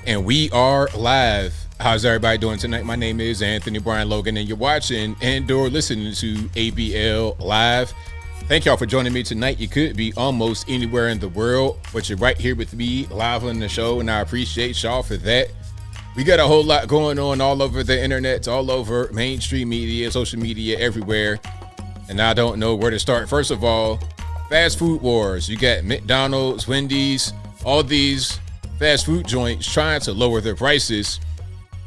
And we are live. How's everybody doing tonight? My name is Anthony Brian Logan, and you're watching and/or listening to ABL Live. Thank y'all for joining me tonight. You could be almost anywhere in the world, but you're right here with me live on the show, and I appreciate y'all for that. We got a whole lot going on all over the internet, all over mainstream media, social media, everywhere. And I don't know where to start. First of all, fast food wars. You got McDonald's, Wendys, all these fast food joints trying to lower their prices,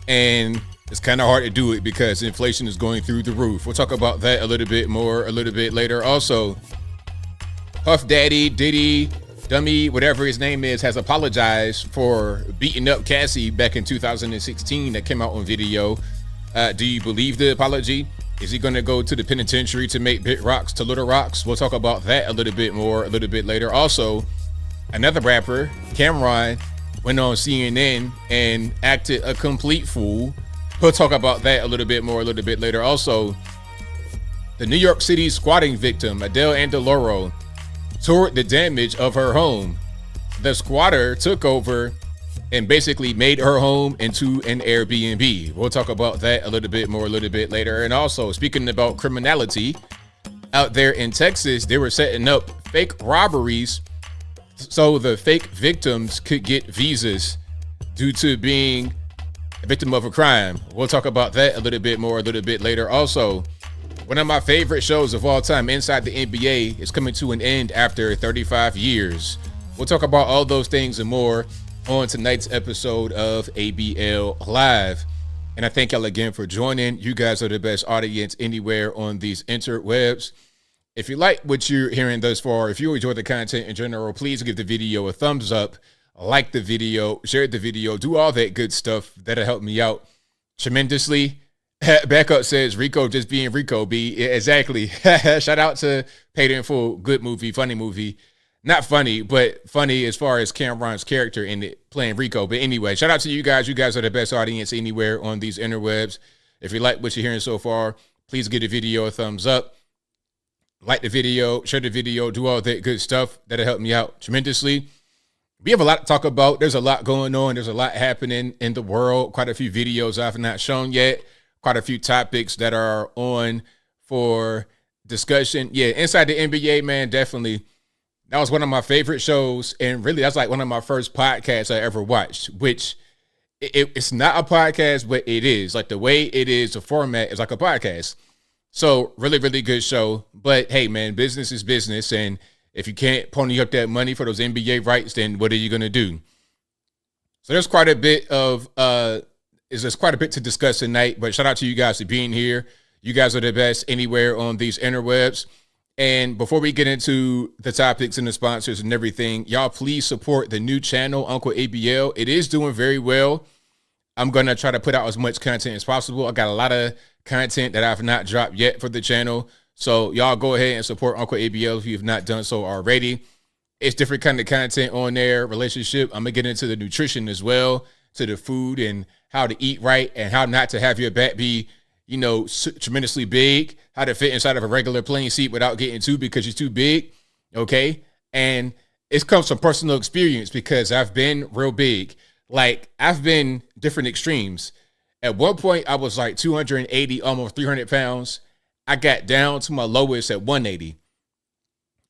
and it's kind of hard to do it because inflation is going through the roof. We'll talk about that a little bit more a little bit later. Also, Puff Daddy, Diddy, Dummy, whatever his name is, has apologized for beating up Cassie back in 2016. That came out on video. Do you believe the apology? Is he going to go to the penitentiary to make big rocks to little rocks? We'll talk about that a little bit more a little bit later. Also, another rapper, Cameron, went on CNN and acted a complete fool. We'll talk about that a little bit more a little bit later. Also, the New York City squatting victim, Adele Andoloro, toured the damage of her home. The squatter took over and basically made her home into an Airbnb. We'll talk about that a little bit more a little bit later. And also, speaking about criminality, out there in Texas, they were setting up fake robberies so the fake victims could get visas due to being a victim of a crime. We'll talk about that a little bit more a little bit later. Also, one of my favorite shows of all time, Inside the NBA, is coming to an end after 35 years. We'll talk about all those things and more on tonight's episode of ABL Live. And I thank y'all again for joining. You guys are the best audience anywhere on these interwebs. If you like what you're hearing thus far, if you enjoy the content in general, please give the video a thumbs up, like the video, share the video, do all that good stuff. That'll help me out tremendously. Backup says Rico just being Rico B. Yeah, exactly. Shout out to Paid in Full. Good movie, funny movie. Not funny, but funny as far as Cameron's character in it playing Rico. But anyway, shout out to you guys. You guys are the best audience anywhere on these interwebs. If you like what you're hearing so far, please give the video a thumbs up. Like the video, share the video, do all that good stuff. That'll help me out tremendously. We have a lot to talk about. There's a lot going on. There's a lot happening in the world. Quite a few videos I've not shown yet. Quite a few topics that are on for discussion. Yeah, Inside the NBA, man, definitely. That was one of my favorite shows. And really, that's like one of my first podcasts I ever watched, which it's not a podcast, but it is. Like the way it is, the format is like a podcast. So really, really good show. But hey, man, business is business. And if you can't pony up that money for those NBA rights, then what are you going to do? So there's quite a bit of, there's quite a bit to discuss tonight. But shout out to you guys for being here. You guys are the best anywhere on these interwebs. And before we get into the topics and the sponsors and everything, y'all please support the new channel, Uncle ABL. It is doing very well. I'm going to try to put out as much content as possible. I got a lot of content that I've not dropped yet for the channel. So y'all go ahead and support Uncle ABL if you've not done so already. It's different kind of content on there, relationship. I'm going to get into the nutrition as well, to the food and how to eat right and how not to have your back be, you know, tremendously big, how to fit inside of a regular plane seat without getting too because you're too big. Okay. And it comes from personal experience because I've been real big. Like I've been different extremes. At one point I was like 280, almost 300 pounds. I got down to my lowest at 180.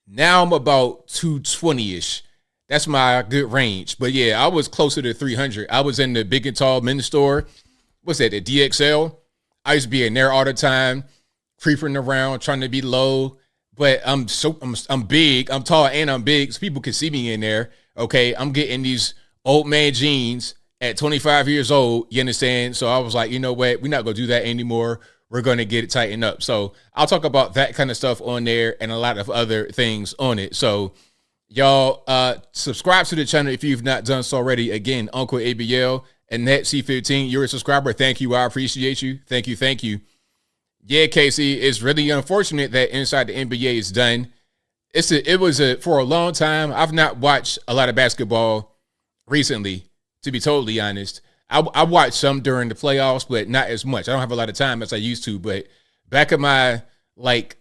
Now I'm about 220-ish. That's my good range. But yeah, I was closer to 300. I was in the Big and Tall men's store. What's that? The DXL. I used to be in there all the time, creeping around, trying to be low. But I'm big, I'm tall, and I'm big, so people can see me in there. Okay, I'm getting these old man jeans at 25 years old. You understand? So I was like, you know what? We're not gonna do that anymore. We're gonna get it tightened up. So I'll talk about that kind of stuff on there and a lot of other things on it. So y'all subscribe to the channel if you've not done so already. Again, Uncle ABL. And Net C15, you're a subscriber. Thank you. I appreciate you. Thank you. Thank you. Yeah, Casey, it's really unfortunate that Inside the NBA is done. For a long time. I've not watched a lot of basketball recently, to be totally honest. I watched some during the playoffs, but not as much. I don't have a lot of time as I used to. But back in my like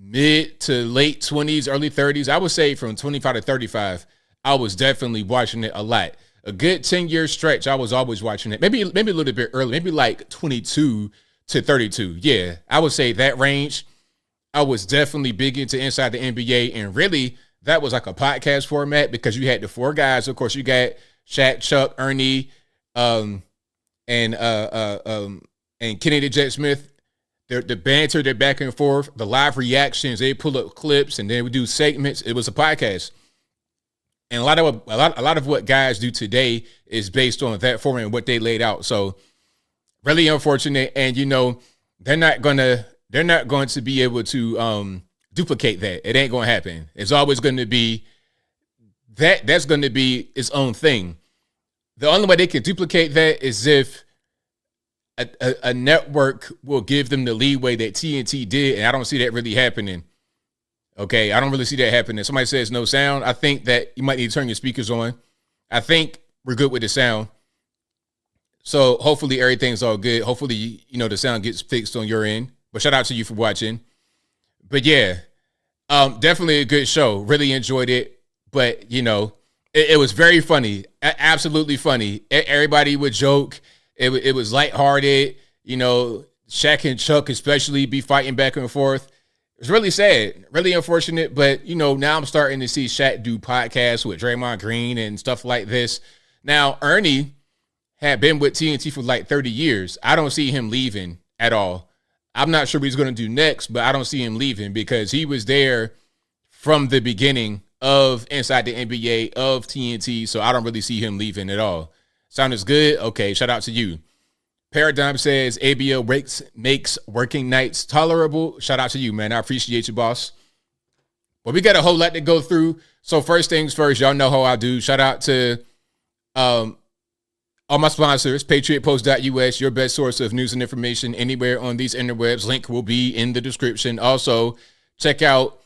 mid to late 20s, early 30s, I would say from 25 to 35, I was definitely watching it a lot. a good 10-year stretch, I was always watching it. Maybe a little bit early, maybe like 22 to 32. Yeah, I would say that range. I was definitely big into Inside the NBA, and really that was like a podcast format because you had the four guys. Of course, you got Shaq, Chuck, Ernie, and Kenny the Jet Smith. The banter, their back and forth, the live reactions. They pull up clips, and then we do segments. It was a podcast, and a lot of what guys do today is based on that format and what they laid out. So, really unfortunate, and they're not going to be able to duplicate that. It ain't going to happen. It's always going to be that. That's going to be its own thing. The only way they can duplicate that is if a network will give them the leeway that TNT did, and I don't see that really happening. Okay, I don't really see that happening. Somebody says no sound. I think that you might need to turn your speakers on. I think we're good with the sound. So hopefully everything's all good. Hopefully, the sound gets fixed on your end. But shout out to you for watching. But yeah, definitely a good show. Really enjoyed it. But, it was very funny. Absolutely funny. Everybody would joke. It was lighthearted. Shaq and Chuck especially be fighting back and forth. It's really sad, really unfortunate. But, now I'm starting to see Shaq do podcasts with Draymond Green and stuff like this. Now, Ernie had been with TNT for like 30 years. I don't see him leaving at all. I'm not sure what he's going to do next, but I don't see him leaving because he was there from the beginning of Inside the NBA, of TNT. So I don't really see him leaving at all. Sound is good? Okay, shout out to you. Paradigm says ABL makes working nights tolerable. Shout out to you, man. I appreciate you, boss. But we got a whole lot to go through. So first things first, y'all know how I do. Shout out to all my sponsors, patriotpost.us, your best source of news and information anywhere on these interwebs. Link will be in the description. Also, check out,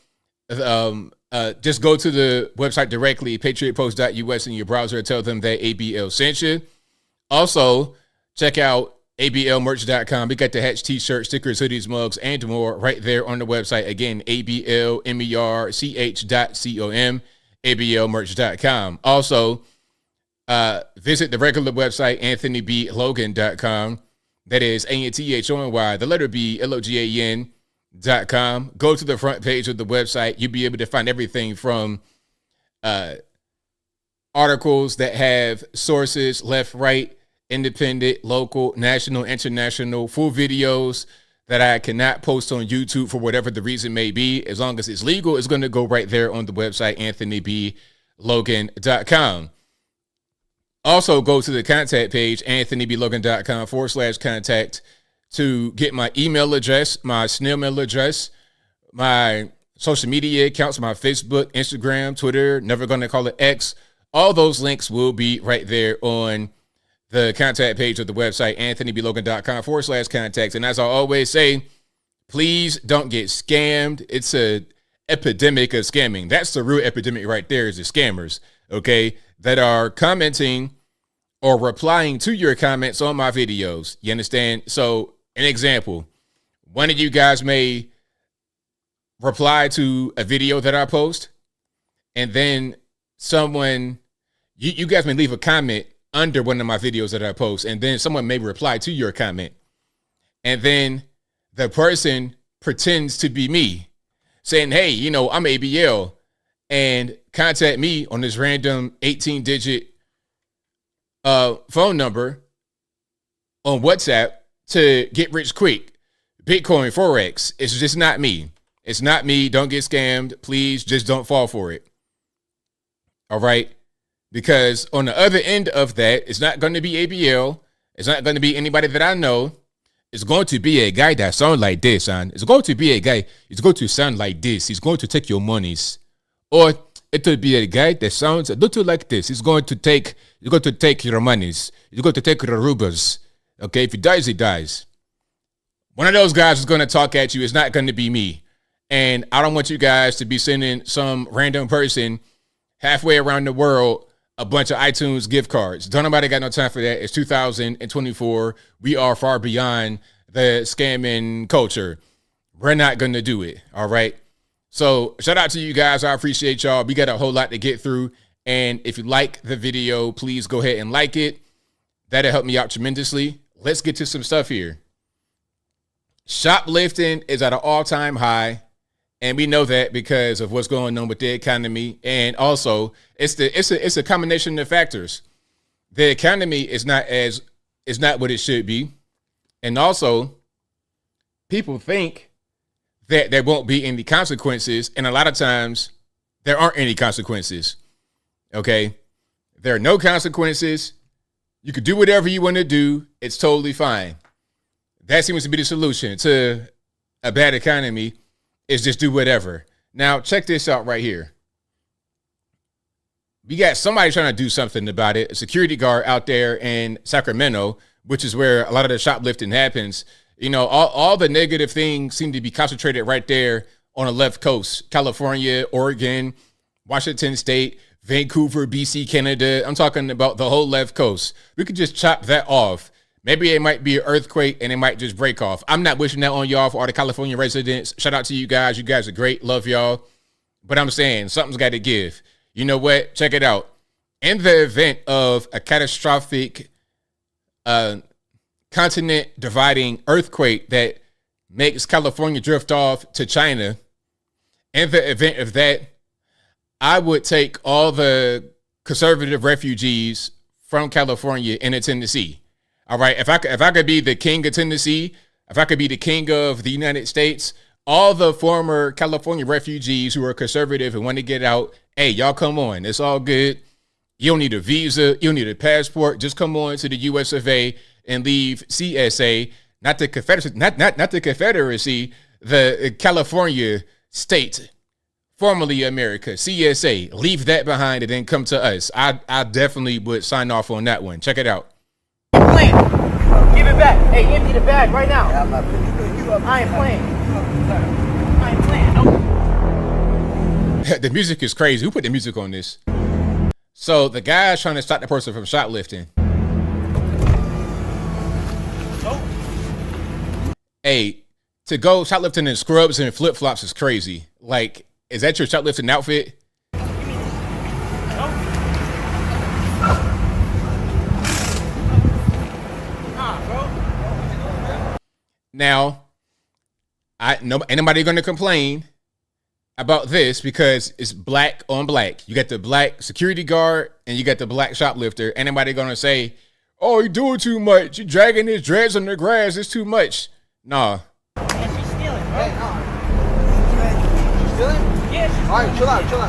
just go to the website directly, patriotpost.us in your browser, and tell them that ABL sent you. Also, check out ablmerch.com. We got the hats, t-shirts, stickers, hoodies, mugs, and more right there on the website. Again, ablmerch.com, ablmerch.com. Also, visit the regular website, anthonyblogan.com. That is ANTHONY, the letter B, LOGAN.com. Go to the front page of the website. You'll be able to find everything from articles that have sources, left, right, independent, local, national, international, full videos that I cannot post on YouTube for whatever the reason may be. As long as it's legal, it's going to go right there on the website, anthonyblogan.com. Also, go to the contact page, anthonyblogan.com/contact, to get my email address, my snail mail address, my social media accounts, my Facebook, Instagram, Twitter, never going to call it X. All those links will be right there on the contact page of the website, anthonyblogan.com/contacts. And as I always say, please don't get scammed. It's an epidemic of scamming. That's the real epidemic right there, is the scammers, okay, that are commenting or replying to your comments on my videos. You understand? So, an example, one of you guys may reply to a video that I post, and then someone, you guys may leave a comment under one of my videos that I post, and then someone may reply to your comment, and then the person pretends to be me, saying, hey, I'm ABL, and contact me on this random 18-digit phone number on WhatsApp to get rich quick. Bitcoin, Forex. It's just not me. It's not me. Don't get scammed. Please just don't fall for it. All right? Because on the other end of that, it's not going to be ABL. It's not going to be anybody that I know. It's going to be a guy that sounds like this, son. It's going to be a guy. It's going to sound like this. He's going to take your monies. Or it could be a guy that sounds a little like this. He's going to take your monies. He's going to take your rubles. Okay, if he dies, he dies. One of those guys is going to talk at you. It's not going to be me. And I don't want you guys to be sending some random person halfway around the world a bunch of iTunes gift cards. Don't nobody got no time for that. It's 2024. We are far beyond the scamming culture. We're not going to do it. All right. So shout out to you guys. I appreciate y'all. We got a whole lot to get through. And if you like the video, please go ahead and like it. That'll help me out tremendously. Let's get to some stuff here. Shoplifting is at an all-time high. And we know that because of what's going on with the economy. And also, it's a combination of factors. The economy is not what it should be. And also, people think that there won't be any consequences. And a lot of times, there aren't any consequences. Okay? There are no consequences. You can do whatever you want to do. It's totally fine. That seems to be the solution to a bad economy, is just do whatever. Now, check this out right here. We got somebody trying to do something about it. A security guard out there in Sacramento, which is where a lot of the shoplifting happens. You know, all the negative things seem to be concentrated right there on the left coast. California, Oregon, Washington State, Vancouver, BC, Canada. I'm talking about the whole left coast. We could just chop that off. Maybe it might be an earthquake and it might just break off. I'm not wishing that on y'all for all the California residents. Shout out to you guys. You guys are great. Love y'all. But I'm saying something's got to give. You know what? Check it out. In the event of a catastrophic continent dividing earthquake that makes California drift off to China, in the event of that, I would take all the conservative refugees from California into Tennessee. All right, if I could be the king of Tennessee, if I could be the king of the United States, all the former California refugees who are conservative and want to get out, hey, y'all come on. It's all good. You don't need a visa. You don't need a passport. Just come on to the US of A and leave CSA, not the Confederacy, not the Confederacy, the California state, formerly America, CSA. Leave that behind and then come to us. I definitely would sign off on that one. Check it out. Playing. Give it back. Hey, empty the bag right now. I ain't playing. I ain't playing. Nope. The music is crazy. Who put the music on this? So the guy's trying to stop the person from shoplifting. Nope. Hey, to go shoplifting in scrubs and flip-flops is crazy. Like, is that your shoplifting outfit? Now, ain't nobody going to complain about this because it's black on black. You got the black security guard and you got the black shoplifter. Ain't nobody going to say, oh, you're doing too much. You're dragging his dreads on the grass. It's too much. Nah. And she's stealing, bro. Hey, no. She's stealing? Yeah, she's all right, chill out, bro.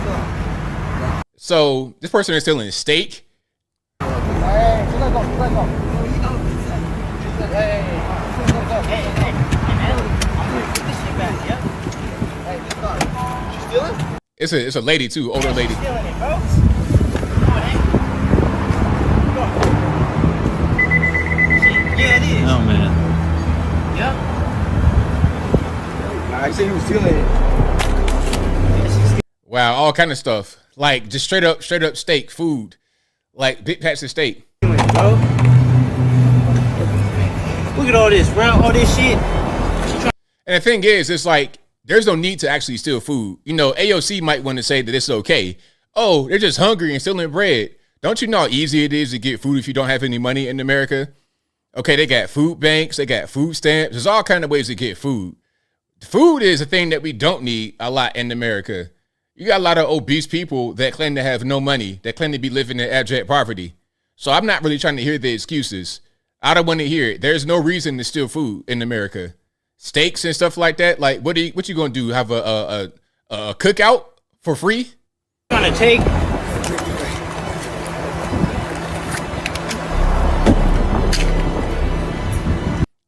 Chill out. So this person is stealing steak. Hey, chill out, go. Hey, Hey, man. I'm gonna put this shit back, yep. Hey, this car. She's stealing? It's a lady too, older lady. She's stealing it, bro. Come on, hey. Go. Yeah, it is. Oh man. Yep. I said you was stealing it. Yeah, she's stealing. Wow, all kind of stuff. Like just straight up steak, food. Like big packs of steak. Bro. Look at all this, bro. All this shit. And the thing is, it's like, there's no need to actually steal food. You know, AOC might want to say that it's okay. Oh, they're just hungry and stealing bread. Don't you know how easy it is to get food if you don't have any money in America? Okay, they got food banks. They got food stamps. There's all kind of ways to get food. Food is a thing that we don't need a lot in America. You got a lot of obese people that claim to have no money, that claim to be living in abject poverty. So I'm not really trying to hear the excuses. I don't want to hear it. There's no reason to steal food in America. Steaks and stuff like that. Like, what you gonna do? Have a cookout for free? Trying to take.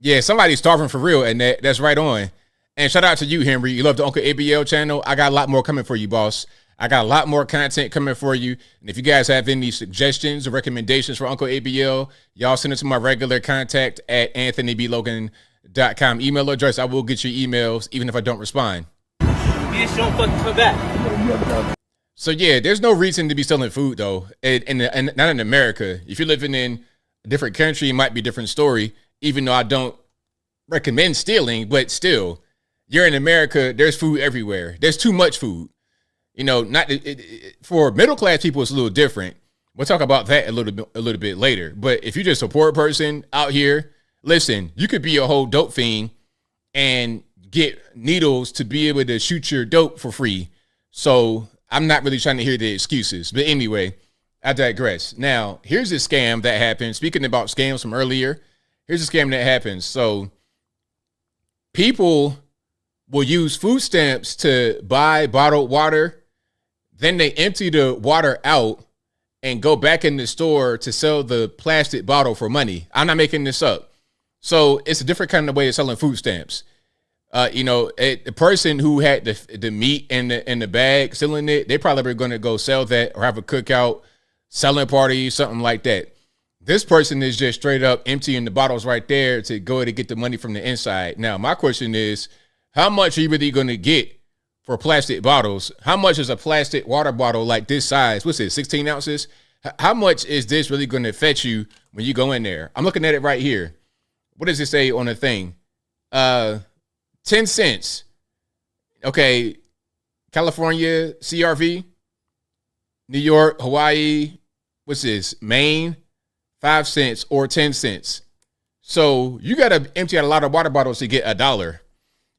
Yeah, somebody's starving for real, and that's right on. And shout out to you, Henry. You love the Uncle ABL channel. I got a lot more coming for you, boss. I got a lot more content coming for you. And if you guys have any suggestions or recommendations for Uncle ABL, y'all send it to my regular contact at anthonyblogan.com email address. I will get your emails even if I don't respond. Bitch, don't fucking come back. So yeah, there's no reason to be selling food though. And not in America. If you're living in a different country, it might be a different story, even though I don't recommend stealing, but still, you're in America, there's food everywhere. There's too much food. Not for middle class people, it's a little different. We'll talk about that a little bit later. But if you're just a poor person out here, listen, you could be a whole dope fiend and get needles to be able to shoot your dope for free. So I'm not really trying to hear the excuses. But anyway, I digress. Now, here's a scam that happened. Speaking about scams from earlier, here's a scam that happens. So people will use food stamps to buy bottled water. Then they empty the water out and go back in the store to sell the plastic bottle for money. I'm not making this up. So it's a different kind of way of selling food stamps. The person who had the meat in the bag selling it, they probably were going to go sell that or have a cookout, selling party, something like that. This person is just straight up emptying the bottles right there to go to get the money from the inside. Now, my question is, how much are you really going to get for plastic bottles? How much is a plastic water bottle like this size? What's it, 16 ounces? How much is this really going to fetch you when you go in there? I'm looking at it right here. What does it say on the thing? 10 cents. Okay. California, CRV. New York, Hawaii. What's this? Maine, 5 cents or 10 cents. So you got to empty out a lot of water bottles to get $1.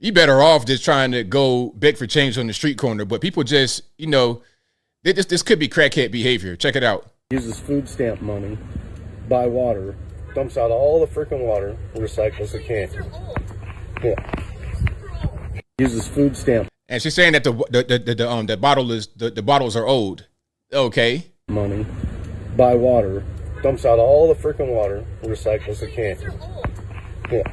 You better off just trying to go beg for change on the street corner. But people just, this could be crackhead behavior. Check it out. Uses food stamp money, buy water, dumps out all the freaking water, recycles the can. Yeah. Uses food stamp. And she's saying that the bottles are old. Okay. Money, buy water, dumps out all the freaking water, recycles the can. Yeah.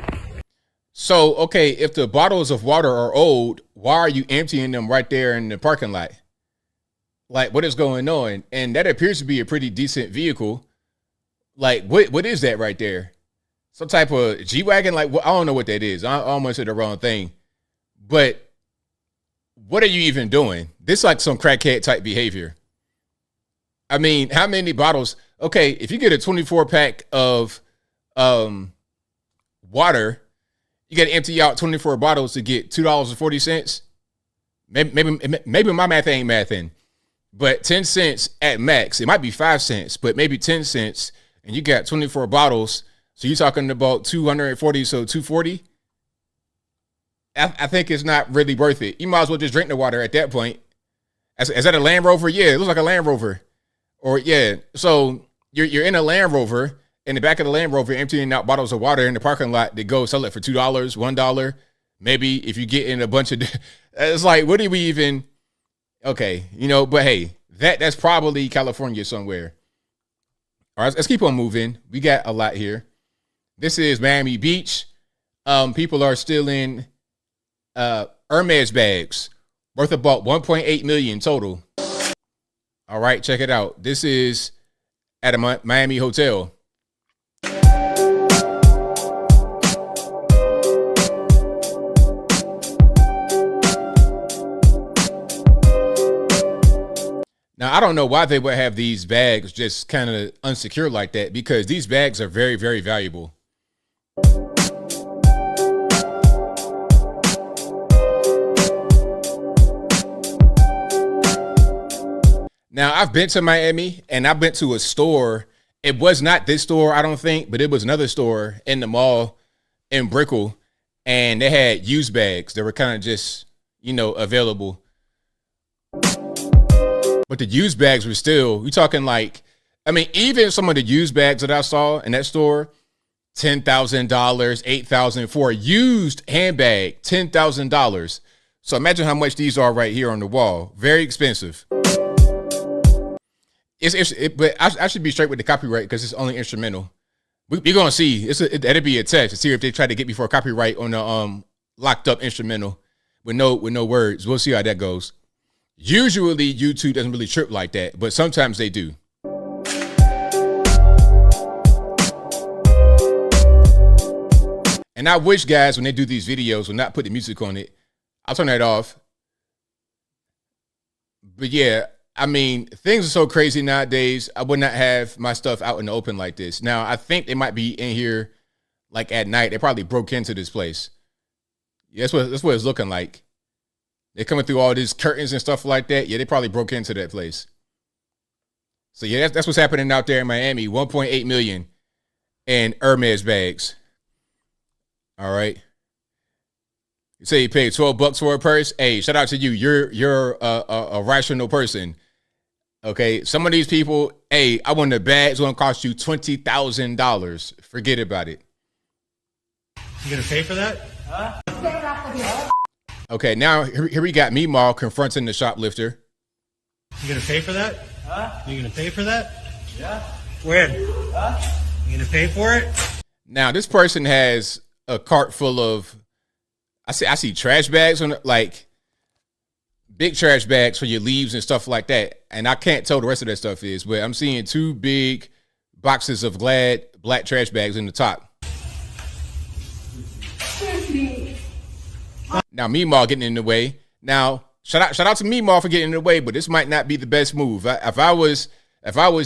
So, okay, if the bottles of water are old, why are you emptying them right there in the parking lot? Like, what is going on? And that appears to be a pretty decent vehicle. Like, what is that right there? Some type of G-Wagon? Like, I don't know what that is. I almost said the wrong thing. But what are you even doing? This is like some crackhead type behavior. I mean, how many bottles? Okay, if you get a 24-pack of water, you got to empty out 24 bottles to get $2.40. Maybe my math ain't mathing, but 10 cents at max. It might be 5 cents, but maybe 10 cents, and you got 24 bottles. So you're talking about 240, so 240. I think it's not really worth it. You might as well just drink the water at that point. Is that a Land Rover? Yeah, it looks like a Land Rover. Or yeah, so you're in a Land Rover. In the back of the Land Rover, emptying out bottles of water in the parking lot to go sell it for $2, $1. Maybe if you get in a bunch of, it's like, what do we even? Okay, but hey, that's probably California somewhere. All right, let's keep on moving. We got a lot here. This is Miami Beach. People are stealing Hermes bags worth about 1.8 million total. All right, check it out. This is at a Miami hotel. Now, I don't know why they would have these bags just kind of unsecure like that, because these bags are very, very valuable. Now, I've been to Miami and I've been to a store. It was not this store, I don't think, but it was another store in the mall in Brickell, and they had used bags that were kind of just, available. But the used bags were still, you're talking like, even some of the used bags that I saw in that store, $10,000, $8,000 for a used handbag, $10,000. So imagine how much these are right here on the wall. Very expensive. But I should be straight with the copyright because it's only instrumental. We're going to see. That'd be a test to see if they try to get me for a copyright on the locked up instrumental with no words. We'll see how that goes. Usually YouTube doesn't really trip like that, but sometimes they do. And I wish guys, when they do these videos, will not put the music on it. I'll turn that off. But yeah, things are so crazy nowadays. I would not have my stuff out in the open like this. Now, I think they might be in here like at night. They probably broke into this place. Yeah, that's what it's looking like. They're coming through all these curtains and stuff like that. Yeah, they probably broke into that place. So yeah, that's what's happening out there in Miami. 1.8 million in Hermes bags. All right. You say you paid $12 for a purse. Hey, shout out to you. You're a rational person. Okay. Some of these people, hey, I want the bag's gonna cost you $20,000. Forget about it. You gonna pay for that? Huh? Okay, now here we got Meemaw confronting the shoplifter. You gonna pay for that? Huh? You gonna pay for that? Yeah. When? Huh? You gonna pay for it? Now this person has a cart full of, I see trash bags on like big trash bags for your leaves and stuff like that. And I can't tell the rest of that stuff is, but I'm seeing 2 big boxes of Glad black trash bags in the top. Now Meemaw getting in the way. Now shout out to Meemaw for getting in the way, but this might not be the best move. If I was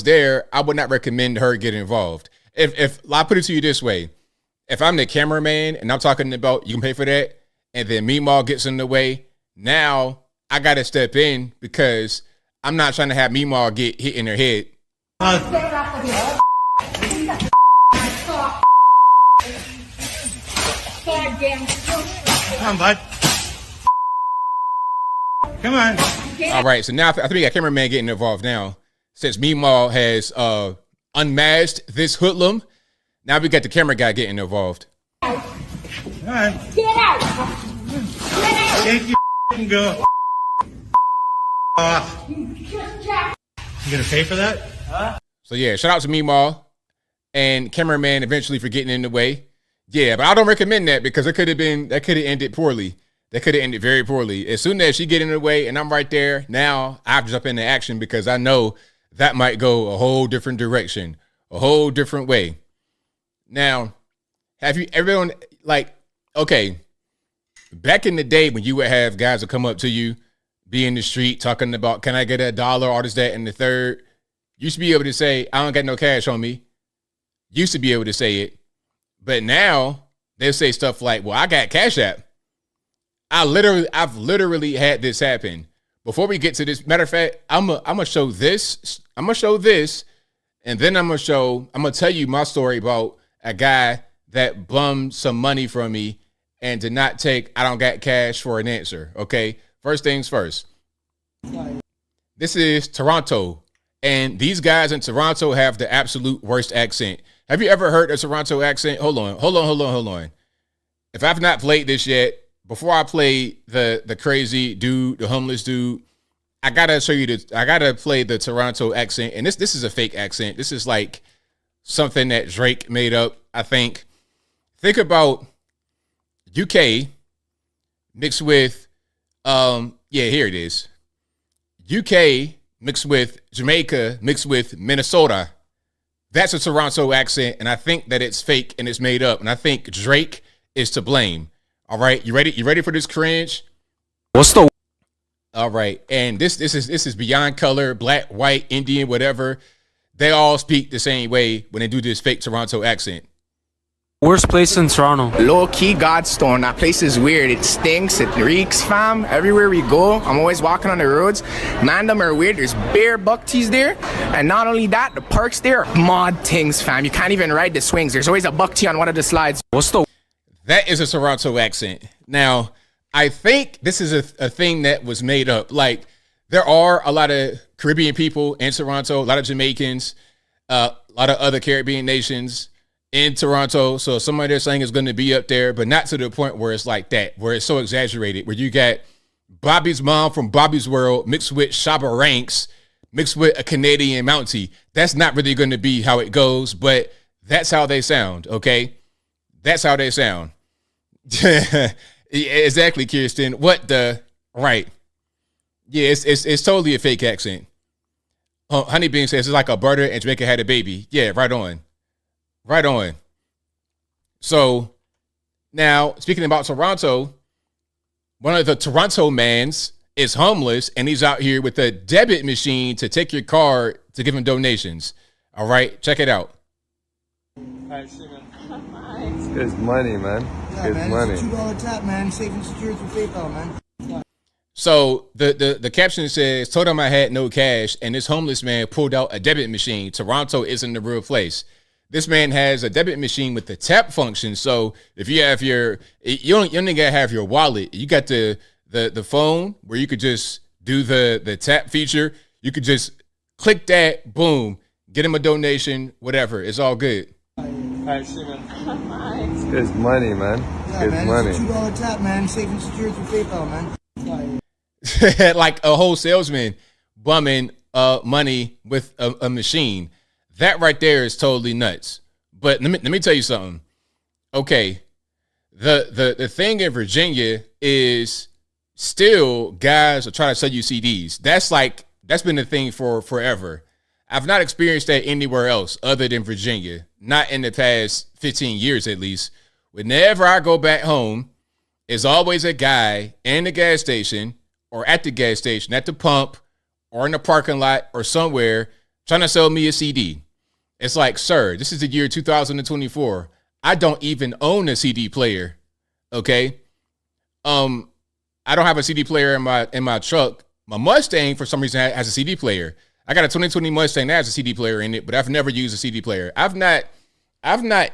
there, I would not recommend her get involved. If I put it to you this way, if I'm the cameraman and I'm talking about you can pay for that, and then Meemaw gets in the way, now I gotta step in because I'm not trying to have Meemaw get hit in her head. Come on, bud. Come on. All right, so now I think we got cameraman getting involved now. Since Meemaw has unmasked this hoodlum, now we got the camera guy getting involved. Come on. Get out! Take your and go off. You gonna pay for that? Huh? So yeah, shout out to Meemaw and cameraman eventually for getting in the way. Yeah, but I don't recommend that because that could have ended poorly. That could have ended very poorly. As soon as she get in the way and I'm right there, now I have to jump into action because I know that might go a whole different direction, a whole different way. Now, have you everyone like, okay, back in the day when you would have guys that come up to you, be in the street talking about, can I get $1, all this, that, and the third? You used to be able to say, I don't got no cash on me. Used to be able to say it. But now they'll say stuff like, well, I got Cash App. I've literally had this happen. Before we get to this, matter of fact, I'm gonna show this. I'm gonna show this, and then I'm gonna tell you my story about a guy that bummed some money from me and did not take I don't got cash for an answer. Okay. First things first. This is Toronto. And these guys in Toronto have the absolute worst accent. Have you ever heard a Toronto accent? Hold on. If I've not played this yet, before I play the crazy dude, the homeless dude, I gotta show you I gotta play the Toronto accent. And this is a fake accent. This is like something that Drake made up, I think. Think about UK mixed with here it is. UK mixed with Jamaica, mixed with Minnesota. That's a Toronto accent, and I think that it's fake and it's made up. And I think Drake is to blame. All right, you ready? You ready for this cringe? What's the? All right, and this is beyond color, black, white, Indian, whatever. They all speak the same way when they do this fake Toronto accent. Worst place in Toronto. Low-key Godstone. That place is weird. It stinks. It reeks, fam. Everywhere we go, I'm always walking on the roads. Man, them are weird. There's bare bucktees there. And not only that, the parks there are mod things, fam. You can't even ride the swings. There's always a bucktee on one of the slides. What's the? That is a Toronto accent. Now, I think this is a thing that was made up. Like, there are a lot of Caribbean people in Toronto, a lot of Jamaicans, a lot of other Caribbean nations in Toronto. So somebody they're saying is going to be up there, but not to the point where it's like that, where it's so exaggerated, where you got Bobby's mom from Bobby's World mixed with Shabba Ranks, mixed with a Canadian Mountie. That's not really going to be how it goes, but that's how they sound, okay? That's how they sound. Exactly, Kirsten. What the? Right. Yeah, it's totally a fake accent. Honey Bean says it's like Alberta and Jamaica had a baby. Yeah, right on. Right on. So now, speaking about Toronto, one of the Toronto mans is homeless, and he's out here with a debit machine to take your card to give him donations. All right, check it out. It's good money, man. Yeah, good man, money. It's a $2 tap, man. Safe and secure through PayPal, man. So the caption says, told him I had no cash, and this homeless man pulled out a debit machine. Toronto isn't the real place. This man has a debit machine with the tap function. So if you have you don't gotta have your wallet. You got the phone where you could just do the tap feature. You could just click that, boom, get him a donation, whatever. It's all good. It's money, man. Yeah, It's man, money. it's a $2 tap, man. Safe and secure through PayPal, man. Like a whole salesman bumming money with a machine. That right there is totally nuts. But let me tell you something. Okay, the thing in Virginia is still guys are trying to sell you CDs. That's been the thing for forever. I've not experienced that anywhere else other than Virginia. Not in the past 15 years at least. Whenever I go back home, there's always a guy in the gas station or at the gas station, at the pump, or in the parking lot or somewhere trying to sell me a CD. It's like, sir, this is the year 2024. I don't even own a CD player. Okay. I don't have a CD player in my truck. My Mustang, for some reason, has a CD player. I got a 2020 Mustang that has a CD player in it, but I've never used a CD player. I've not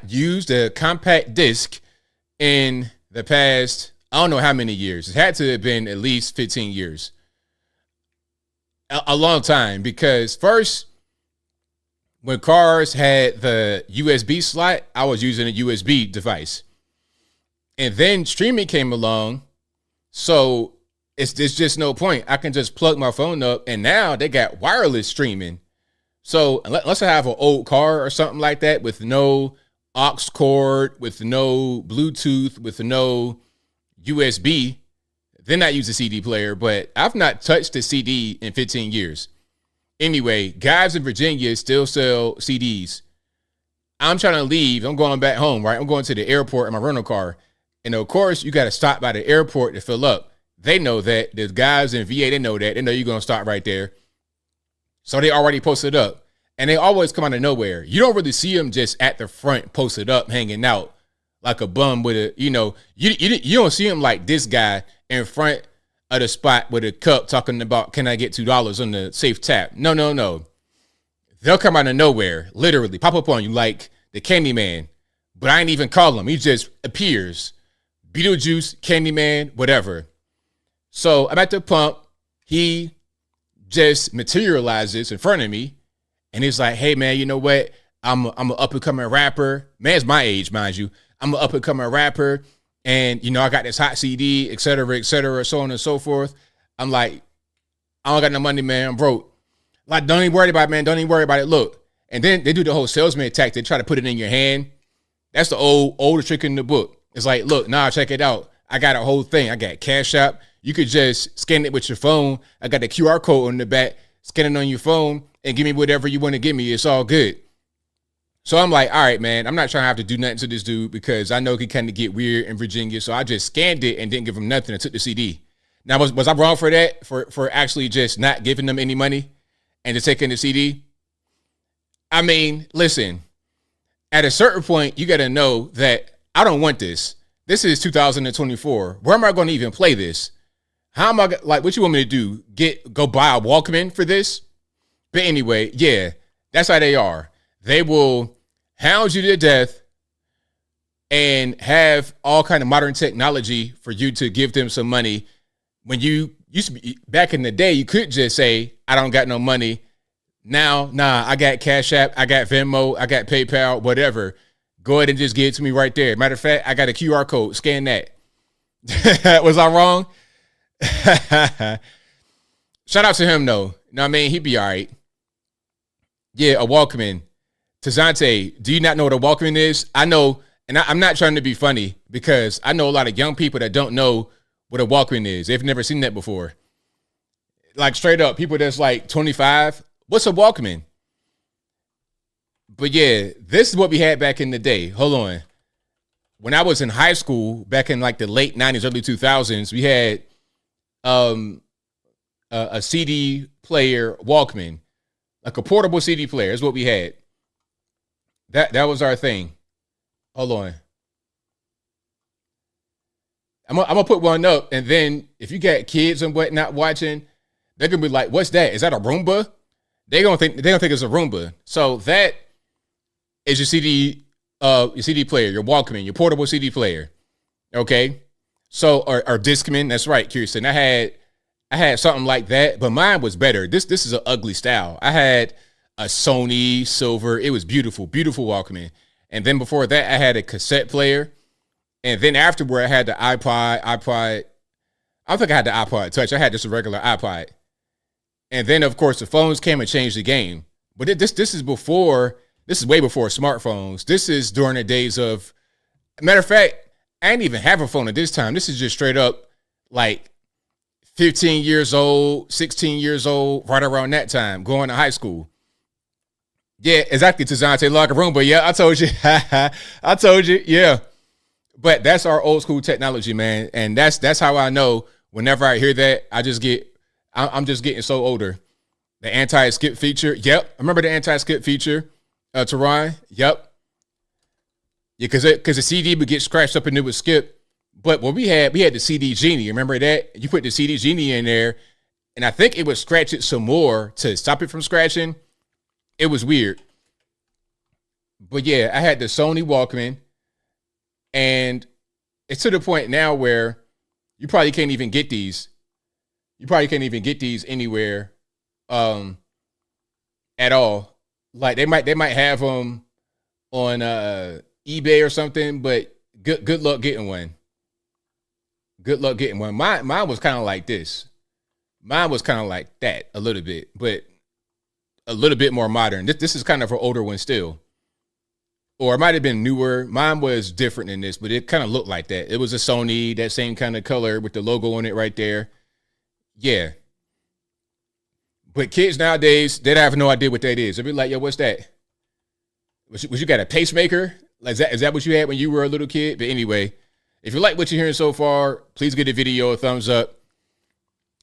used a compact disc in the past, I don't know how many years. It had to have been at least 15 years. A long time, because first, when cars had the USB slot, I was using a USB device. And then streaming came along, so it's just no point. I can just plug my phone up, and now they got wireless streaming. So unless I have an old car or something like that with no aux cord, with no Bluetooth, with no USB, then I use a CD player. But I've not touched a CD in 15 years. Anyway, guys in Virginia still sell CDs. I'm trying to leave. I'm going back home, right? I'm going to the airport in my rental car. And of course, you got to stop by the airport to fill up. They know that. The guys in VA, they know that. They know you're going to stop right there. So they already posted up. And they always come out of nowhere. You don't really see them just at the front posted up, hanging out like a bum with a, you don't see them like this guy in front of the spot with a cup talking about, can I get $2 on the safe tap? No. They'll come out of nowhere, literally pop up on you like the Candyman. But I ain't even call him. He just appears. Beetlejuice, Candyman, whatever. So I'm at the pump. He just materializes in front of me. And he's like, hey, man, you know what? I'm an up-and-coming rapper. Man's my age, mind you. I'm an up-and-coming rapper. And, I got this hot CD, et cetera, so on and so forth. I'm like, I don't got no money, man. I'm broke. Like, don't even worry about it, man. Don't even worry about it. Look. And then they do the whole salesman tactic. Try to put it in your hand. That's the oldest trick in the book. It's like, look, check it out. I got a whole thing. I got Cash App. You could just scan it with your phone. I got the QR code on the back. Scan it on your phone and give me whatever you want to give me. It's all good. So I'm like, all right, man, I'm not trying to have to do nothing to this dude because I know he can kind of get weird in Virginia. So I just scanned it and didn't give him nothing and took the CD. Now, was I wrong for that? For actually just not giving them any money and just taking the CD? I mean, listen, at a certain point, you got to know that I don't want this. This is 2024. Where am I going to even play this? How am I, like, what you want me to do? Go buy a Walkman for this? But anyway, yeah, that's how they are. They will hound you to death and have all kind of modern technology for you to give them some money. When you used to be, back in the day, you could just say, I don't got no money. Now, I got Cash App, I got Venmo, I got PayPal, whatever. Go ahead and just give it to me right there. Matter of fact, I got a QR code. Scan that. Was I wrong? Shout out to him, though. You know what I mean? He'd be all right. Yeah, a Walkman. Tazante, do you not know what a Walkman is? I know, and I'm not trying to be funny because I know a lot of young people that don't know what a Walkman is. They've never seen that before. Like, straight up, people that's like 25, what's a Walkman? But yeah, this is what we had back in the day. Hold on. When I was in high school, back in like the late 90s, early 2000s, we had a CD player Walkman, like a portable CD player is what we had. That was our thing. Hold on. I'm gonna put one up, and then if you got kids and whatnot watching, they're gonna be like, "What's that? Is that a Roomba?" They don't think it's a Roomba. So that is your CD player, your Walkman, your portable CD player. Okay, so or Discman. That's right, Kirsten. I had something like that, but mine was better. This is an ugly style. I had a Sony silver. It was beautiful, beautiful Walkman. And then before that, I had a cassette player. And then afterward, I had the iPod. I don't think I had the iPod Touch. I had just a regular iPod. And then, of course, the phones came and changed the game. But this is way before smartphones. This is during the days of, matter of fact, I didn't even have a phone at this time. This is just straight up like 15 years old, 16 years old, right around that time, going to high school. Yeah, exactly, Tazante Locker Room. But yeah, I told you. I told you, yeah. But that's our old school technology, man. And that's how I know whenever I hear that, I'm just getting so older. The anti-skip feature. Yep. I remember the anti-skip feature, Teron. Yep. Yeah, because the CD would get scratched up and it would skip. But what we had the CD Genie. Remember that? You put the CD Genie in there, and I think it would scratch it some more to stop it from scratching. It was weird. But yeah, I had the Sony Walkman. And it's to the point now where you probably can't even get these. You probably can't even get these anywhere at all. Like they might have them on eBay or something, but good luck getting one. Good luck getting one. Mine was kind of like this. Mine was kind of like that a little bit, but a little bit more modern. This is kind of an older one still. Or it might have been newer. Mine was different than this, but it kind of looked like that. It was a Sony, that same kind of color with the logo on it right there. Yeah. But kids nowadays, they have no idea what that is. They'll be like, yo, what's that? Was you got a pacemaker? Like, is that what you had when you were a little kid? But anyway, if you like what you're hearing so far, please give the video a thumbs up.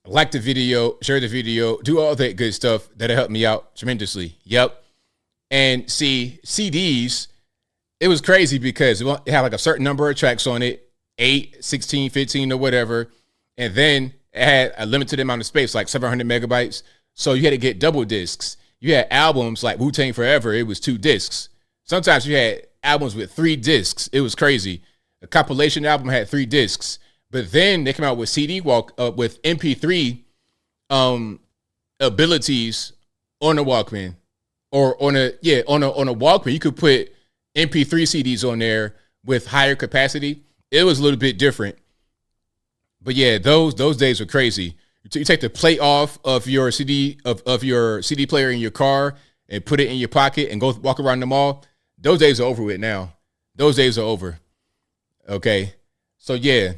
Like the video, share the video, do all that good stuff. That'll help me out tremendously. Yep. And see, CDs, it was crazy because it had like a certain number of tracks on it, 8, 16, 15 or whatever. And then it had a limited amount of space, like 700 megabytes. So you had to get double discs. You had albums like Wu-Tang Forever. It was 2 discs. Sometimes you had albums with 3 discs. It was crazy. A compilation album had 3 discs. But then they came out with with MP3 abilities on the Walkman. Or on a Walkman, you could put MP3 CDs on there with higher capacity. It was a little bit different. But yeah, those days were crazy. You take the plate off of your CD of your CD player in your car and put it in your pocket and go walk around the mall. Those days are over with now. Those days are over. Okay. So yeah,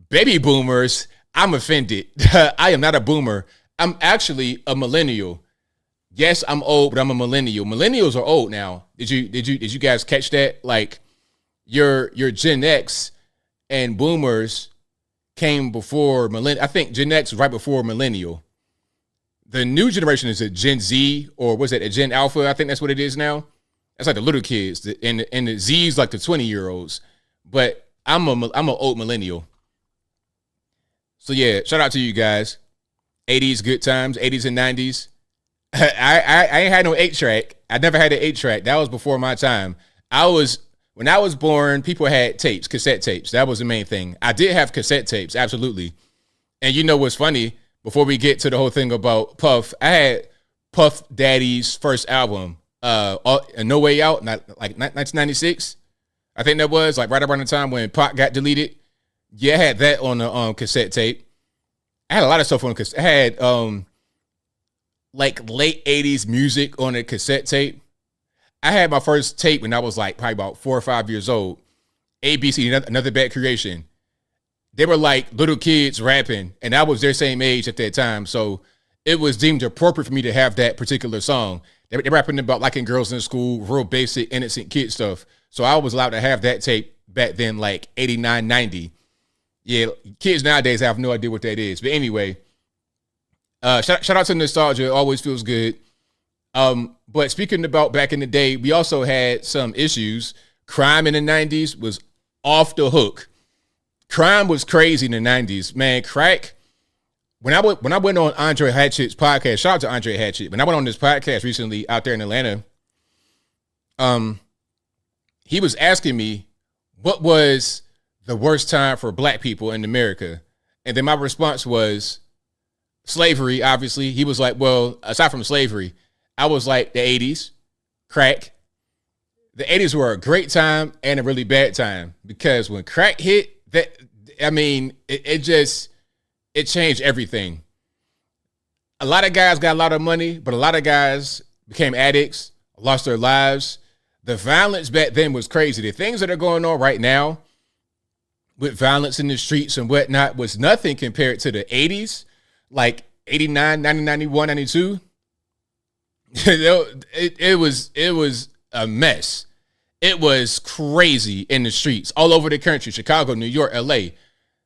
baby boomers, I'm offended. I am not a boomer. I'm actually a millennial. Yes, I'm old, but I'm a millennial. Millennials are old now. Did you guys catch that? Like your Gen X and boomers came before millennial. I think Gen X was right before millennial. The new generation is a Gen Z, or was it a Gen Alpha? I think that's what it is now. That's like the little kids, and the Z's like the 20-year-olds. But I'm an old millennial. So yeah, shout out to you guys. 80s good times, 80s and 90s. I ain't had no 8-track. I never had an 8-track. That was before my time. When I was born, people had tapes, cassette tapes. That was the main thing. I did have cassette tapes, absolutely. And you know what's funny? Before we get to the whole thing about Puff, I had Puff Daddy's first album, No Way Out, like 1996. I think that was like right around the time when Pac got deleted. Yeah, I had that on the cassette tape. I had a lot of stuff on cassette. I had like late 80s music on a cassette tape. I had my first tape when I was like probably about 4 or 5 years old. ABC, Another Bad Creation. They were like little kids rapping, and I was their same age at that time. So it was deemed appropriate for me to have that particular song. They're rapping about liking girls in school, real basic, innocent kid stuff. So I was allowed to have that tape back then, like 89, 90. Yeah, kids nowadays have no idea what that is. But anyway, shout out to nostalgia. It always feels good. But speaking about back in the day, we also had some issues. Crime in the 90s was off the hook. crime was crazy in the 90s, man. Crack. When I went on Andre Hatchett's podcast, shout out to Andre Hatchett. When I went on this podcast recently out there in Atlanta, he was asking me what was the worst time for black people in America. And then my response was slavery, obviously. He was like, well, aside from slavery, I was like the 80s, crack. The 80s were a great time and a really bad time because when crack hit, it changed everything. A lot of guys got a lot of money, but a lot of guys became addicts, lost their lives. The violence back then was crazy. The things that are going on right now with violence in the streets and whatnot was nothing compared to the 80s, like 89, 90, 91, 92. It was a mess. It was crazy in the streets all over the country, Chicago, New York, LA.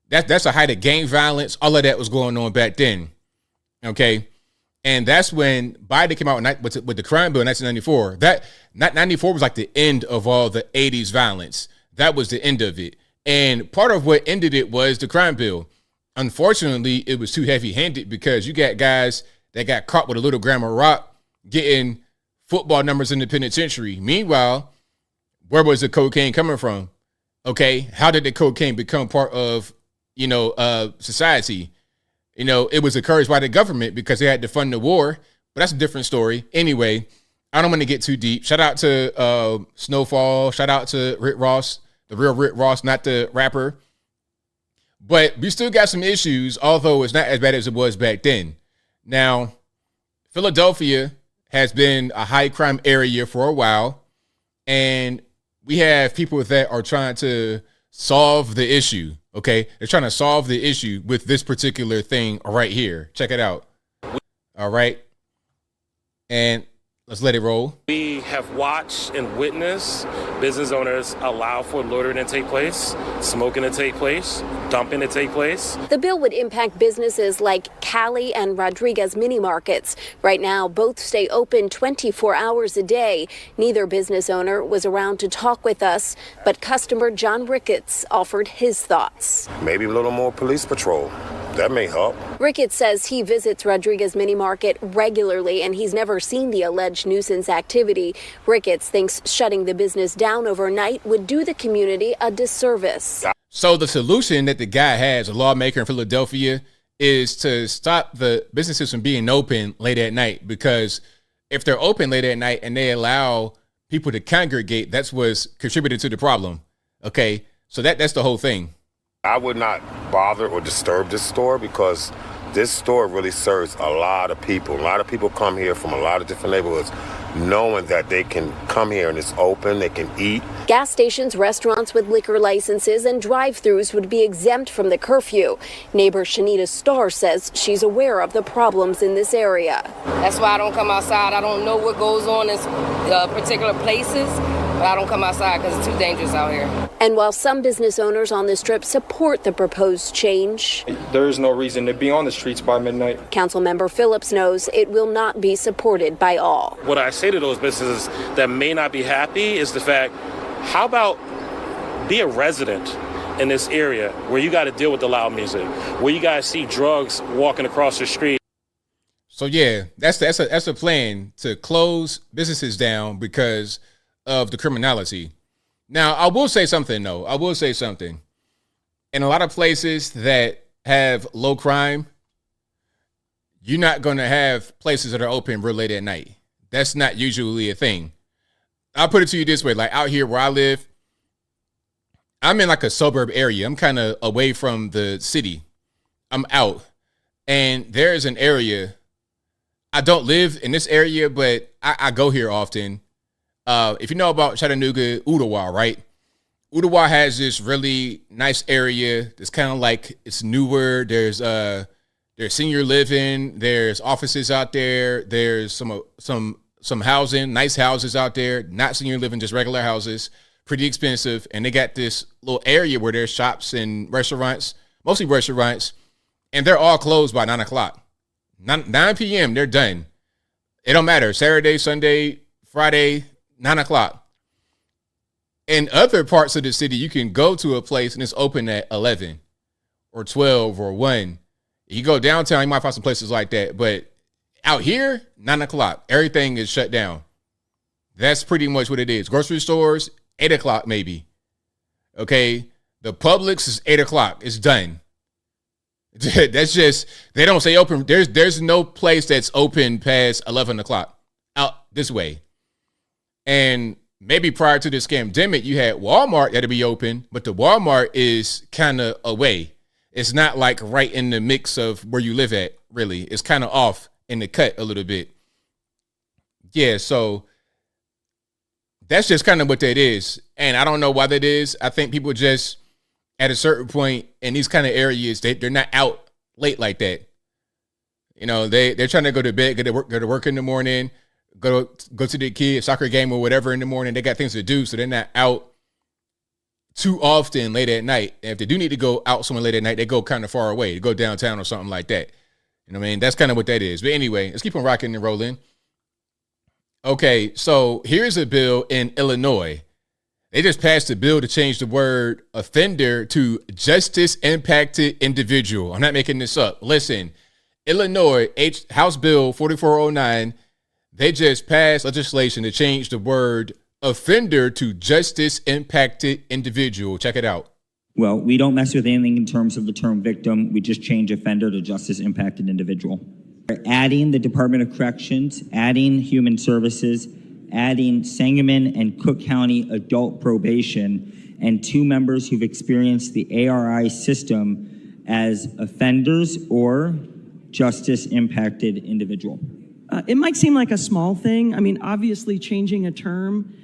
That's a height of gang violence. All of that was going on back then. Okay. And that's when Biden came out with the crime bill in 1994. That 94 was like the end of all the 80s violence. That was the end of it. And part of what ended it was the crime bill. Unfortunately, it was too heavy-handed because you got guys that got caught with a little gram of rock getting football numbers in the penitentiary. Meanwhile, where was the cocaine coming from? Okay. How did the cocaine become part of society? It was encouraged by the government because they had to fund the war, but that's a different story. Anyway, I don't want to get too deep. Shout out to Snowfall. Shout out to Rick Ross, the real Rick Ross, not the rapper. But we still got some issues, although it's not as bad as it was back then. Now, Philadelphia has been a high crime area for a while, and we have people that are trying to solve the issue. Okay, they're trying to solve the issue with this particular thing right here. Check it out. All right. And let's let it roll. We have watched and witnessed business owners allow for loitering to take place, smoking to take place, dumping to take place. The bill would impact businesses like Cali and Rodriguez mini markets. Right now, both stay open 24 hours a day. Neither business owner was around to talk with us, but customer John Ricketts offered his thoughts. Maybe a little more police patrol. That may help. Ricketts says he visits Rodriguez mini market regularly and he's never seen the alleged nuisance activity. Ricketts thinks shutting the business down overnight would do the community a disservice. So the solution that the guy has, a lawmaker in Philadelphia, is to stop the businesses from being open late at night, because if they're open late at night and they allow people to congregate, that's what's contributed to the problem. Okay, so that's the whole thing. I would not bother or disturb this store because this store really serves a lot of people. A lot of people come here from a lot of different neighborhoods knowing that they can come here and it's open, they can eat. Gas stations, restaurants with liquor licenses, and drive-thrus would be exempt from the curfew. Neighbor Shanita Starr says she's aware of the problems in this area. That's why I don't come outside. I don't know what goes on in particular places, but I don't come outside because it's too dangerous out here. And while some business owners on the Strip support the proposed change, there is no reason to be on the streets by midnight. Councilmember Phillips knows it will not be supported by all. What I say to those businesses that may not be happy is the fact, how about be a resident in this area where you got to deal with the loud music, where you guys see drugs walking across the street. So yeah, that's a plan to close businesses down because of the criminality. Now, I will say something though. In a lot of places that have low crime, you're not going to have places that are open real late at night. That's not usually a thing. I'll put it to you this way. Like out here where I live, I'm in like a suburb area. I'm kind of away from the city. I'm out. And there is an area. I don't live in this area, but I go here often. If you know about Chattanooga, Ottawa, right? Ottawa has this really nice area. It's kind of like, it's newer. There's senior living. There's offices out there. There's some housing, nice houses out there. Not senior living, just regular houses. Pretty expensive. And they got this little area where there's shops and restaurants, mostly restaurants, and they're all closed by 9 o'clock. 9 p.m., they're done. It don't matter. Saturday, Sunday, Friday, 9 o'clock. in other parts of the city, you can go to a place and it's open at 11 or 12 or 1. You go downtown, you might find some places like that. But out here, 9 o'clock, everything is shut down. That's pretty much what it is. Grocery stores, 8 o'clock maybe. Okay? The Publix is 8 o'clock. It's done. That's just, they don't say open. There's no place that's open past 11 o'clock out this way. And maybe prior to this pandemic, you had Walmart that'd be open, but the Walmart is kind of away. It's not like right in the mix of where you live at, really. It's kind of off in the cut a little bit. Yeah, so that's just kind of what that is. And I don't know why that is. I think people just, at a certain point in these kind of areas, they're not out late like that. You know, they're trying to go to bed, go to work in the morning, go to the kid soccer game or whatever in the morning. They got things to do, so they're not out too often late at night. And if they do need to go out somewhere late at night, they go kind of far away. They go downtown or something like that. You know what I mean? That's kind of what that is. But anyway, let's keep on rocking and rolling. Okay, so here's a bill in Illinois. They just passed a bill to change the word offender to justice impacted individual. I'm not making this up. Listen, Illinois, House Bill 4409, they just passed legislation to change the word offender to justice impacted individual. Check it out. Well, we don't mess with anything in terms of the term victim. We just change offender to justice impacted individual. We're adding the Department of Corrections, adding Human Services, adding Sangamon and Cook County adult probation, and 2 members who've experienced the ARI system as offenders or justice impacted individual. It might seem like a small thing. I mean, obviously changing a term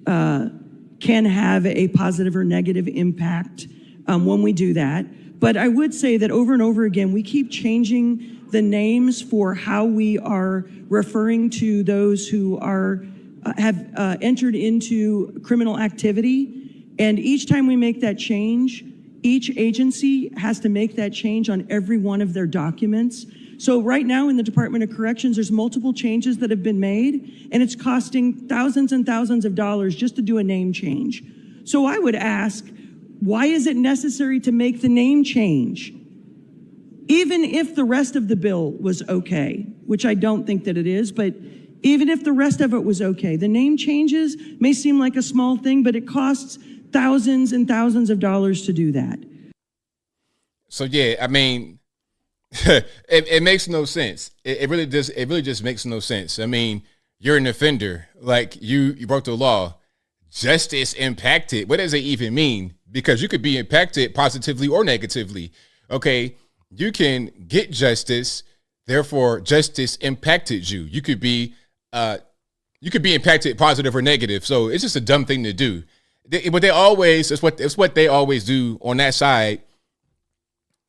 can have a positive or negative impact when we do that. But I would say that over and over again, we keep changing the names for how we are referring to those who are have entered into criminal activity. And each time we make that change, each agency has to make that change on every one of their documents. So right now in the Department of Corrections, there's multiple changes that have been made, and it's costing thousands and thousands of dollars just to do a name change. So I would ask, why is it necessary to make the name change? Even if the rest of the bill was okay, which I don't think that it is, but even if the rest of it was okay, the name changes may seem like a small thing, but it costs thousands and thousands of dollars to do that. So yeah, I mean, it makes no sense. It really does. It really just makes no sense. I mean, you're an offender. Like you broke the law. Justice impacted. What does it even mean? Because you could be impacted positively or negatively. Okay, you can get justice. Therefore, justice impacted you. You could be impacted positive or negative. So it's just a dumb thing to do. But it's what they always do on that side.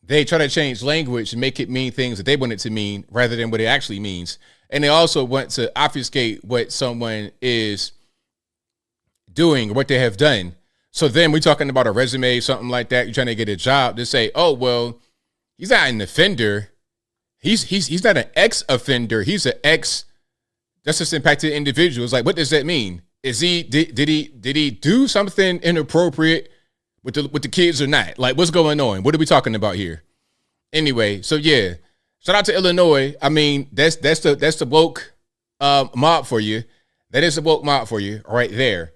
They try to change language and make it mean things that they want it to mean rather than what it actually means. And they also want to obfuscate what someone is doing or what they have done. So then we're talking about a resume, something like that. You're trying to get a job. They say, oh, well, he's not an offender. He's not an ex-offender. He's an ex-justice impacted individual. It's like, what does that mean? Did he do something inappropriate with the kids or not? Like, what's going on? What are we talking about here? Anyway, so yeah, shout out to Illinois. I mean, that's the woke mob for you. That is the woke mob for you right there.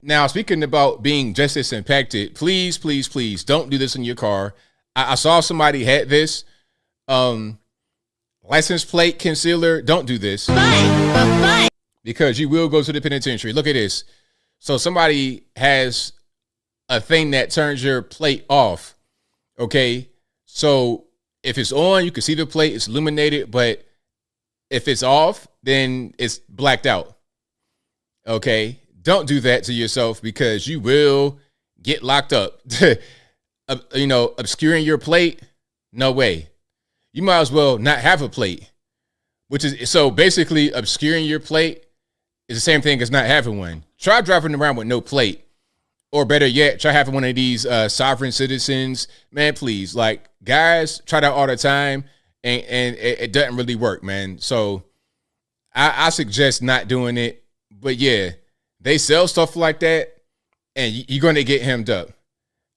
Now, speaking about being justice impacted, please, please, please don't do this in your car. I saw somebody had this license plate concealer. Don't do this because you will go to the penitentiary. Look at this. So somebody has a thing that turns your plate off. Okay. So if it's on, you can see the plate, it's illuminated, but if it's off, then it's blacked out. Okay. Don't do that to yourself because you will get locked up. Obscuring your plate. No way. You might as well not have a plate, which is so basically obscuring your plate is the same thing as not having one. Try driving around with no plate. Or better yet, try having one of these sovereign citizens. Man, please, like, guys try that all the time, and it doesn't really work, man. So I suggest not doing it. But yeah, they sell stuff like that. and you're going to get hemmed up.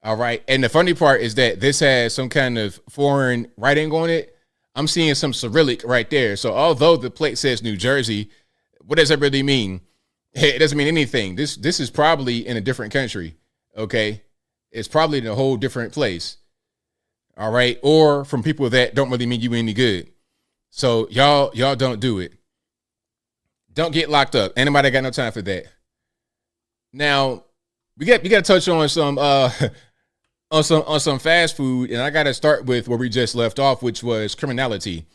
All right. And the funny part is that this has some kind of foreign writing on it. I'm seeing some Cyrillic right there. So although the plate says New Jersey, what does that really mean? It doesn't mean anything. This is probably in a different country. Okay. It's probably in a whole different place. All right. Or from people that don't really mean you any good. So y'all don't do it. Don't get locked up. Anybody got no time for that. Now, we got to touch on some on some fast food, and I got to start with where we just left off, which was criminality.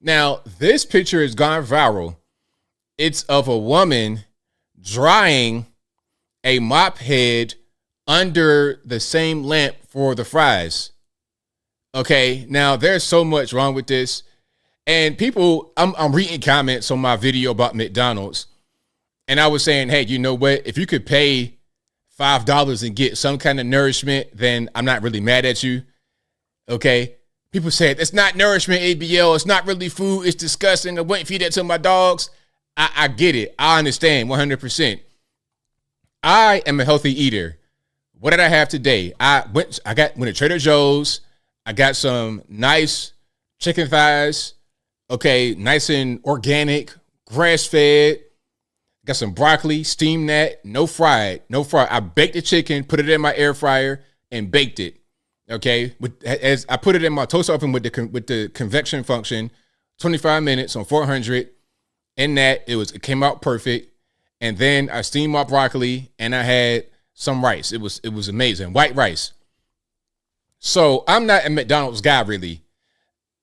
Now, this picture has gone viral. It's of a woman drying a mop head under the same lamp for the fries. Okay, now there's so much wrong with this. And people, I'm reading comments on my video about McDonald's, and I was saying, hey, you know what? If you could pay $5 and get some kind of nourishment, then I'm not really mad at you. Okay. People say it's not nourishment, ABL. It's not really food. It's disgusting. I wouldn't feed that to my dogs. I get it. I understand 100%. I am a healthy eater. What did I have today? I went to Trader Joe's. I got some nice chicken thighs. Okay. Nice and organic, grass fed. Got some broccoli, steamed that, no fried. I baked the chicken, put it in my air fryer, and baked it. Okay, as I put it in my toaster oven with the convection function, 25 minutes on 400. In that, it came out perfect. And then I steamed my broccoli, and I had some rice. It was amazing, white rice. So I'm not a McDonald's guy really.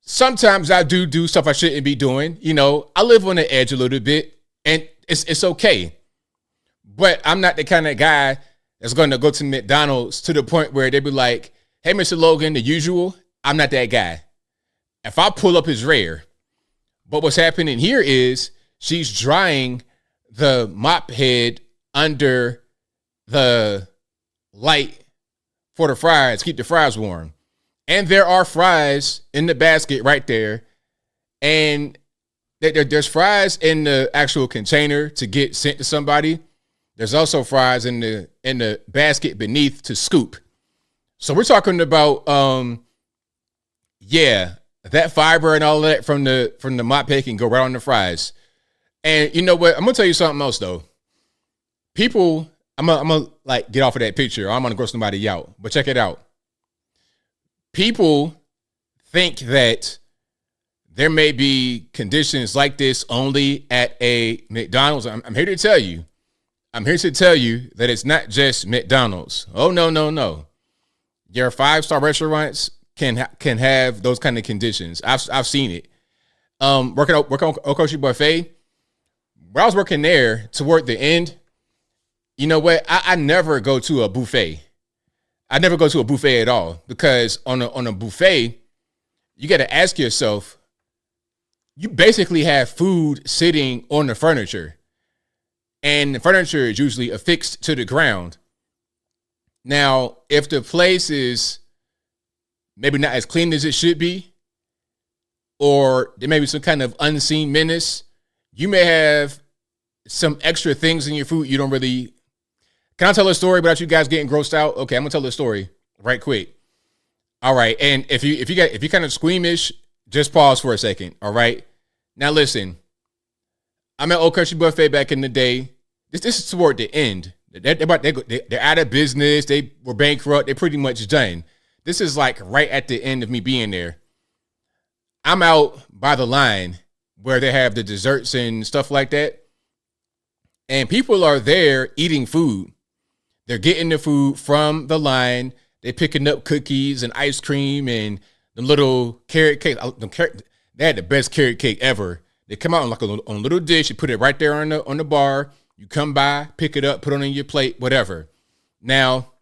Sometimes I do stuff I shouldn't be doing. You know, I live on the edge a little bit, and it's okay. But I'm not the kind of guy that's going to go to McDonald's to the point where they be like, hey, Mr. Logan, the usual. I'm not that guy. If I pull up, it's rare. But what's happening here is she's drying the mop head under the light for the fries, keep the fries warm. And there are fries in the basket right there. And there's fries in the actual container to get sent to somebody. There's also fries in the basket beneath to scoop. So we're talking about that fiber and all that from the mop head can go right on the fries. And you know what? I'm gonna tell you something else though. People, I'm gonna like get off of that picture. I'm gonna gross somebody out, but check it out. People think that there may be conditions like this only at a McDonald's. I'm here to tell you. I'm here to tell you that it's not just McDonald's. Oh, no. Your 5-star restaurants can have those kind of conditions. I've seen it. Working on Okoshi Buffet. When I was working there toward the end, you know what? I never go to a buffet. I never go to a buffet at all because on a buffet, you got to ask yourself, you basically have food sitting on the furniture, and the furniture is usually affixed to the ground. Now, if the place is maybe not as clean as it should be, or there may be some kind of unseen menace, you may have some extra things in your food you don't really. Can I tell a story without you guys getting grossed out? Okay, I'm gonna tell a story right quick. All right, and if you're kind of squeamish, just pause for a second. All right. Now listen, I'm at Old Country Buffet back in the day. This is toward the end. They're out of business. They were bankrupt. They're pretty much done. This is like right at the end of me being there. I'm out by the line where they have the desserts and stuff like that. And people are there eating food. They're getting the food from the line. They're picking up cookies and ice cream and the little carrot cake. They had the best carrot cake ever. They come out on like on a little dish. You put it right there on the bar. You come by, pick it up, put it on your plate, whatever. Now,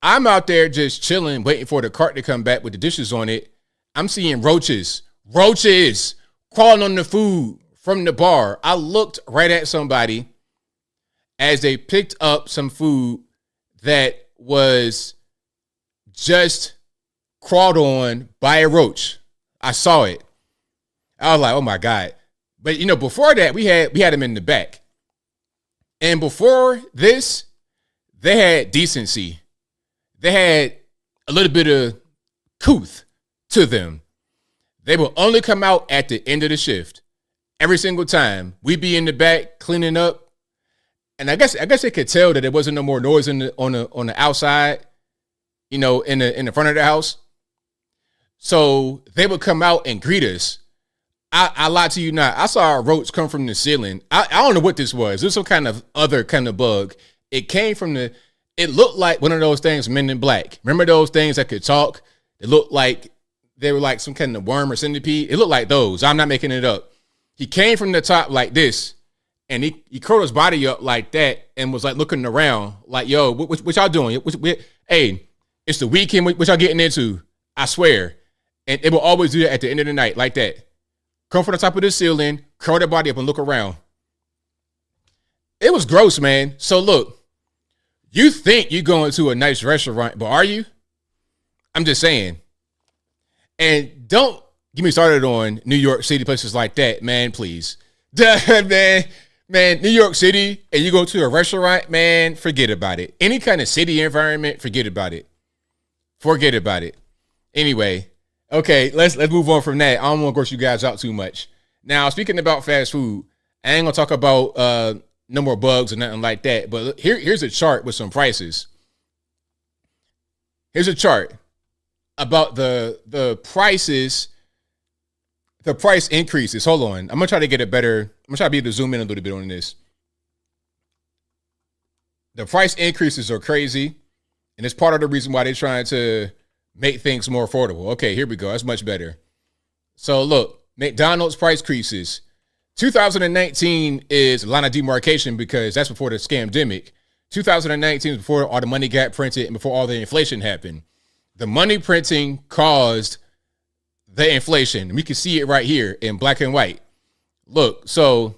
I'm out there just chilling, waiting for the cart to come back with the dishes on it. I'm seeing roaches crawling on the food from the bar. I looked right at somebody as they picked up some food that was just crawled on by a roach. I saw it. I was like, oh my God. But before that, we had them in the back. And before this, they had decency. They had a little bit of couth to them. They will only come out at the end of the shift. Every single time. We'd be in the back cleaning up. And I guess they could tell that there wasn't no more noise on the outside, in the front of the house. So they would come out and greet us. I lie to you not. I saw a roach come from the ceiling. I don't know what this was. It was some kind of other kind of bug. It came from it looked like one of those things, Men in Black. Remember those things that could talk? It looked like they were like some kind of worm or centipede. It looked like those. I'm not making it up. He came from the top like this, and he curled his body up like that and was like looking around like, yo, what y'all doing? Hey, it's the weekend. What y'all getting into? I swear. And it will always do that at the end of the night like that. Come from the top of the ceiling, curl their body up and look around. It was gross, man. So look, you think you're going to a nice restaurant, but are you? I'm just saying. And don't get me started on New York City, places like that, man, please. Man, New York City, and you go to a restaurant, man, forget about it. Any kind of city environment, forget about it. Forget about it. Anyway, okay, let's move on from that. I don't want to gross you guys out too much. Now, speaking about fast food, I ain't gonna talk about no more bugs or nothing like that. But here's a chart with some prices. Here's a chart about the prices, the price increases. Hold on. I'm gonna try to get it better. I'm gonna try to be able to zoom in a little bit on this. The price increases are crazy, and it's part of the reason why they're trying to make things more affordable. Okay, here we go. That's much better. So look, McDonald's price increases. 2019 is a line of demarcation because that's before the scamdemic. 2019 is before all the money got printed and before all the inflation happened. The money printing caused the inflation. We can see it right here in black and white. Look, so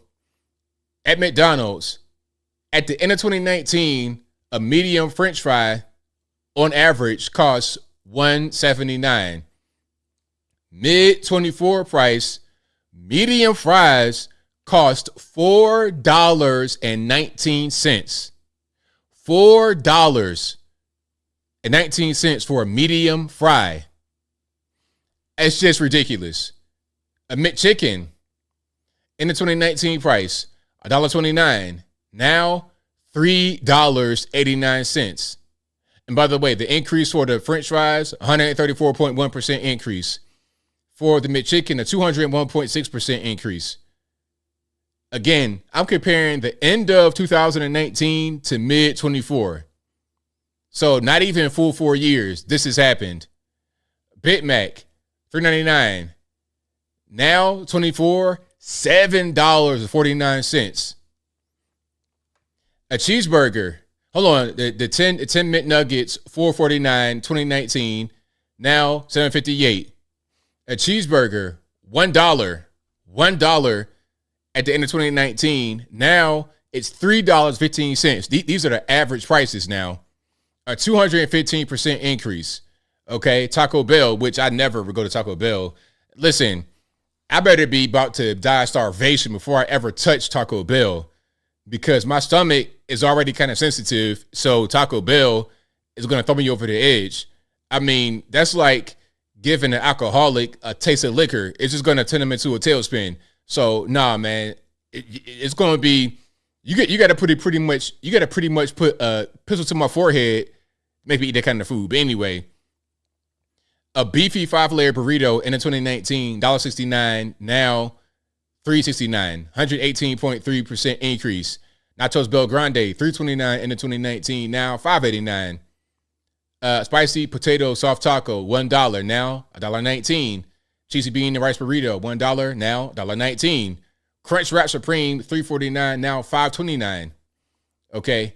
at McDonald's, at the end of 2019, a medium French fry on average costs $1.79. Mid 24 price, medium fries cost $4.19. $4.19 for a medium fry. It's just ridiculous. A McChicken in the 2019 price, $1.29. Now, $3.89. And by the way, the increase for the French fries, 134.1% increase. For the McChicken, a 201.6% increase. Again, I'm comparing the end of 2019 to mid 24. So not even full 4 years, this has happened. Big Mac, $3.99. Now 24, $7.49. A cheeseburger, hold on, the 10 McNuggets, $4.49, 2019. Now $7.58. A cheeseburger, $1 at the end of 2019. Now it's $3.15. These are the average prices now. A 215% increase. Okay, Taco Bell, which I never would go to Taco Bell. Listen, I better be about to die of starvation before I ever touch Taco Bell because my stomach is already kind of sensitive. So Taco Bell is going to throw me over the edge. I mean, that's like giving an alcoholic a taste of liquor. It's just going to turn them into a tailspin. So nah, man, it's going to be, you got to pretty much put a pistol to my forehead, make me eat that kind of food. But anyway, a beefy 5-layer burrito in the 2019, $1.69, now $3.69, 118.3% increase. Nachos Bel Grande, $3.29 in the 2019, now $5.89. Spicy potato soft taco, $1, now $1.19. Cheesy bean and rice burrito, $1, now $1.19. Crunch Wrap Supreme, $3.49, now $5.29. Okay.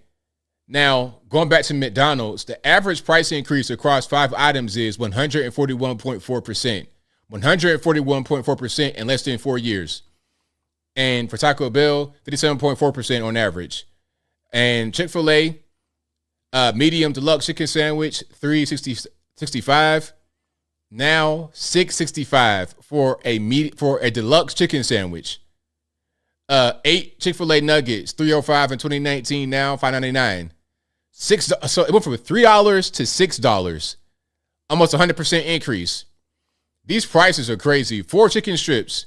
Now, going back to McDonald's, the average price increase across 5 items is 141.4%. 141.4% in less than 4 years. And for Taco Bell, 57.4% on average. And Chick-fil-A, medium deluxe chicken sandwich, $3.65. Now $6.65 for a deluxe chicken sandwich. 8 Chick-fil-A nuggets, $3.05 in 2019, now $5.99. So it went from $3 to $6, almost 100% increase. These prices are crazy. 4 chicken strips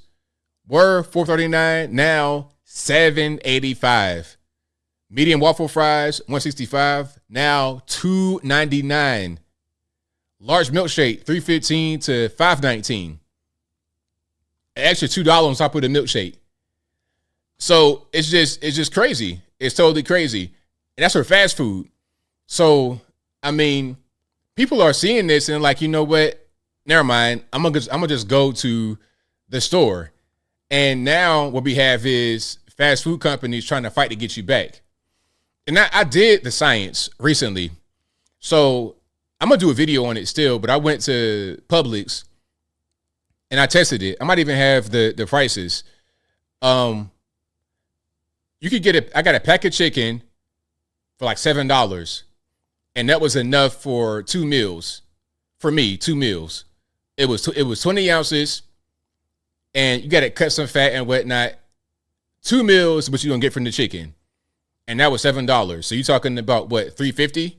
were $4.39, now $7.85. Medium waffle fries, $1.65, now $2.99. Large milkshake, $3.15 to $5.19. An extra $2 on top of the milkshake. So it's just crazy. It's totally crazy. And that's for fast food. So, I mean, people are seeing this and like, you know what? Never mind. I'm gonna just go to the store. And now what we have is fast food companies trying to fight to get you back. And I did the science recently. So I'm gonna do a video on it still, but I went to Publix and I tested it. I might even have the prices. You could I got a pack of chicken for like $7. And that was enough for 2 meals. For me, 2 meals. It was 20 ounces. And you got to cut some fat and whatnot. 2 meals, what you gonna get from the chicken. And that was $7. So you're talking about what, $3.50?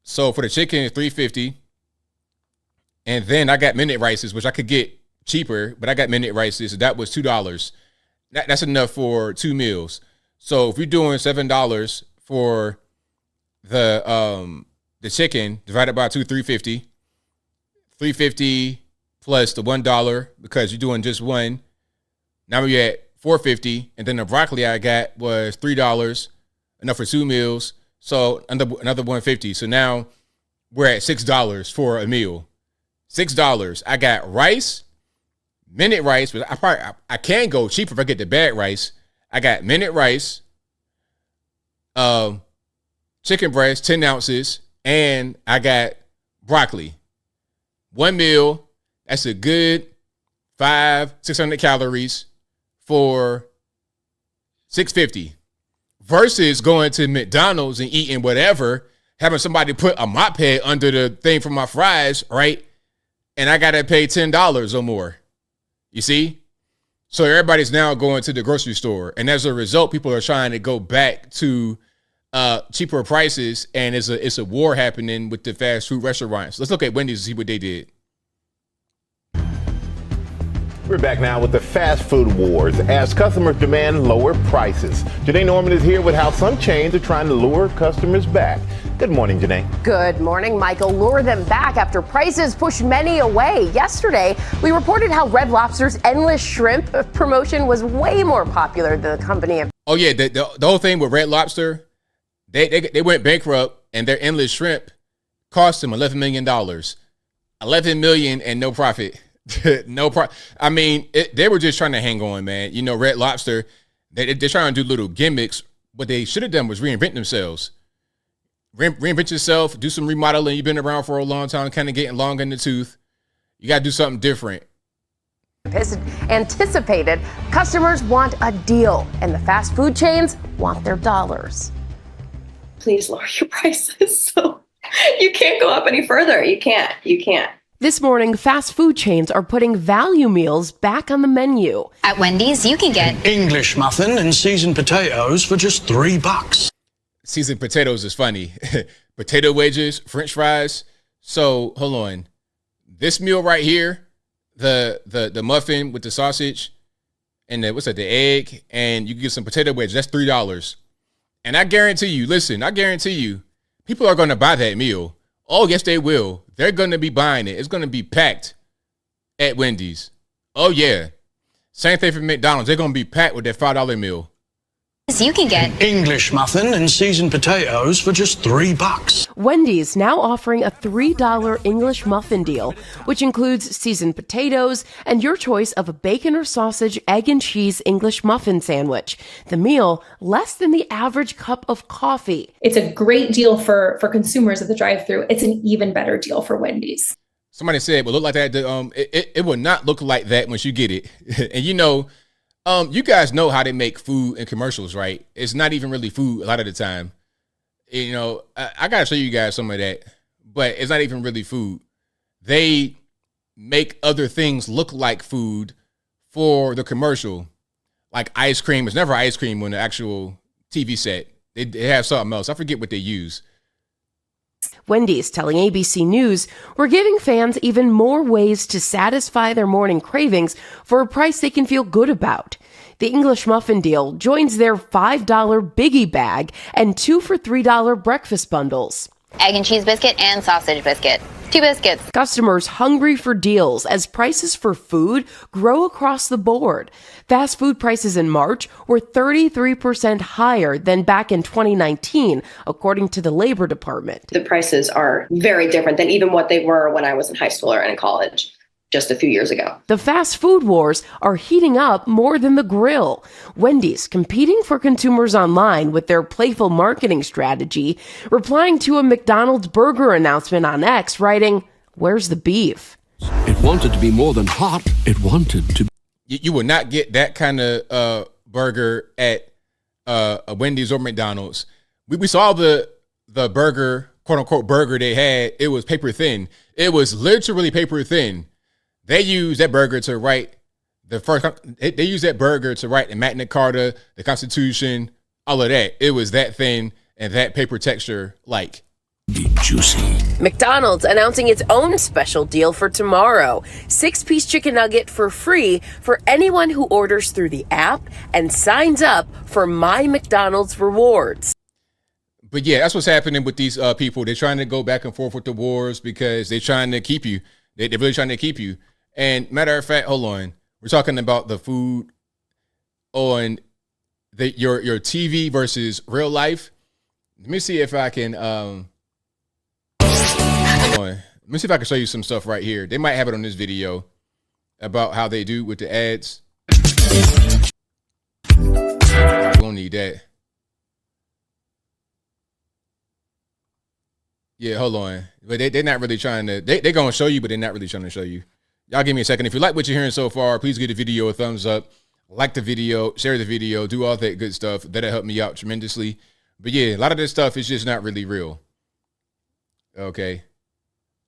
So for the chicken, it's $3.50. And then I got minute rices, which I could get cheaper, but I got minute rices. So that was $2. That's enough for 2 meals. So if you're doing $7 for the chicken divided by 2, $3.50. $3.50 plus the $1 because you're doing just one. Now we're at $4.50, and then the broccoli I got was $3, enough for 2 meals. So another $1.50. So now we're at $6 for a meal. $6. I got rice, minute rice, but I can go cheaper if I get the bag rice. I got minute rice, chicken breast, 10 ounces, and I got broccoli. 1 meal, that's a good 600 calories for $6.50 versus going to McDonald's and eating whatever, having somebody put a mop head under the thing for my fries, right? And I got to pay $10 or more. You see? So everybody's now going to the grocery store. And as a result, people are trying to go back to cheaper prices. And it's a war happening with the fast food restaurants. Let's look at Wendys and see what they did. We're back now with the fast food wars as customers demand lower prices. Janae Norman is here with how some chains are trying to lure customers back. Good morning, Janae. Good morning, Michael. Lure them back after prices pushed many away. Yesterday, we reported how Red Lobster's endless shrimp promotion was way more popular than the company. Oh yeah, the whole thing with Red Lobster, they went bankrupt and their endless shrimp cost them $11 million. $11 million and no profit. I mean, they were just trying to hang on, man. You know, Red Lobster, they're trying to do little gimmicks. What they should have done was reinvent themselves. Reinvent yourself, do some remodeling. You've been around for a long time, kind of getting long in the tooth. You got to do something different. Anticipated, customers want a deal, and the fast food chains want their dollars. Please lower your prices. So you can't go up any further. You can't. This morning, fast food chains are putting value meals back on the menu. At Wendys, you can get English muffin and seasoned potatoes for just $3. Seasoned potatoes is funny. Potato wedges, French fries. So hold on. This meal right here, the muffin with the sausage and the egg, and you can get some potato wedges. That's $3. And I guarantee you, people are going to buy that meal. Oh, yes, they will. They're going to be buying it. It's going to be packed at Wendys. Oh, yeah. Same thing for McDonald's. They're going to be packed with that $5 meal. You can get English muffin and seasoned potatoes for just $3. Wendys now offering a $3 English muffin deal, which includes seasoned potatoes and your choice of a bacon or sausage, egg and cheese English muffin sandwich. The meal, less than the average cup of coffee. It's a great deal for consumers at the drive-thru. It's an even better deal for Wendys. Somebody said it will look like that. It will not look like that once you get it. And you know, you guys know how they make food in commercials, right? It's not even really food a lot of the time. You know, I got to show you guys some of that, but it's not even really food. They make other things look like food for the commercial, like ice cream. It's never ice cream on the actual TV set. They have something else. I forget what they use. Wendys telling ABC News, we're giving fans even more ways to satisfy their morning cravings for a price they can feel good about. The English muffin deal joins their $5 biggie bag and 2 for $3 breakfast bundles. Egg and cheese biscuit and sausage biscuit. 2 biscuits. Customers hungry for deals as prices for food grow across the board. Fast food prices in March were 33% higher than back in 2019, according to the Labor Department. The prices are very different than even what they were when I was in high school or in college just a few years ago. The fast food wars are heating up more than the grill. Wendys competing for consumers online with their playful marketing strategy, replying to a McDonald's burger announcement on X, writing, "Where's the beef?" It wanted to be more than hot. It wanted to. You will not get that kind of burger at a Wendy's or McDonald's. We saw the burger, quote unquote burger they had. It was paper thin. It was literally paper thin. They use that burger to write they use that burger to write the Magna Carta, the Constitution, all of that. It was that thin and that paper texture like. Juicy. McDonald's announcing its own special deal for tomorrow. 6-piece chicken nugget for free for anyone who orders through the app and signs up for My McDonald's Rewards. But yeah, that's what's happening with these people. They're trying to go back and forth with the wars because they're trying to keep you. They're really trying to keep you. And matter of fact, hold on. We're talking about the food on your TV versus real life. Let me see if I can hold on. Let me see if I can show you some stuff right here. They might have it on this video about how they do with the ads. We don't need that. Yeah, hold on. But they're not really trying to, they're going to show you, but they're not really trying to show you. Y'all give me a second. If you like what you're hearing so far, please give the video a thumbs up. Like the video, share the video, do all that good stuff. That'll help me out tremendously. But yeah, a lot of this stuff is just not really real. Okay.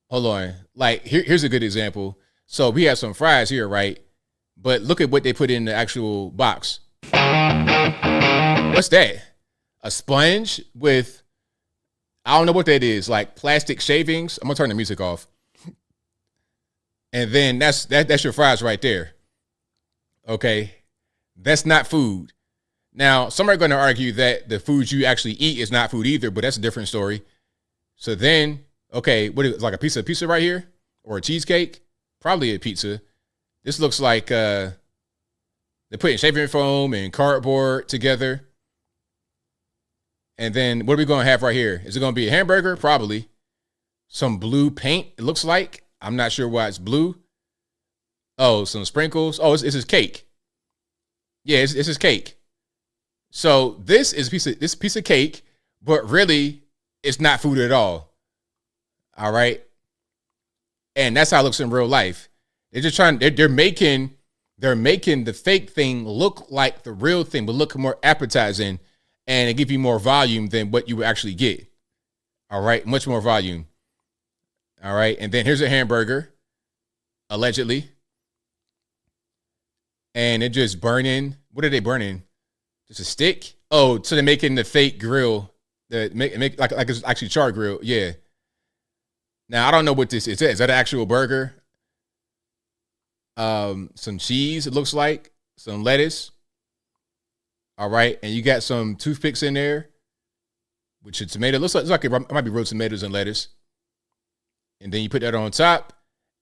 Hold on. Like, here's a good example. So we have some fries here, right? But look at what they put in the actual box. What's that? A sponge with, I don't know what that is, like plastic shavings. I'm gonna turn the music off. And then that's your fries right there. Okay. That's not food. Now, some are going to argue that the food you actually eat is not food either, but that's a different story. So then, okay, what is it, like a piece of pizza right here? Or a cheesecake? Probably a pizza. This looks like they're putting shaving foam and cardboard together. And then what are we going to have right here? Is it going to be a hamburger? Probably. Some blue paint, it looks like. I'm not sure why it's blue. Oh, some sprinkles. Oh, it's his cake. Yeah, it's his cake. So this is a piece of cake, but really it's not food at all. All right. And that's how it looks in real life. They're just they're making the fake thing look like the real thing, but look more appetizing and it give you more volume than what you would actually get. All right. Much more volume. All right. And then here's a hamburger, allegedly. And it just burning. What are they burning? Just a stick? Oh, so they're making the fake grill. Make like it's actually char grill. Yeah. Now, I don't know what this is. Is that an actual burger? Some cheese, it looks like. Some lettuce. All right. And you got some toothpicks in there. Which is tomato. Looks like it might be roasted tomatoes and lettuce. And then you put that on top,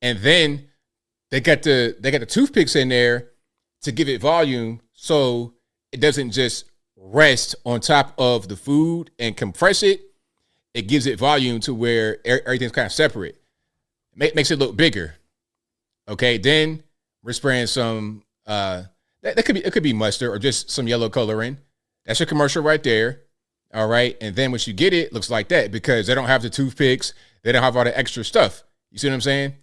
and then they got the toothpicks in there to give it volume, so it doesn't just rest on top of the food and compress it. It gives it volume to where everything's kind of separate. Makes it look bigger. Okay, then we're spraying some. It could be mustard or just some yellow coloring. That's your commercial right there. All right, and then once you get it, it looks like that because they don't have the toothpicks. They don't have all the extra stuff. You see what I'm saying?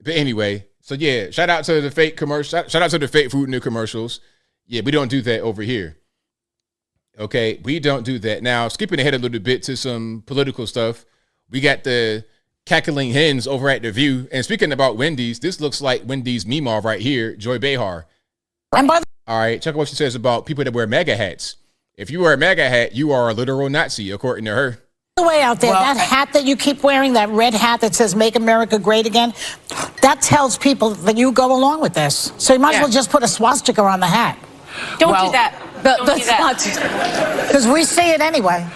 But anyway, so yeah, shout out to the fake commercial. Shout out to the fake food in the commercials. Yeah, we don't do that over here. Okay, we don't do that. Now, skipping ahead a little bit to some political stuff, we got the cackling hens over at The View. And speaking about Wendys, this looks like Wendys Meemaw right here, Joy Behar. All right, check out what she says about people that wear MAGA hats. If you wear a MAGA hat, you are a literal Nazi, according to her. The way out there, that hat that you keep wearing, that red hat that says "Make America Great Again," that tells people that you go along with this. So you might as well just put a swastika on the hat. Don't do that. Don't do that. Because we see it anyway.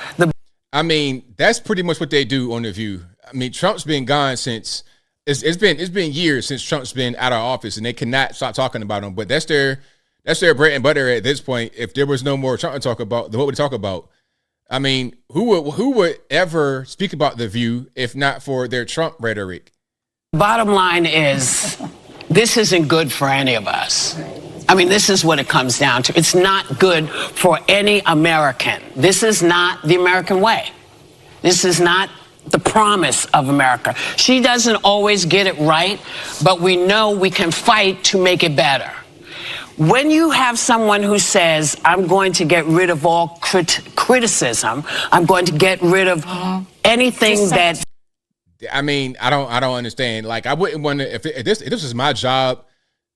I mean, that's pretty much what they do on The View. I mean, Trump's been gone since it's been years since Trump's been out of office, and they cannot stop talking about him. But that's their bread and butter at this point. If there was no more Trump to talk about, then what would they talk about? I mean, who would ever speak about The View if not for their Trump rhetoric? Bottom line is, this isn't good for any of us. I mean, this is what it comes down to. It's not good for any American. This is not the American way. This is not the promise of America. She doesn't always get it right, but we know we can fight to make it better. When you have someone who says, I'm going to get rid of all criticism, I'm going to get rid of anything that... I mean, I don't understand. Like, I wouldn't want to, if this was my job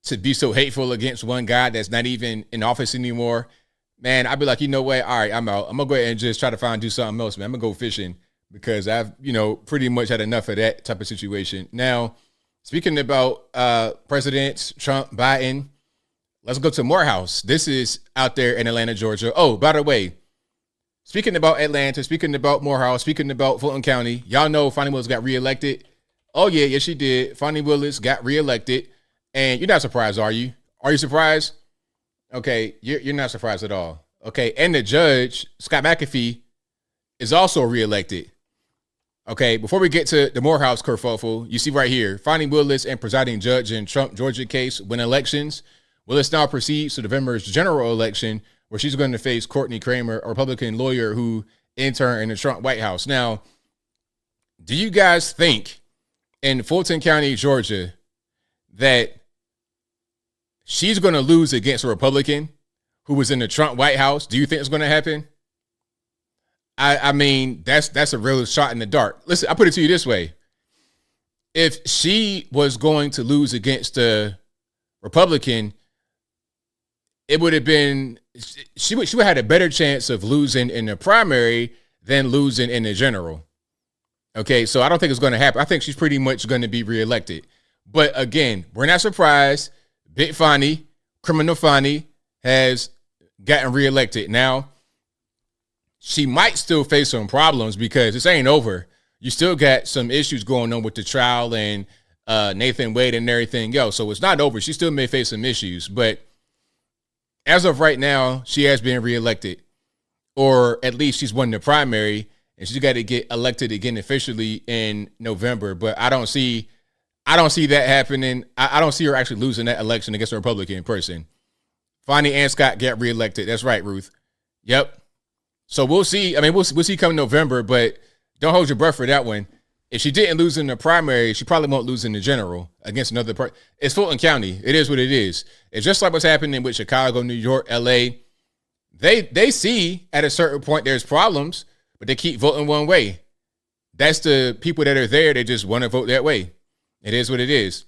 to be so hateful against one guy that's not even in office anymore, man, I'd be like, you know what? All right, I'm out. I'm going to go ahead and just try to do something else, man. I'm going to go fishing because I've, pretty much had enough of that type of situation. Now, speaking about presidents, Trump, Biden, let's go to Morehouse. This is out there in Atlanta, Georgia. Oh, by the way, speaking about Atlanta, speaking about Morehouse, speaking about Fulton County, y'all know Fonnie Willis got reelected. Oh, yeah, yes, she did. Fonnie Willis got reelected. And you're not surprised, are you? Are you surprised? Okay, you're not surprised at all. Okay, and the judge, Scott McAfee, is also reelected. Okay, before we get to the Morehouse kerfuffle, you see right here, Fonnie Willis and presiding judge in Trump, Georgia case win elections. Willis now proceeds to November's general election, where she's going to face Courtney Kramer, a Republican lawyer who interned in the Trump White House. Now, do you guys think in Fulton County, Georgia, that she's going to lose against a Republican who was in the Trump White House? Do you think it's going to happen? I mean, that's a real shot in the dark. Listen, I put it to you this way. If she was going to lose against a Republican, it would have been, she would have had a better chance of losing in the primary than losing in the general. Okay, so I don't think it's going to happen. I think she's pretty much going to be reelected. But again, we're not surprised. Big Fonnie, criminal Fonnie, has gotten reelected. Now, she might still face some problems because this ain't over. You still got some issues going on with the trial and Nathan Wade and everything else. So it's not over. She still may face some issues. But as of right now, she has been reelected. Or at least she's won the primary. And she's got to get elected again officially in November. But I don't see that happening. I don't see her actually losing that election against a Republican person. Fonnie and Scott get reelected. That's right, Ruth. Yep. So we'll see. I mean, we'll see come November, but don't hold your breath for that one. If she didn't lose in the primary, she probably won't lose in the general against another person. It's Fulton County. It is what it is. It's just like what's happening with Chicago, New York, LA. They see at a certain point there's problems, but they keep voting one way. That's the people that are there. They just want to vote that way. It is what it is.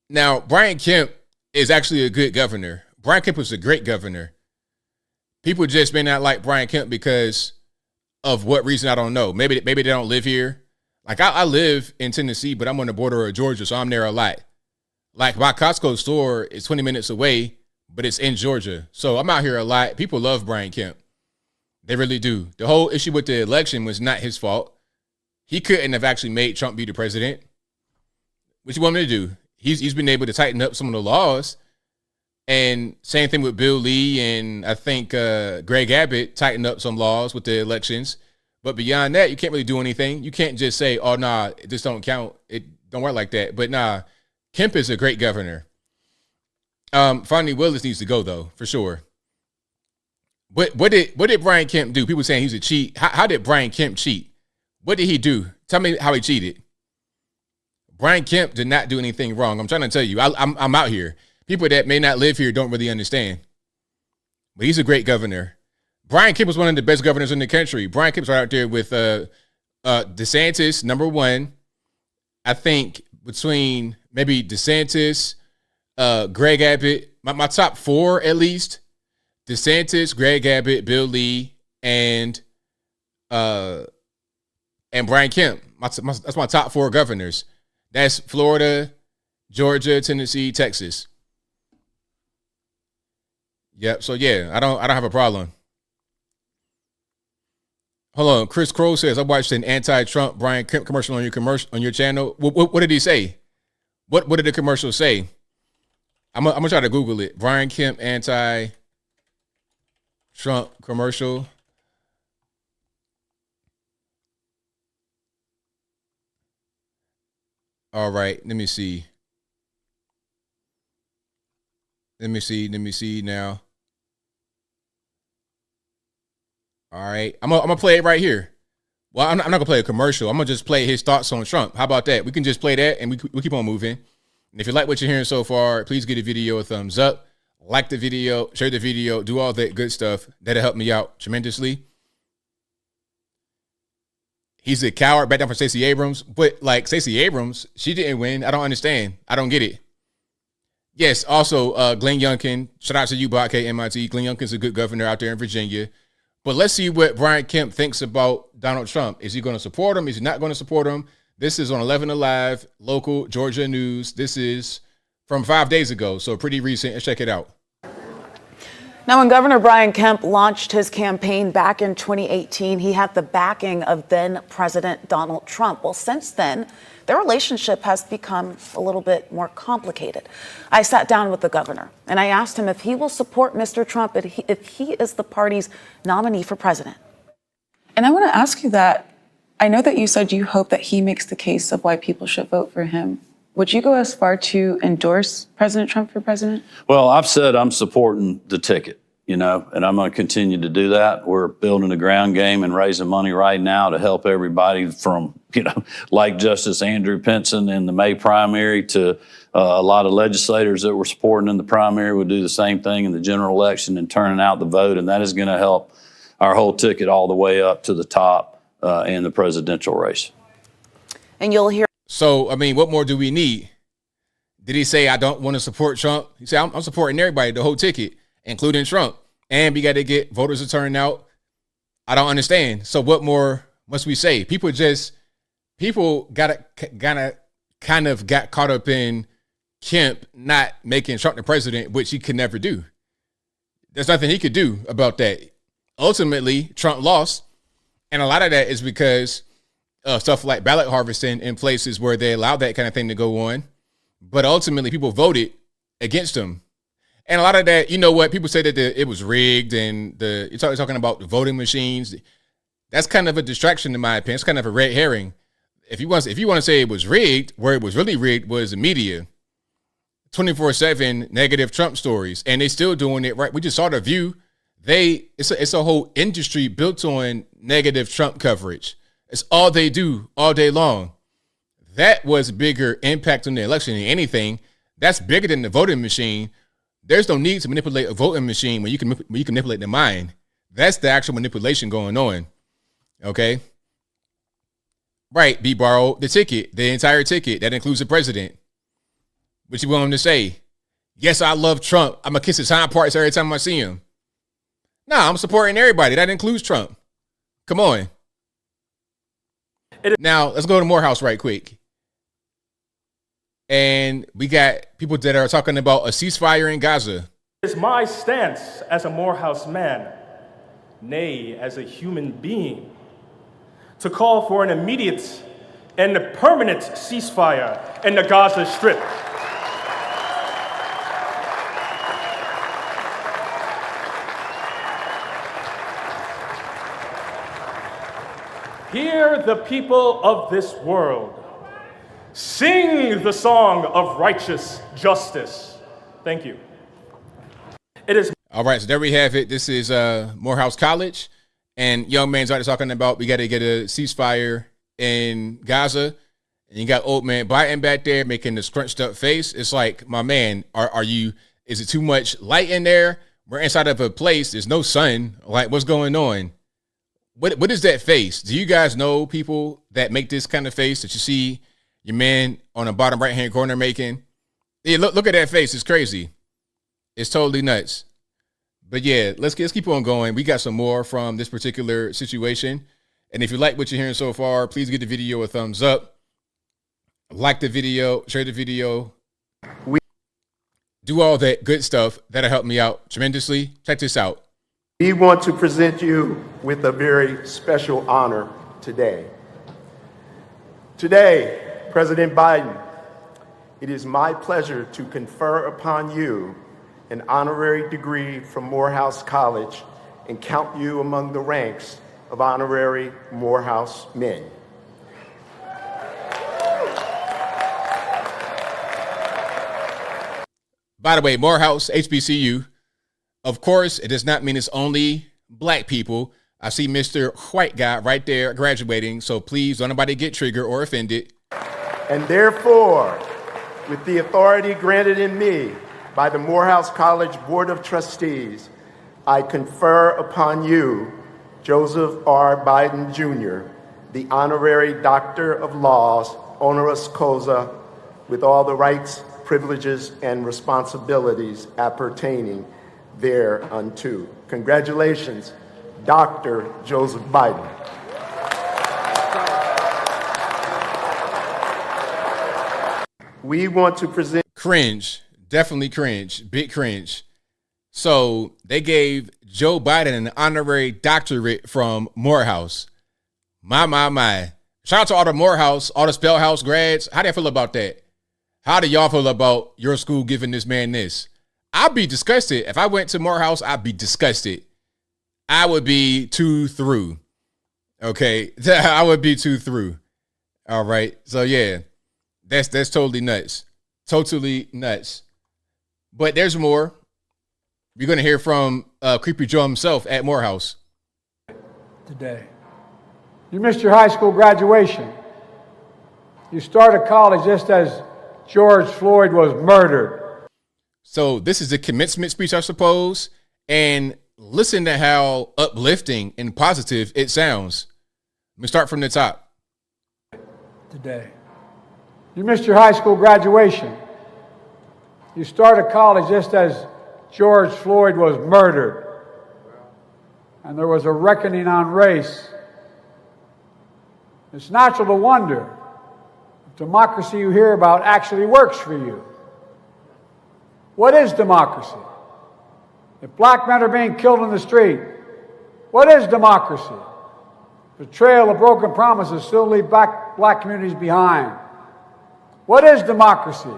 Now, Brian Kemp is actually a good governor. Brian Kemp was a great governor. People just may not like Brian Kemp because of what reason, I don't know. Maybe they don't live here. Like, I live in Tennessee, but I'm on the border of Georgia, so I'm there a lot. Like, my Costco store is 20 minutes away, but it's in Georgia. So I'm out here a lot. People love Brian Kemp. They really do. The whole issue with the election was not his fault. He couldn't have actually made Trump be the president. What you want him to do? He's been able to tighten up some of the laws. And same thing with Bill Lee and I think Greg Abbott tightened up some laws with the elections. But beyond that, you can't really do anything. You can't just say, oh, nah, this don't count. It don't work like that. But nah, Kemp is a great governor. Fonnie Willis needs to go, though, for sure. What did Brian Kemp do? People saying he's a cheat. How did Brian Kemp cheat? What did he do? Tell me how he cheated. Brian Kemp did not do anything wrong. I'm trying to tell you. I'm out here. People that may not live here don't really understand. But he's a great governor. Brian Kemp was one of the best governors in the country. Brian Kemp's right out there with DeSantis, number one. I think between maybe DeSantis, Greg Abbott, my top four at least. DeSantis, Greg Abbott, Bill Lee, and Brian Kemp. That's my top 4 governors. That's Florida, Georgia, Tennessee, Texas. Yep. So yeah, I don't have a problem. Hold on. Chris Crow says I watched an anti-Trump Brian Kemp commercial on your channel. What did he say? What did the commercial say? I'm gonna try to Google it. Brian Kemp anti-Trump commercial. All right, let me see. Let me see now. All right, I'm gonna play it right here. Well, I'm not gonna play a commercial. I'm gonna just play his thoughts on Trump. How about that? We can just play that and we keep on moving. And if you like what you're hearing so far, please give the video a thumbs up, like the video, share the video, do all that good stuff. That'll help me out tremendously. He's a coward. Back down for Stacey Abrams. But like Stacey Abrams, she didn't win. I don't understand. I don't get it. Yes, also Glenn Youngkin. Shout out to you, Bob K, MIT. Glenn Youngkin's a good governor out there in Virginia. But let's see what Brian Kemp thinks about Donald Trump. Is he going to support him? Is he not going to support him? This is on 11 Alive, local Georgia news. This is from 5 days ago, so pretty recent. Let's check it out. Now, when Governor Brian Kemp launched his campaign back in 2018, he had the backing of then President Donald Trump. Well, since then, their relationship has become a little bit more complicated. I sat down with the governor and I asked him if he will support Mr. Trump if he is the party's nominee for president. And I want to ask you that. I know that you said you hope that he makes the case of why people should vote for him. Would you go as far to endorse President Trump for president? Well, I've said I'm supporting the ticket, and I'm going to continue to do that. We're building a ground game and raising money right now to help everybody from, like Justice Andrew Pinson in the May primary to a lot of legislators that we're supporting in the primary will do the same thing in the general election and turning out the vote. And that is going to help our whole ticket all the way up to the top in the presidential race. And you'll hear. So, I mean, what more do we need? Did he say, I don't want to support Trump? He said, I'm supporting everybody, the whole ticket, including Trump. And we got to get voters to turn out. I don't understand. So what more must we say? People got kind of got caught up in Kemp not making Trump the president, which he could never do. There's nothing he could do about that. Ultimately, Trump lost. And a lot of that is because of stuff like ballot harvesting in places where they allowed that kind of thing to go on. But ultimately, people voted against him. And a lot of that, people say that it was rigged and you're talking about the voting machines. That's kind of a distraction in my opinion. It's kind of a red herring. If you want to say it was rigged, where it was really rigged was the media. 24/7 negative Trump stories. And they still doing it, right? We just saw The View. It's a whole industry built on negative Trump coverage. It's all they do all day long. That was bigger impact on the election than anything. That's bigger than the voting machine. There's no need to manipulate a voting machine when you can manipulate the mind. That's the actual manipulation going on. Okay? Right, B borrowed the ticket, the entire ticket. That includes the president. What you want him to say? Yes, I love Trump. I'm going to kiss his hind parts every time I see him. Nah, I'm supporting everybody. That includes Trump. Come on. Now, let's go to Morehouse right quick. And we got people that are talking about a ceasefire in Gaza. It's my stance as a Morehouse man, nay, as a human being, to call for an immediate and a permanent ceasefire in the Gaza Strip. Hear the people of this world sing the song of righteous justice. Thank you. It is. All right, so there we have it. This is Morehouse College, and young man's already talking about we got to get a ceasefire in Gaza, and you got old man Biden back there making the scrunched up face. It's like, my man, are you? Is it too much light in there? We're inside of a place. There's no sun. Like, what's going on? What is that face? Do you guys know people that make this kind of face that you see your man on the bottom right-hand corner making? Yeah, look at that face. It's crazy. It's totally nuts. But yeah, let's keep on going. We got some more from this particular situation. And if you like what you're hearing so far, please give the video a thumbs up. Like the video, share the video. Do all that good stuff. That'll help me out tremendously. Check this out. We want to present you with a very special honor today. Today, President Biden, it is my pleasure to confer upon you an honorary degree from Morehouse College and count you among the ranks of honorary Morehouse men. By the way, Morehouse, HBCU. Of course, it does not mean it's only black people. I see Mr. White guy right there graduating, so please don't nobody get triggered or offended. And therefore, with the authority granted in me by the Morehouse College Board of Trustees, I confer upon you, Joseph R. Biden, Jr., the Honorary Doctor of Laws, honoris causa, with all the rights, privileges, and responsibilities appertaining thereunto. Congratulations, Dr. Joseph Biden. We want to present... Cringe. Definitely cringe. Big cringe. So they gave Joe Biden an honorary doctorate from Morehouse. My. Shout out to all the Morehouse, all the Spellhouse grads. How do you feel about that? How do y'all feel about your school giving this man this? I'd be disgusted. If I went to Morehouse, I'd be disgusted. I would be too through. Okay. I would be too through. All right. So yeah, that's totally nuts. Totally nuts. But there's more. You're going to hear from Creepy Joe himself at Morehouse. Today. You missed your high school graduation. You started college just as George Floyd was murdered. So this is the commencement speech, I suppose. And listen to how uplifting and positive it sounds. Let me start from the top. Today. You missed your high school graduation. You started college just as George Floyd was murdered. And there was a reckoning on race. It's natural to wonder if democracy you hear about actually works for you. What is democracy? If black men are being killed in the street, what is democracy? The trail of broken promises still leave black communities behind. What is democracy?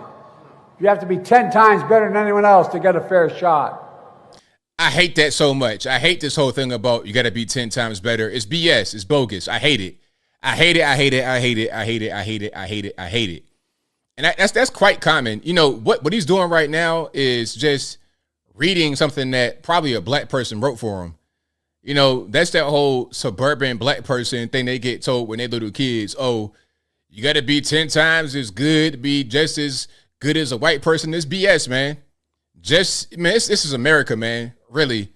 You have to be 10 times better than anyone else to get a fair shot. I hate that so much. I hate this whole thing about you got to be 10 times better. It's BS. It's bogus. I hate it. I hate it. I hate it. I hate it. I hate it. I hate it. I hate it. I hate it. And that's quite common. You know, what he's doing right now is just reading something that probably a black person wrote for him. You know, that's that whole suburban black person thing they get told when they're little kids. Oh, you got to be 10 times as good to be just as good as a white person. This BS, man. This is America, man. Really.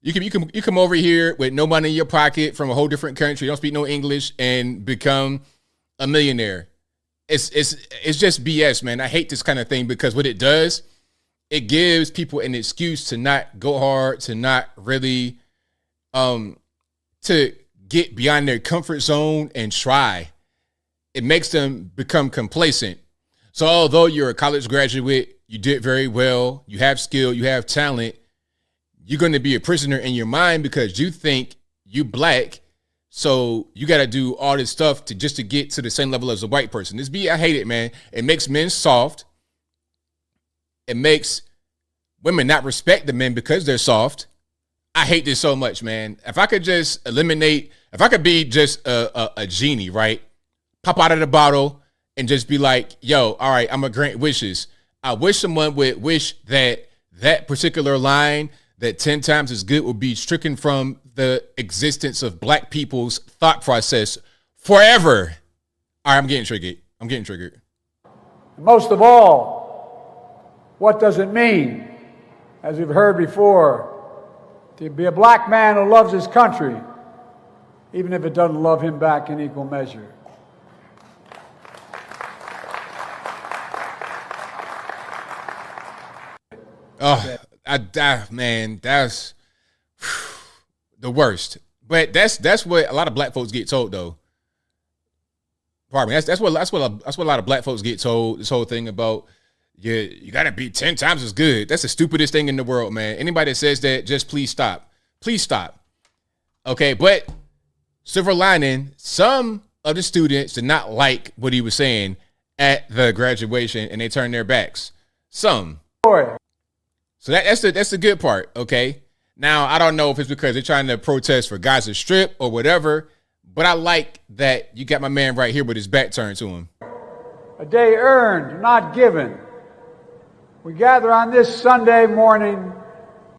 You come over here with no money in your pocket from a whole different country. You don't speak no English and become a millionaire. It's just BS, man. I hate this kind of thing because what it does, it gives people an excuse to not go hard, to not really, to get beyond their comfort zone and try. It makes them become complacent. So although you're a college graduate, you did very well, you have skill, you have talent, you're going to be a prisoner in your mind because you think you black. So you got to do all this stuff to get to the same level as a white person. I hate it, man. It makes men soft. It makes women not respect the men because they're soft. I hate this so much, man. If I could just if I could be just a genie, right? Pop out of the bottle and just be like, yo, all right, I'm going to grant wishes. I wish someone would wish that particular line, that 10 times as good, would be stricken from the existence of black people's thought process forever. All right, I'm getting triggered. Most of all, what does it mean, as we've heard before, to be a black man who loves his country, even if it doesn't love him back in equal measure? Man, that's the worst. But that's what a lot of black folks get told, though. Pardon me. That's what a lot of black folks get told. This whole thing about you gotta be 10 times as good. That's the stupidest thing in the world, man. Anybody that says that, just please stop. Please stop. Okay, but silver lining, some of the students did not like what he was saying at the graduation, and they turned their backs. Some. So that's the good part. Okay. Now, I don't know if it's because they're trying to protest for Gaza Strip or whatever, but I like that you got my man right here with his back turned to him. A day earned, not given. We gather on this Sunday morning.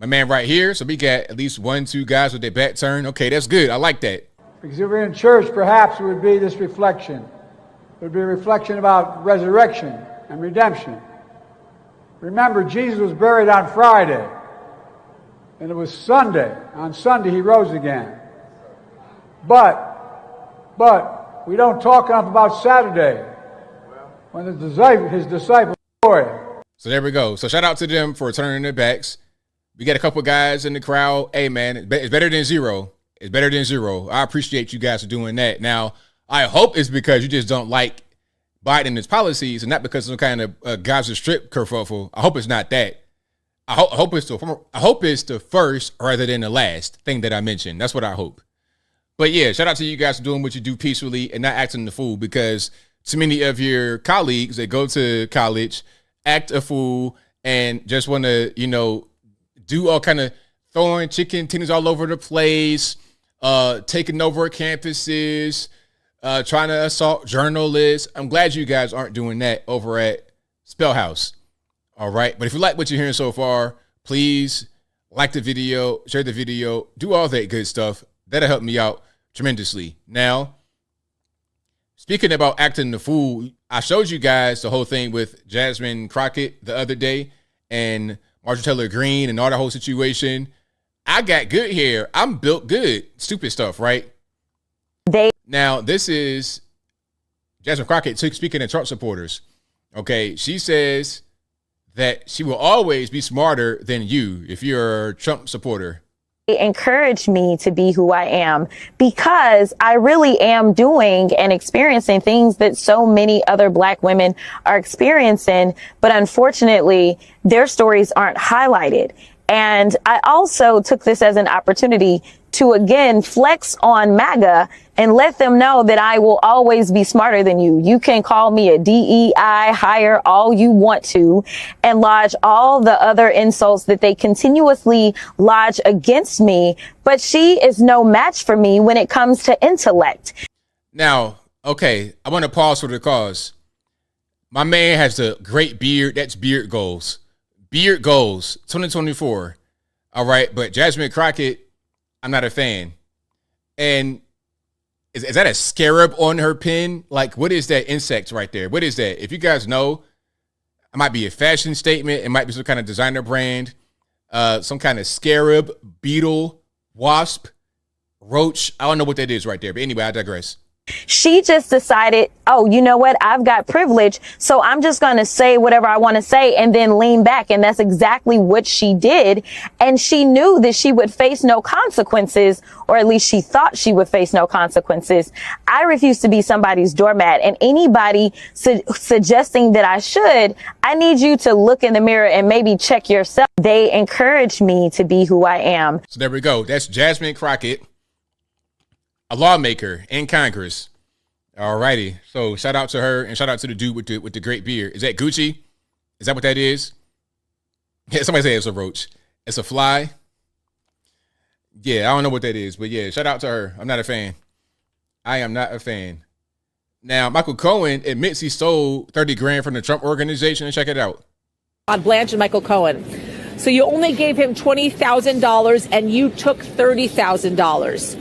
My man right here. So we got at least 1-2 guys with their back turned. Okay, that's good. I like that. Because if we're in church, perhaps it would be this reflection. It would be a reflection about resurrection and redemption. Remember, Jesus was buried on Friday. And it was Sunday. On Sunday, he rose again. But we don't talk enough about Saturday when his disciples were. So there we go. So shout out to them for turning their backs. We got a couple guys in the crowd. Hey, man, it's better than zero. It's better than zero. I appreciate you guys for doing that. Now, I hope it's because you just don't like Biden and his policies and not because of some kind of Gaza Strip kerfuffle. I hope it's not that. I hope it's the first rather than the last thing that I mentioned. That's what I hope. But yeah, shout out to you guys for doing what you do peacefully and not acting the fool, because too many of your colleagues that go to college act a fool and just want to, do all kind of throwing chicken tenders all over the place, taking over campuses, trying to assault journalists. I'm glad you guys aren't doing that over at Spellhouse. All right. But if you like what you're hearing so far, please like the video, share the video, do all that good stuff. That'll help me out tremendously. Now, speaking about acting the fool, I showed you guys the whole thing with Jasmine Crockett the other day and Marjorie Taylor Greene and all the whole situation. I got good hair. I'm built good. Stupid stuff, right? Now, this is Jasmine Crockett speaking to Trump supporters. Okay, she says that she will always be smarter than you if you're a Trump supporter. It encouraged me to be who I am because I really am doing and experiencing things that so many other Black women are experiencing, but unfortunately, their stories aren't highlighted. And I also took this as an opportunity to, again, flex on MAGA and let them know that I will always be smarter than you. You can call me a DEI hire all you want to and lodge all the other insults that they continuously lodge against me. But she is no match for me when it comes to intellect. Now, okay, I want to pause for the cause. My man has a great beard. That's beard goals. Beard goals, 2024. All right, but Jasmine Crockett, I'm not a fan. And is that a scarab on her pin? Like, what is that insect right there? What is that? If you guys know, it might be a fashion statement. It might be some kind of designer brand, some kind of scarab, beetle, wasp, roach. I don't know what that is right there. But anyway, I digress. She just decided, oh, you know what? I've got privilege, so I'm just going to say whatever I want to say and then lean back. And that's exactly what she did. And she knew that she would face no consequences, or at least she thought she would face no consequences. I refuse to be somebody's doormat, and anybody suggesting that I should, I need you to look in the mirror and maybe check yourself. They encouraged me to be who I am. So there we go. That's Jasmine Crockett, a lawmaker in Congress. All righty. So shout out to her and shout out to the dude with the great beard. Is that Gucci? Is that what that is? Yeah, somebody say it's a roach. It's a fly. Yeah, I don't know what that is, but yeah, shout out to her. I'm not a fan. I am not a fan. Now, Michael Cohen admits he stole 30 grand from the Trump organization. Check it out. On Blanche and Michael Cohen. So you only gave him $20,000 and you took $30,000.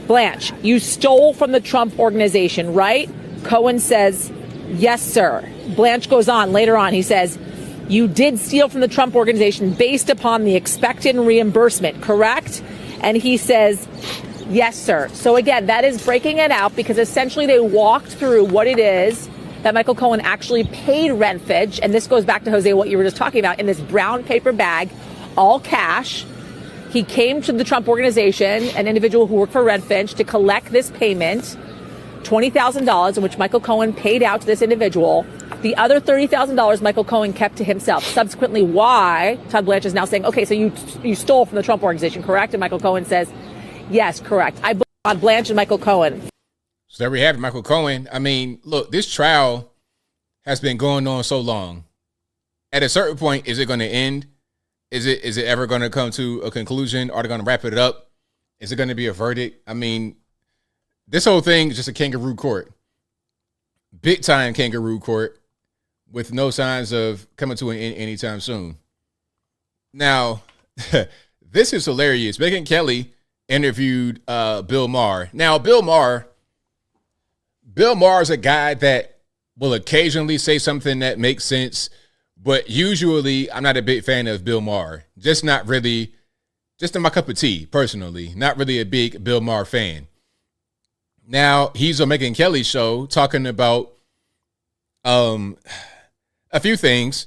Blanche, you stole from the Trump organization, right? Cohen says, yes, sir. Blanche goes on later on. He says, you did steal from the Trump organization based upon the expected reimbursement, correct? And he says, yes, sir. So again, that is breaking it out because essentially they walked through what it is that Michael Cohen actually paid Renfridge. And this goes back to, Jose, what you were just talking about, in this brown paper bag. all cash. He came to the Trump organization, an individual who worked for Redfinch, to collect this payment, $20,000, in which Michael Cohen paid out to this individual. The other $30,000 Michael Cohen kept to himself. Subsequently, why Todd Blanche is now saying, okay, so you stole from the Trump organization, correct? And Michael Cohen says, yes, correct. I believe Todd Blanche and Michael Cohen. So there we have it, Michael Cohen. I mean, look, this trial has been going on so long. At a certain point, is it going to end? Is it ever going to come to a conclusion? Are they going to wrap it up? Is it going to be a verdict? I mean, this whole thing is just a kangaroo court. Big time kangaroo court with no signs of coming to an end anytime soon. Now, this is hilarious. Megyn Kelly interviewed Bill Maher. Now, Bill Maher is a guy that will occasionally say something that makes sense, but usually I'm not a big fan of Bill Maher. Just not really, just in my cup of tea, personally. Not really a big Bill Maher fan. Now, he's on Megyn Kelly's show talking about a few things,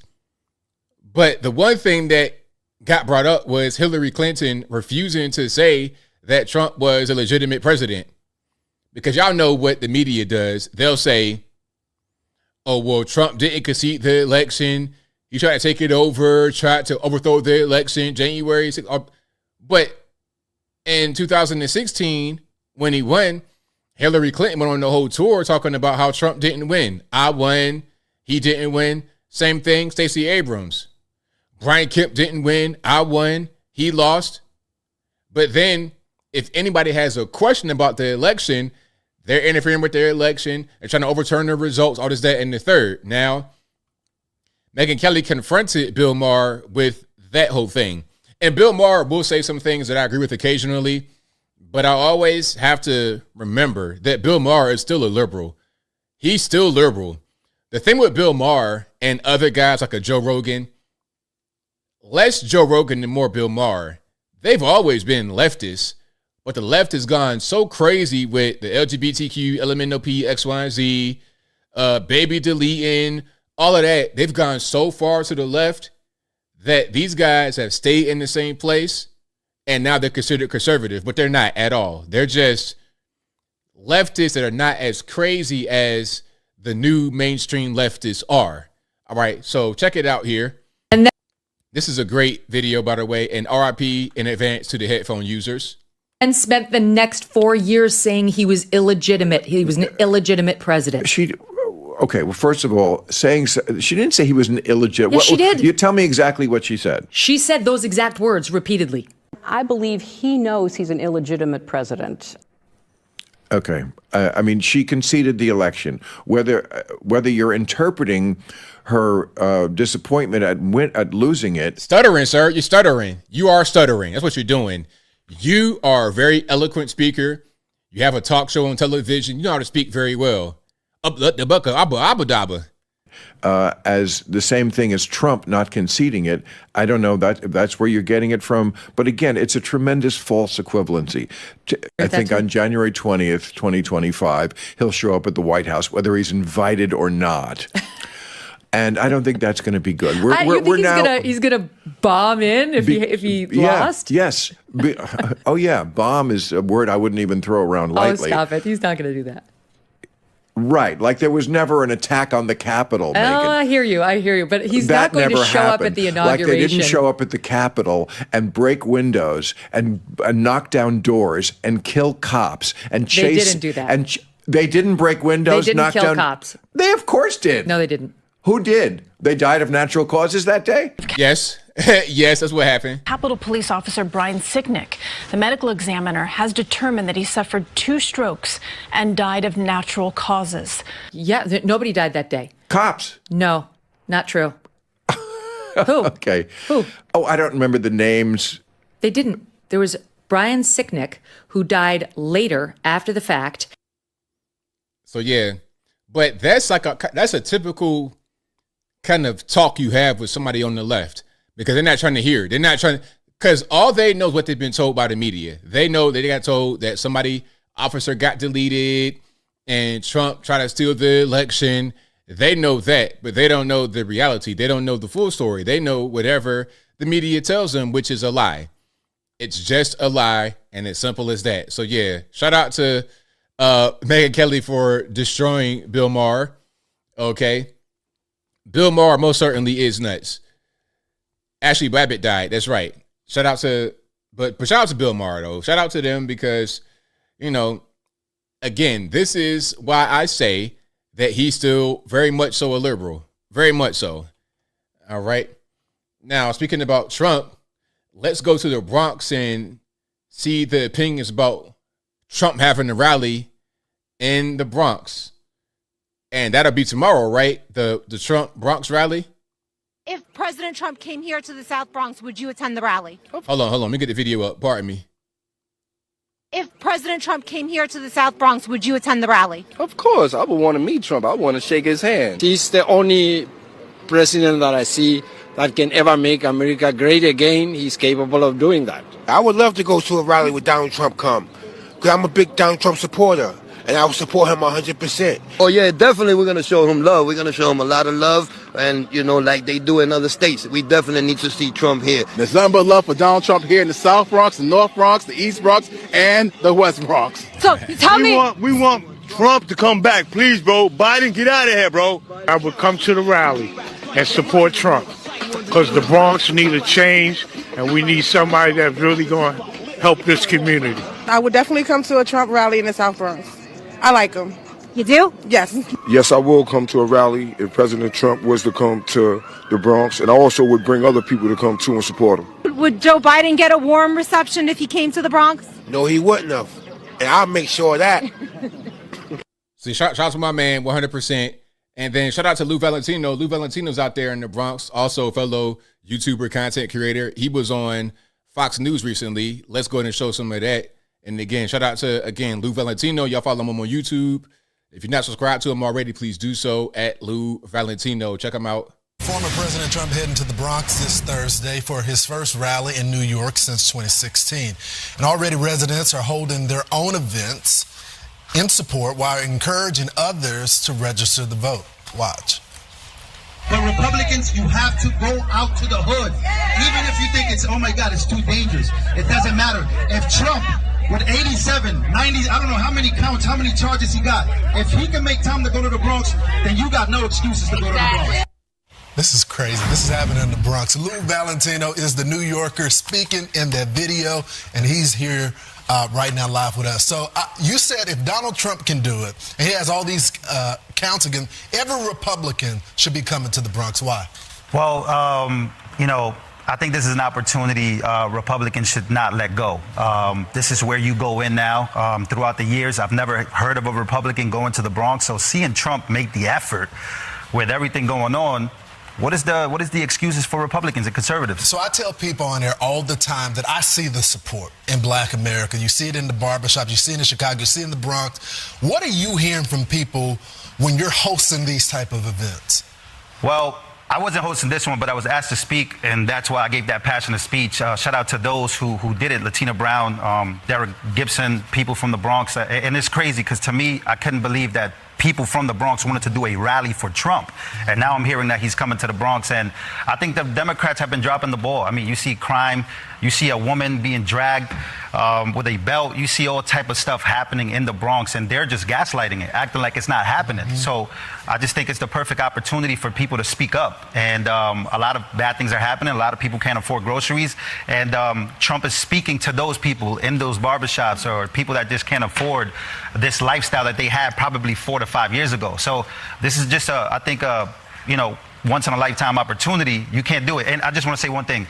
but the one thing that got brought up was Hillary Clinton refusing to say that Trump was a legitimate president. Because y'all know what the media does. They'll say, oh, well, Trump didn't concede the election. He tried to take it over, tried to overthrow the election January 6th. But in 2016, when he won, Hillary Clinton went on the whole tour talking about how Trump didn't win. I won. He didn't win. Same thing, Stacey Abrams. Brian Kemp didn't win. I won. He lost. But then if anybody has a question about the election, they're interfering with their election. They're trying to overturn the results, all this, that, and the third. Now, Megyn Kelly confronted Bill Maher with that whole thing. And Bill Maher will say some things that I agree with occasionally, but I always have to remember that Bill Maher is still a liberal. He's still liberal. The thing with Bill Maher and other guys like a Joe Rogan, less Joe Rogan and more Bill Maher, they've always been leftists, but the left has gone so crazy with the LGBTQ, LMNOP, X, Y, and Z, baby deleting, all of that. They've gone so far to the left that these guys have stayed in the same place, and now they're considered conservative, but they're not at all. They're just leftists that are not as crazy as the new mainstream leftists are. All right, so check it out here. And this is a great video, by the way, and RIP in advance to the headphone users. And spent the next 4 years saying he was illegitimate. He was an illegitimate president. Okay, well, first of all, she didn't say he was an illegitimate. Yes, she did. You tell me exactly what she said. She said those exact words repeatedly. I believe he knows he's an illegitimate president. Okay, I mean, she conceded the election. Whether you're interpreting her disappointment at losing it, stuttering, sir, you're stuttering. You are stuttering. That's what you're doing. You are a very eloquent speaker. You have a talk show on television. You know how to speak very well. As the same thing as Trump not conceding it. I don't know if that's where you're getting it from. But again, it's a tremendous false equivalency. I think on January 20th, 2025, he'll show up at the White House, whether he's invited or not. And I don't think that's going to be good. He's gonna bomb in if he lost? Yes. Oh, yeah. Bomb is a word I wouldn't even throw around lightly. Oh, stop it. He's not going to do that. Right. Like there was never an attack on the Capitol, Megan. Oh, I hear you. But he's not going to show up at the inauguration. Like they didn't show up at the Capitol and break windows and knock down doors and kill cops and chase. They didn't do that. And they didn't break windows, knock down cops. They of course did. No, they didn't. Who did? They died of natural causes that day? Yes. Yes, that's what happened. Capitol Police Officer Brian Sicknick, the medical examiner, has determined that he suffered 2 strokes and died of natural causes. Yeah, nobody died that day. Cops? No, not true. Who? Okay. Who? Oh, I don't remember the names. They didn't. There was Brian Sicknick, who died later after the fact. So, yeah. But that's a typical kind of talk you have with somebody on the left. Because they're not trying to hear. They're not trying to, because all they know is what they've been told by the media. They know that they got told that officer got deleted and Trump tried to steal the election. They know that, but they don't know the reality. They don't know the full story. They know whatever the media tells them, which is a lie. It's just a lie, and it's simple as that. So yeah, shout out to Megyn Kelly for destroying Bill Maher. Okay. Bill Maher most certainly is nuts. Ashley Babbitt died. That's right. Shout out to Bill Maher though. Shout out to them because, you know, again, this is why I say that he's still very much so a liberal. Very much so. All right. Now, speaking about Trump, let's go to the Bronx and see the opinions about Trump having a rally in the Bronx. And that'll be tomorrow, right? The Trump Bronx rally. If President Trump came here to the South Bronx, would you attend the rally? Hold on. Let me get the video up. Pardon me. If President Trump came here to the South Bronx, would you attend the rally? Of course. I would want to meet Trump. I want to shake his hand. He's the only president that I see that can ever make America great again. He's capable of doing that. I would love to go to a rally with Donald Trump come, because I'm a big Donald Trump supporter, and I will support him 100%. Oh, yeah, definitely we're going to show him love. We're going to show him a lot of love, and, you know, like they do in other states. We definitely need to see Trump here. There's nothing but love for Donald Trump here in the South Bronx, the North Bronx, the East Bronx, and the West Bronx. So, tell me... We want Trump to come back. Please, bro. Biden, get out of here, bro. I would come to the rally and support Trump, because the Bronx need a change, and we need somebody that's really going to help this community. I would definitely come to a Trump rally in the South Bronx. I like him. You do? Yes. Yes, I will come to a rally if President Trump was to come to the Bronx, and I also would bring other people to come too and support him. Would Joe Biden get a warm reception if he came to the Bronx? No, he wouldn't have, and I'll make sure of that. See, shout out to my man, 100%. And then shout out to Lou Valentino. Lou Valentino's out there in the Bronx, also a fellow YouTuber, content creator. He was on Fox News recently. Let's go ahead and show some of that. And again, shout out to, Lou Valentino. Y'all follow him on YouTube. If you're not subscribed to him already, please do so at Lou Valentino. Check him out. Former President Trump heading to the Bronx this Thursday for his first rally in New York since 2016. And already residents are holding their own events in support while encouraging others to register the vote. Watch. But Republicans, you have to go out to the hood. Even if you think it's, oh my God, it's too dangerous. It doesn't matter. If Trump, with 87, 90, I don't know how many counts, how many charges he got, if he can make time to go to the Bronx, then you got no excuses to go to the Bronx. This is crazy. This is happening in the Bronx. Lou Valentino is the New Yorker speaking in that video, and he's here right now live with us. So you said if Donald Trump can do it, and he has all these counts again, every Republican should be coming to the Bronx. Why? Well, you know, I think this is an opportunity Republicans should not let go. This is where you go in now. Throughout the years, I've never heard of a Republican going to the Bronx. So seeing Trump make the effort with everything going on, what is the excuses for Republicans and conservatives? So I tell people on there all the time that I see the support in Black America. You see it in the barbershop, you see it in Chicago, you see it in the Bronx. What are you hearing from people when you're hosting these type of events? Well, I wasn't hosting this one, but I was asked to speak, and that's why I gave that passionate speech. Shout out to those who did it, Latina Brown, Derek Gibson, people from the Bronx. And it's crazy because to me, I couldn't believe that people from the Bronx wanted to do a rally for Trump. And now I'm hearing that he's coming to the Bronx. And I think the Democrats have been dropping the ball. I mean, you see crime, you see a woman being dragged with a belt, you see all type of stuff happening in the Bronx, and they're just gaslighting it, acting like it's not happening. So I just think it's the perfect opportunity for people to speak up. And a lot of bad things are happening. A lot of people can't afford groceries. And Trump is speaking to those people in those barbershops or people that just can't afford this lifestyle that they had probably 4 to 5 years ago. So this is just, I think, you know, once in a lifetime opportunity. You can't do it. And I just want to say one thing.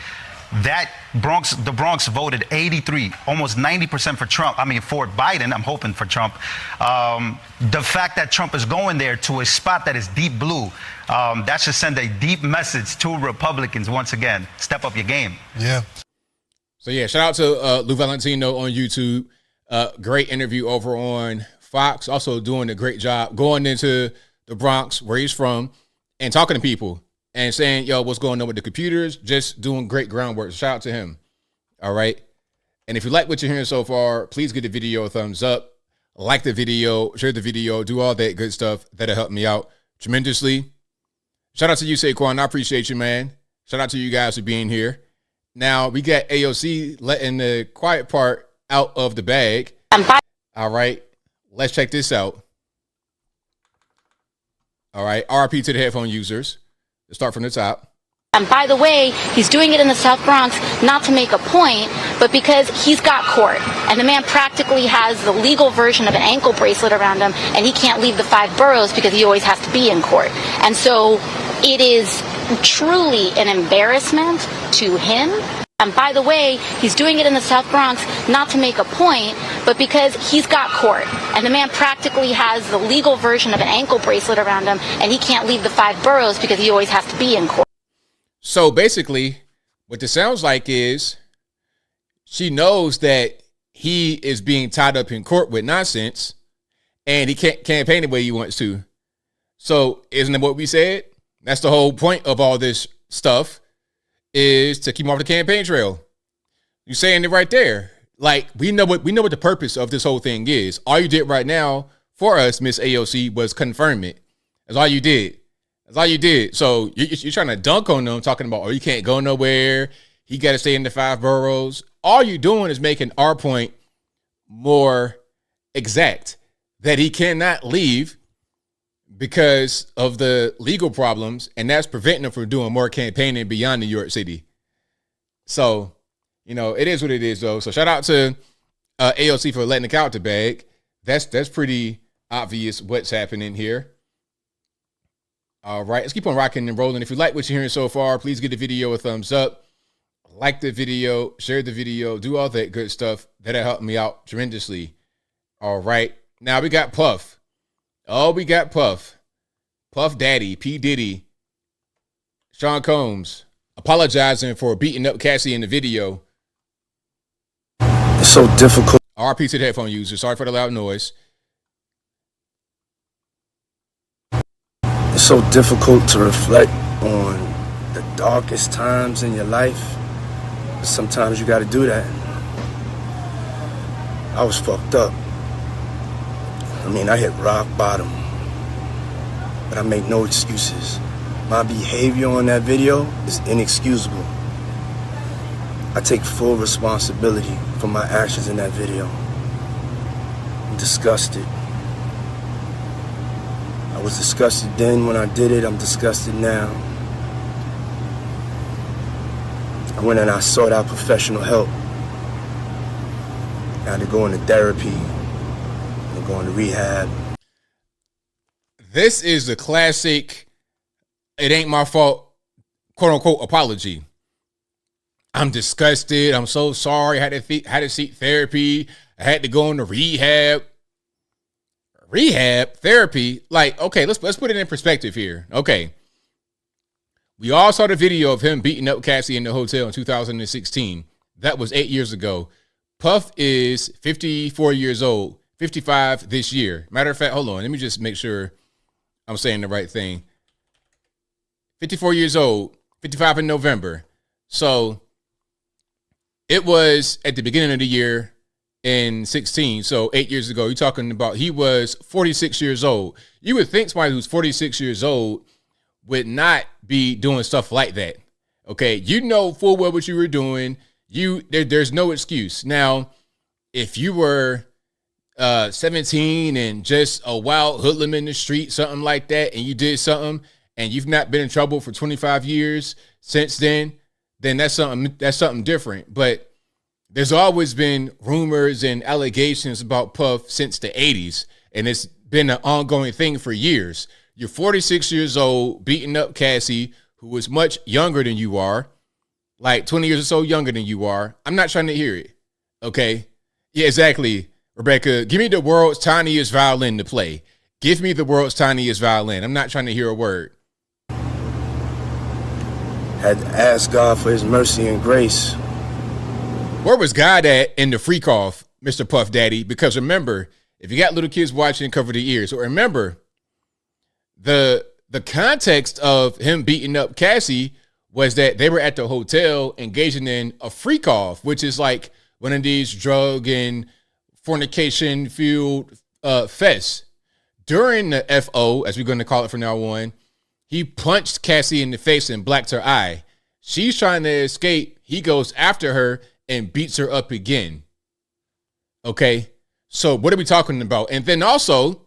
The Bronx voted 83, almost 90% for Trump. I mean, for Biden. I'm hoping for Trump. The fact that Trump is going there to a spot that is deep blue, that should send a deep message to Republicans once again. Step up your game. Yeah. So yeah, shout out to Lou Valentino on YouTube. Great interview over on Fox. Also doing a great job going into the Bronx, where he's from, and talking to people. And saying, yo, what's going on with the computers? Just doing great groundwork. Shout out to him. All right. And if you like what you're hearing so far, please give the video a thumbs up. Like the video, share the video, do all that good stuff. That'll help me out tremendously. Shout out to you, Saquon. I appreciate you, man. Shout out to you guys for being here. Now we got AOC letting the quiet part out of the bag. All right, let's check this out. All right, RP to the headphone users. Let's start from the top. And by the way, he's doing it in the South Bronx not to make a point, but because he's got court. And the man practically has the legal version of an ankle bracelet around him, and he can't leave the 5 boroughs because he always has to be in court. And so it is truly an embarrassment to him. And by the way, he's doing it in the South Bronx not to make a point, but because he's got court. And the man practically has the legal version of an ankle bracelet around him, and he can't leave the 5 boroughs because he always has to be in court. So basically, what this sounds like is she knows that he is being tied up in court with nonsense, and he can't campaign the way he wants to. So isn't it what we said? That's the whole point of all this stuff, is to keep him off the campaign trail. You're saying it right there. Like, we know what the purpose of this whole thing is. All you did right now for us, Miss AOC, was confirm it. That's all you did. That's all you did. So you're trying to dunk on them, talking about, oh, you can't go nowhere. He got to stay in the 5 boroughs. All you're doing is making our point more exact, that he cannot leave because of the legal problems, and that's preventing him from doing more campaigning beyond New York City. So, you know, it is what it is, though. So shout out to AOC for letting the cat out the bag. That's pretty obvious what's happening here. All right, let's keep on rocking and rolling. If you like what you're hearing so far, please give the video a thumbs up. Like the video, share the video, do all that good stuff. That'll help me out tremendously. All right, now we got Puff. Oh, we got Puff. Puff Daddy, P. Diddy, Sean Combs, apologizing for beating up Cassie in the video. It's so difficult. RP to the headphone user. Sorry for the loud noise. It's so difficult to reflect on the darkest times in your life. But sometimes you got to do that. I was fucked up. I mean, I hit rock bottom. But I make no excuses. My behavior on that video is inexcusable. I take full responsibility for my actions in that video. I'm disgusted. I was disgusted then when I did it. I'm disgusted now. I went and I sought out professional help. I had to go into therapy and go into rehab. This is the classic, it ain't my fault, quote unquote, apology. I'm disgusted. I'm so sorry. I had to seek therapy. I had to go into rehab. Rehab therapy. Like, okay, let's put it in perspective here. Okay. We all saw the video of him beating up Cassie in the hotel in 2016. That was 8 years ago. Puff is 54 years old, 55 this year. Matter of fact, hold on. Let me just make sure I'm saying the right thing. 54 years old, 55 in November. So it was at the beginning of the year in 16. So 8 years ago, you're talking about he was 46 years old. You would think somebody who's 46 years old would not be doing stuff like that. Okay. You know full well what you were doing. There's no excuse. Now, if you were 17 and just a wild hoodlum in the street, something like that, and you did something and you've not been in trouble for 25 years since then that's something different. But there's always been rumors and allegations about Puff since the 80s, and it's been an ongoing thing for years. You're 46 years old, beating up Cassie, who was much younger than you are, like 20 years or so younger than you are. I'm not trying to hear it. Okay? Yeah, exactly. Rebecca, give me the world's tiniest violin to play. Give me the world's tiniest violin. I'm not trying to hear a word. Had to ask God for his mercy and grace. Where was God at in the freak off, Mr. Puff Daddy? Because remember, if you got little kids watching, cover the ears. So remember, the context of him beating up Cassie was that they were at the hotel engaging in a freak off, which is like one of these drug and fornication fueled fests. During the FO, as we're going to call it from now on, he punched Cassie in the face and blacked her eye. She's trying to escape. He goes after her and beats her up again. Okay, so what are we talking about? And then also,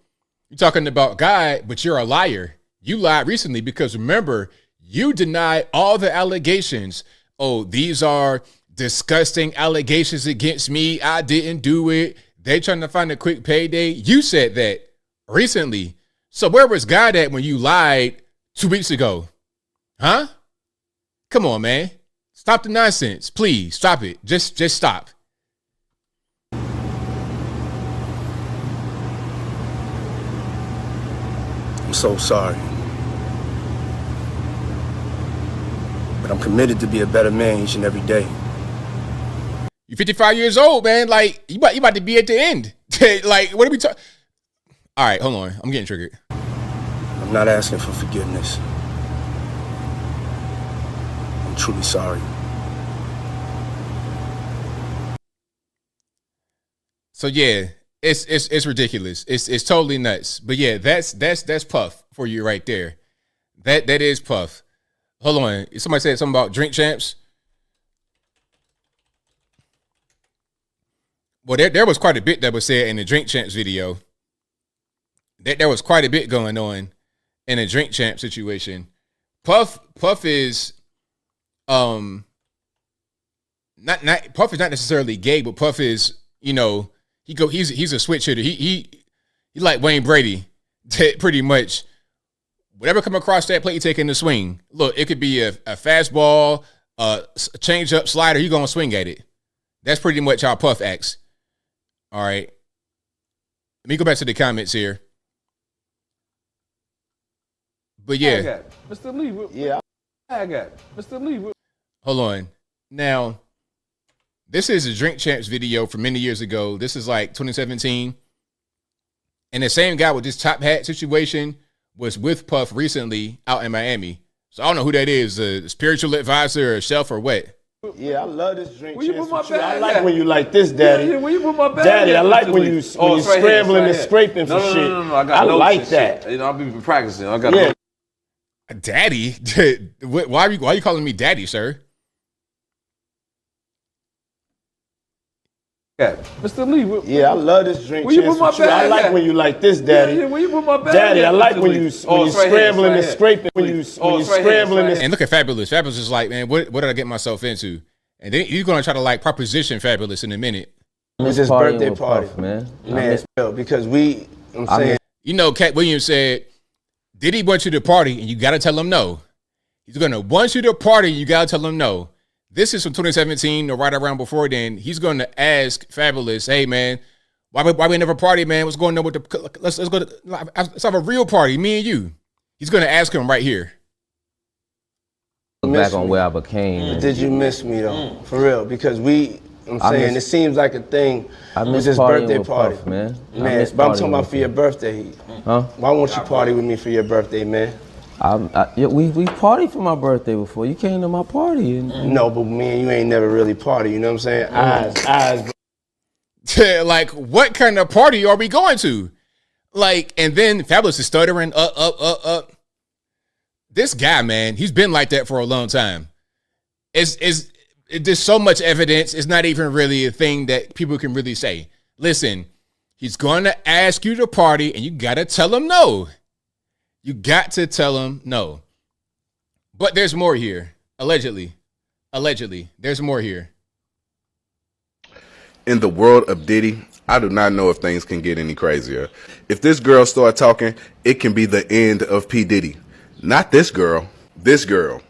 you're talking about God, but you're a liar. You lied recently because remember, you denied all the allegations. Oh, these are disgusting allegations against me. I didn't do it. They trying to find a quick payday. You said that recently. So where was God at when you lied 2 weeks ago? Huh? Come on, man. Stop the nonsense. Please stop it. Just stop. I'm so sorry. But I'm committed to be a better man each and every day. You're 55 years old, man. Like, you about to be at the end. Like, what are we talking? All right, hold on. I'm getting triggered. I'm not asking for forgiveness. I'm truly sorry. So yeah, it's ridiculous. It's totally nuts. But yeah, that's Puff for you right there. That is Puff. Hold on. Somebody said something about Drink Champs. Well, there was quite a bit that was said in the Drink Champs video. There was quite a bit going on in a Drink Champ situation. Puff is Puff is not necessarily gay, but Puff is, he's a switch hitter. He like Wayne Brady, pretty much. Whatever come across that plate, you take in the swing. Look, it could be a fastball, a change up slider. You gonna swing at it. That's pretty much how Puff acts. All right. Let me go back to the comments here. But yeah, Mr. Lee. I got it. Mr. Lee. Hold on. Now, this is a Drink Champs video from many years ago. This is like 2017. And the same guy with this top hat situation was with Puff recently out in Miami. So I don't know who that is, a spiritual advisor or shelf or what. Yeah, I love this Drink Where you Champs put my with you. bag I like at? when you like this, Daddy. Yeah, where you put my bag Daddy, at, I like Mr. when Lee? you Oh, when it's you right here, scrambling it's and right scraping for here. shit. No, I got I notes like and that. shit. I'll be practicing. I got Yeah. Daddy? Why are you calling me daddy, sir? Mr. Lee. Yeah, I love this Drink Where you Champs put my with you. I bag like at? when you like this, Daddy. Yeah, where you put my bag Daddy, at, I like Mr. when Lee? you Oh, when you it's right here, scrambling it's and right scraping. When here. you Oh, when you it's right here, it's scrambling right and And look at Fabulous. Fabulous is like, man, what did I get myself into? And then he's going to try to like proposition Fabulous in a minute. It's his birthday party, man. Because I'm saying, Cat Williams said, Diddy wants you to party and you got to tell him no. He's going to want you to party and you got to tell him no. This is from 2017 or right around before then. He's going to ask Fabulous, hey, man, why we never party, man? What's going on with the, let's go to, let's have a real party, me and you. He's going to ask him right here. Back on where I became. Did you miss me though? For real? Because I'm saying it seems like a thing with this birthday party, Puff, man. Man, but I'm talking about for your birthday. Huh? Why won't you party with me for your birthday, man? We partied for my birthday before. You came to my party. No, but me and you ain't never really party. You know what I'm saying? Eyes. Like, what kind of party are we going to? Like, and then Fabulous is stuttering up. This guy, man, he's been like that for a long time. There's so much evidence. It's not even really a thing that people can really say. Listen, he's going to ask you to party and you got to tell him no. You got to tell him no. But there's more here. Allegedly, there's more here. In the world of Diddy, I do not know if things can get any crazier. If this girl start talking, it can be the end of P. Diddy. Not this girl, this girl.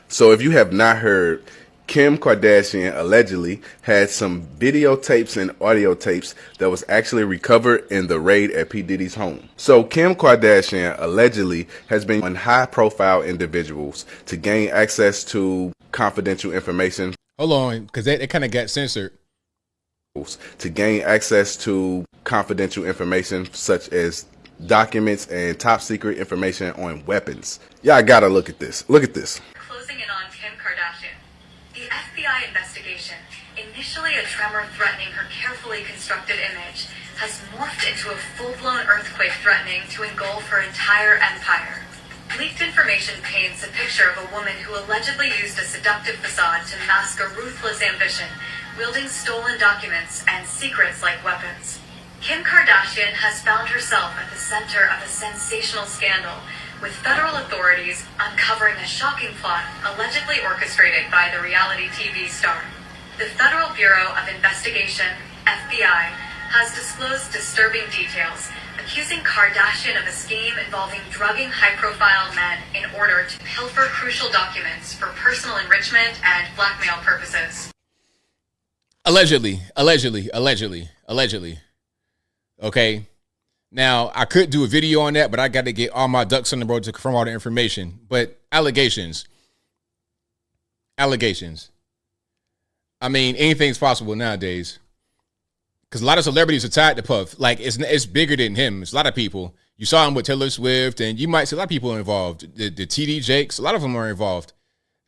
So if you have not heard, Kim Kardashian allegedly had some videotapes and audio tapes that was actually recovered in the raid at P. Diddy's home. So Kim Kardashian allegedly has been on high-profile individuals to gain access to confidential information. Hold on, because that kind of got censored. To gain access to confidential information such as documents and top secret information on weapons. Y'all gotta look at this. Look at this. Closing in on Kim Kardashian. The FBI investigation, initially a tremor threatening her carefully constructed image, has morphed into a full-blown earthquake threatening to engulf her entire empire. Leaked information paints a picture of a woman who allegedly used a seductive facade to mask a ruthless ambition, wielding stolen documents and secrets like weapons. Kim Kardashian has found herself at the center of a sensational scandal, with federal authorities uncovering a shocking plot allegedly orchestrated by the reality TV star. The Federal Bureau of Investigation, FBI, has disclosed disturbing details, accusing Kardashian of a scheme involving drugging high-profile men in order to pilfer crucial documents for personal enrichment and blackmail purposes. Allegedly. Okay. Now, I could do a video on that, but I got to get all my ducks in the row to confirm all the information. But allegations. I mean, anything's possible nowadays. Because a lot of celebrities are tied to Puff. Like, it's bigger than him. It's a lot of people. You saw him with Taylor Swift, and you might see a lot of people involved. The TD Jakes, a lot of them are involved.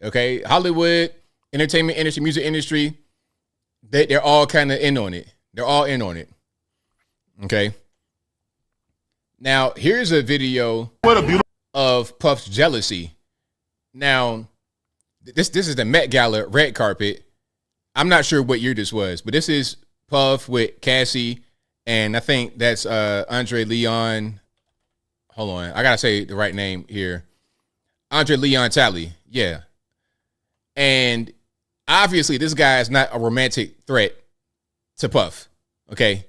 Okay? Hollywood, entertainment industry, music industry, they're all kind of in on it. They're all in on it. Okay? Now, here's a video of Puff's jealousy. Now, this is the Met Gala red carpet. I'm not sure what year this was, but this is Puff with Cassie, and I think that's Andre Leon. Hold on, I gotta say the right name here. Andre Leon Talley, yeah. And obviously, this guy is not a romantic threat to Puff. Okay.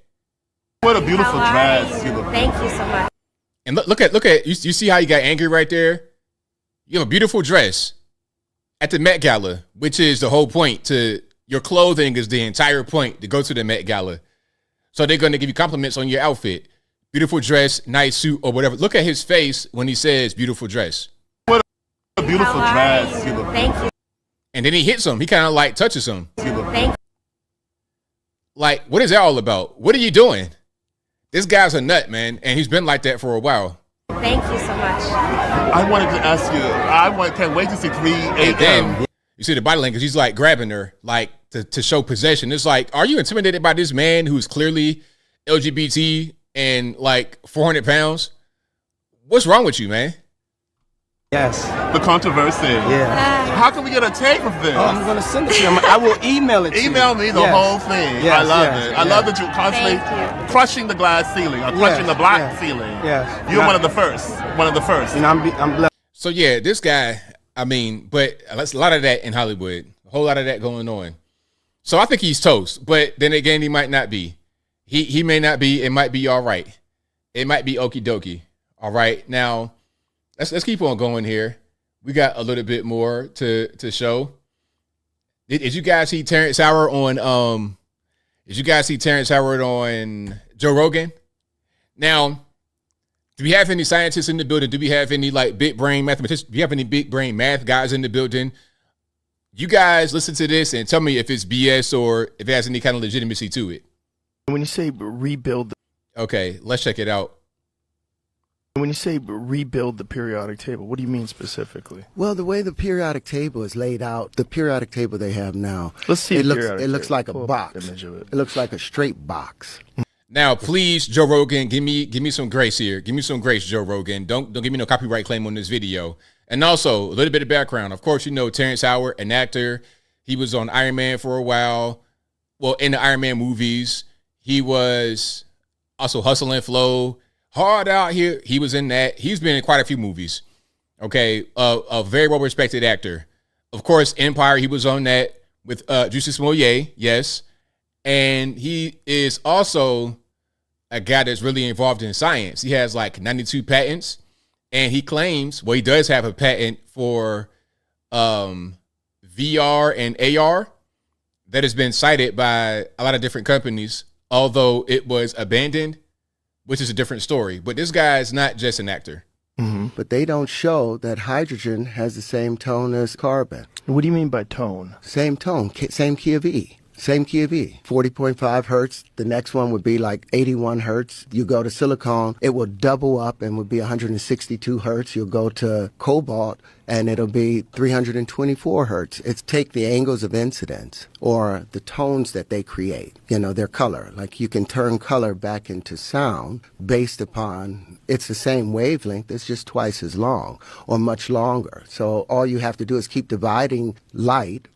What a beautiful dress! Thank you so much. And look at you see how you got angry right there. You have a beautiful dress at the Met Gala, which is the whole point to. Your clothing is the entire point to go to the Met Gala. So they're going to give you compliments on your outfit. Beautiful dress, nice suit, or whatever. Look at his face when he says beautiful dress. What a beautiful dress. Thank you. And then he hits him. He kind of like touches him. Thank you. Like, what is that all about? What are you doing? This guy's a nut, man. And he's been like that for a while. Thank you so much. I wanted to ask you, can't wait to see 3 a.m. You see the body language. He's like grabbing her, like to show possession. It's like, are you intimidated by this man who's clearly LGBT and like 400 pounds? What's wrong with you, man? Yes. The controversy. Yeah. How can we get a tape of this? Oh, I'm going to send it to you. I will email it to you. Email me the whole thing. Yes, I love it. I love that you're constantly crushing the glass ceiling or crushing the black ceiling. Yes. You're one of the first. One of the first. And I'm blessed. So yeah, this guy, I mean, but that's a lot of that in Hollywood. A whole lot of that going on. So I think he's toast. But then again, he might not be. He may not be. It might be all right. It might be okie dokie. All right. Now, let's keep on going here. We got a little bit more to show. Did you guys see Terrence Howard on Joe Rogan? Now, do we have any scientists in the building? Do we have any like big brain mathematicians? Do you have any big brain math guys in the building? You guys listen to this and tell me if it's BS or if it has any kind of legitimacy to it. When you say rebuild, okay, let's check it out. When you say rebuild the periodic table, what do you mean specifically? Well, the way the periodic table is laid out, the periodic table they have now, let's see. It looks like a box. It looks like a straight box. Now, please, Joe Rogan, give me some grace here. Give me some grace, Joe Rogan. Don't give me no copyright claim on this video. And also, a little bit of background. Of course, you know Terrence Howard, an actor. He was on Iron Man for a while. Well, in the Iron Man movies. He was also Hustle and Flow. Hard Out Here. He was in that. He's been in quite a few movies. Okay. A very well-respected actor. Of course, Empire, he was on that with Juicy Smollett. Yes. And he is also a guy that's really involved in science. He has like 92 patents. And he claims, well, he does have a patent for VR and AR that has been cited by a lot of different companies, although it was abandoned, which is a different story. But this guy is not just an actor. Mm-hmm. But they don't show that hydrogen has the same tone as carbon. What do you mean by tone? Same tone, same key of E. Same key of E, 40.5 hertz. The next one would be like 81 hertz. You go to silicone, it will double up and would be 162 hertz. You'll go to cobalt and it'll be 324 hertz. It's take the angles of incidence or the tones that they create, their color. Like you can turn color back into sound based upon, it's the same wavelength, it's just twice as long or much longer. So all you have to do is keep dividing light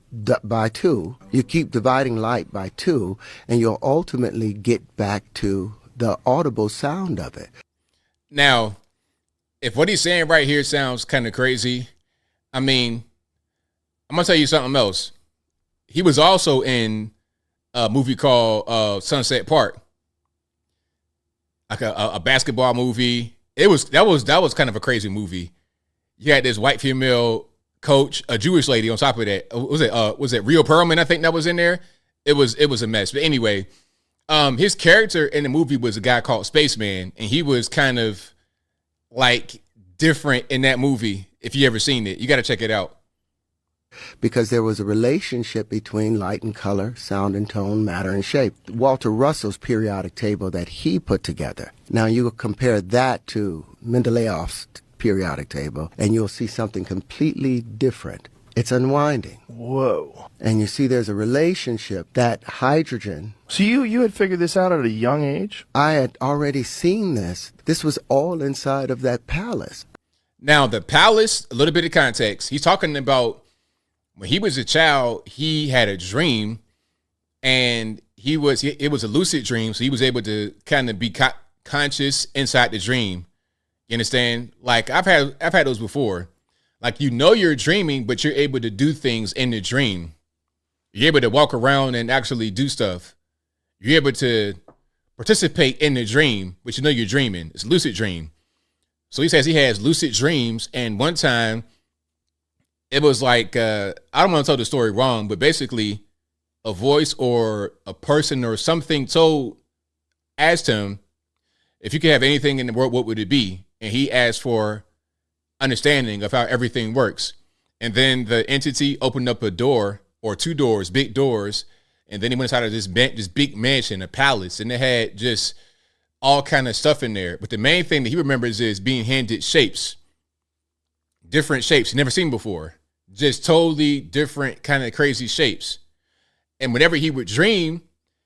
by 2. You keep dividing light by 2 and you'll ultimately get back to the audible sound of it. Now, if what he's saying right here sounds kind of crazy, I mean, I'm going to tell you something else. He was also in a movie called Sunset Park, like a basketball movie. That was kind of a crazy movie. You had this white female coach, a Jewish lady on top of that. Was it Rio Perlman? I think that was in there. It was a mess. But anyway, his character in the movie was a guy called Spaceman, and he was kind of like different in that movie. If you ever seen it, you got to check it out. Because there was a relationship between light and color, sound and tone, matter and shape. Walter Russell's periodic table that he put together. Now you compare that to Mendeleev's periodic table, and you'll see something completely different. It's unwinding. Whoa. And you see there's a relationship that hydrogen... So you had figured this out at a young age? I had already seen this. This was all inside of that palace. Now, the palace, a little bit of context. He's talking about when he was a child, he had a dream, and it was a lucid dream, so he was able to kind of be conscious inside the dream. You understand? Like I've had those before. Like you're dreaming, but you're able to do things in the dream. You're able to walk around and actually do stuff. You're able to participate in the dream, but you're dreaming. It's a lucid dream. So he says he has lucid dreams, and one time it was like I don't want to tell the story wrong, but basically a voice or a person or something asked him, if you could have anything in the world, what would it be? And he asked for understanding of how everything works. And then the entity opened up a door or 2 doors, big doors. And then he went inside of this big mansion, a palace, and it had just all kind of stuff in there. But the main thing that he remembers is being handed shapes, different shapes he'd never seen before, just totally different kind of crazy shapes. And whenever he would dream,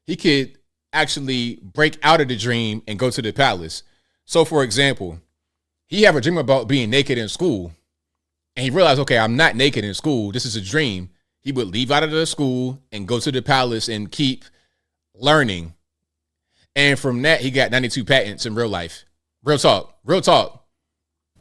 he could actually break out of the dream and go to the palace. So for example, he had a dream about being naked in school, and he realized, okay, I'm not naked in school. This is a dream. He would leave out of the school and go to the palace and keep learning. And from that, he got 92 patents in real life. Real talk.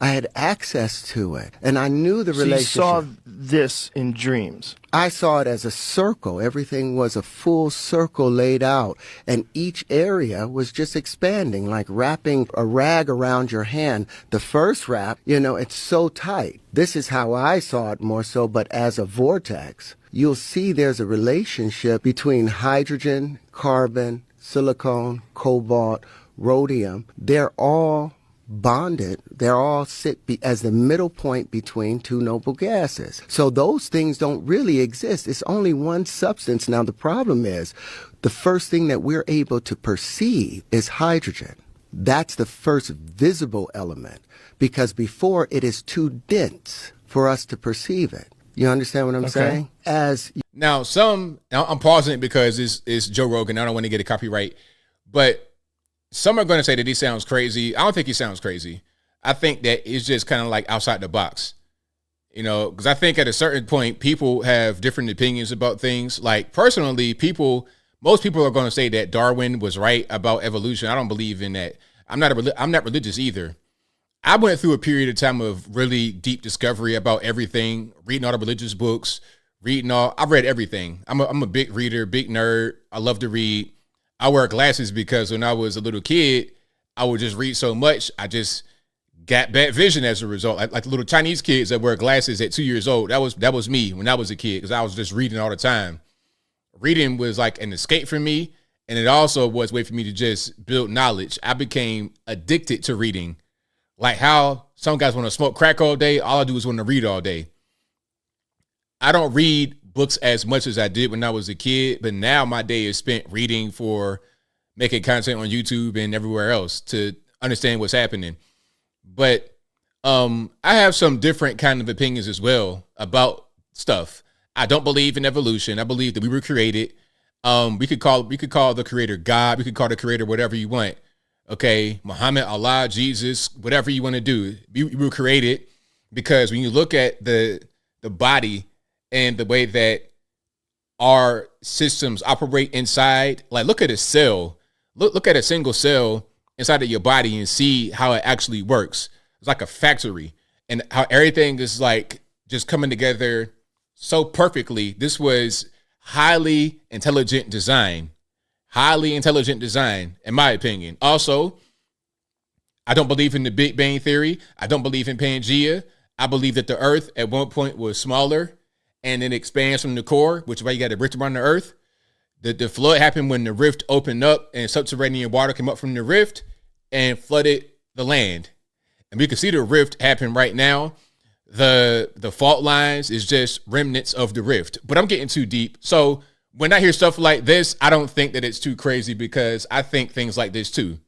I had access to it, and I knew the relationship. You saw this in dreams? I saw it as a circle. Everything was a full circle laid out, and each area was just expanding, like wrapping a rag around your hand. The first wrap, it's so tight. This is how I saw it more so, but as a vortex. You'll see there's a relationship between hydrogen, carbon, silicon, cobalt, rhodium. They're all bonded. They're all sit as the middle point between 2 noble gases. So those things don't really exist. It's only one substance. Now the problem is the first thing that we're able to perceive is hydrogen. That's the first visible element, because before it is too dense for us to perceive it. You understand what I'm saying? Now I'm pausing it because it's Joe Rogan. I don't want to get a copyright, but some are going to say that he sounds crazy. I don't think he sounds crazy. I think that it's just kind of like outside the box, because I think at a certain point, people have different opinions about things. Like personally, most people are going to say that Darwin was right about evolution. I don't believe in that. I'm not religious either. I went through a period of time of really deep discovery about everything, reading all the religious books, I've read everything. I'm a big reader, big nerd. I love to read. I wear glasses because when I was a little kid, I would just read so much. I just got bad vision as a result. Like the little Chinese kids that wear glasses at 2 years old. That was me when I was a kid, because I was just reading all the time. Reading was like an escape for me, and it also was a way for me to just build knowledge. I became addicted to reading. Like how some guys want to smoke crack all day, all I do is want to read all day. I don't read books as much as I did when I was a kid, but now my day is spent reading for making content on YouTube and everywhere else to understand what's happening. But I have some different kind of opinions as well about stuff. I don't believe in evolution. I believe that we were created. We could call the creator God. We could call the creator whatever you want. Okay, Muhammad, Allah, Jesus, whatever you want to do. We were created because when you look at the body and the way that our systems operate inside, like look at a cell. Look at a single cell inside of your body and see how it actually works. It's like a factory, and how everything is like just coming together so perfectly. This was highly intelligent design, in my opinion. Also, I don't believe in the Big Bang Theory. I don't believe in Pangea. I believe that the Earth at one point was smaller and then expands from the core, which is why you got a rift around the Earth. The flood happened when the rift opened up and subterranean water came up from the rift and flooded the land. And we can see the rift happen right now. The fault lines is just remnants of the rift. But I'm getting too deep. So when I hear stuff like this, I don't think that it's too crazy because I think things like this too.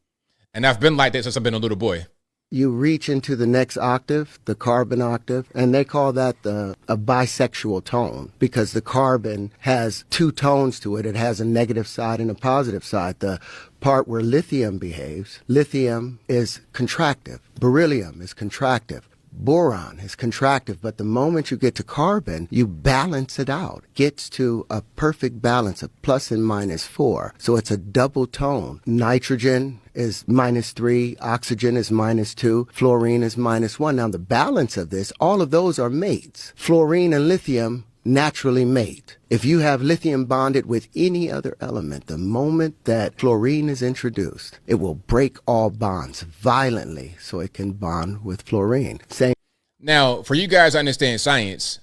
And I've been like this since I've been a little boy. You reach into the next octave, the carbon octave, and they call that a bisexual tone because the carbon has two tones to it. It has a negative side and a positive side. The part where lithium behaves, lithium is contractive, beryllium is contractive. Boron is contractive, but the moment you get to carbon, you balance it out. Gets to a perfect balance of plus and minus 4. So it's a double tone. Nitrogen is -3, oxygen is -2, fluorine is -1. Now the balance of this, all of those are mates. Fluorine and lithium naturally mate. If you have lithium bonded with any other element, the moment that fluorine is introduced, it will break all bonds violently so it can bond with fluorine. Same. Now, for you guys to understand science,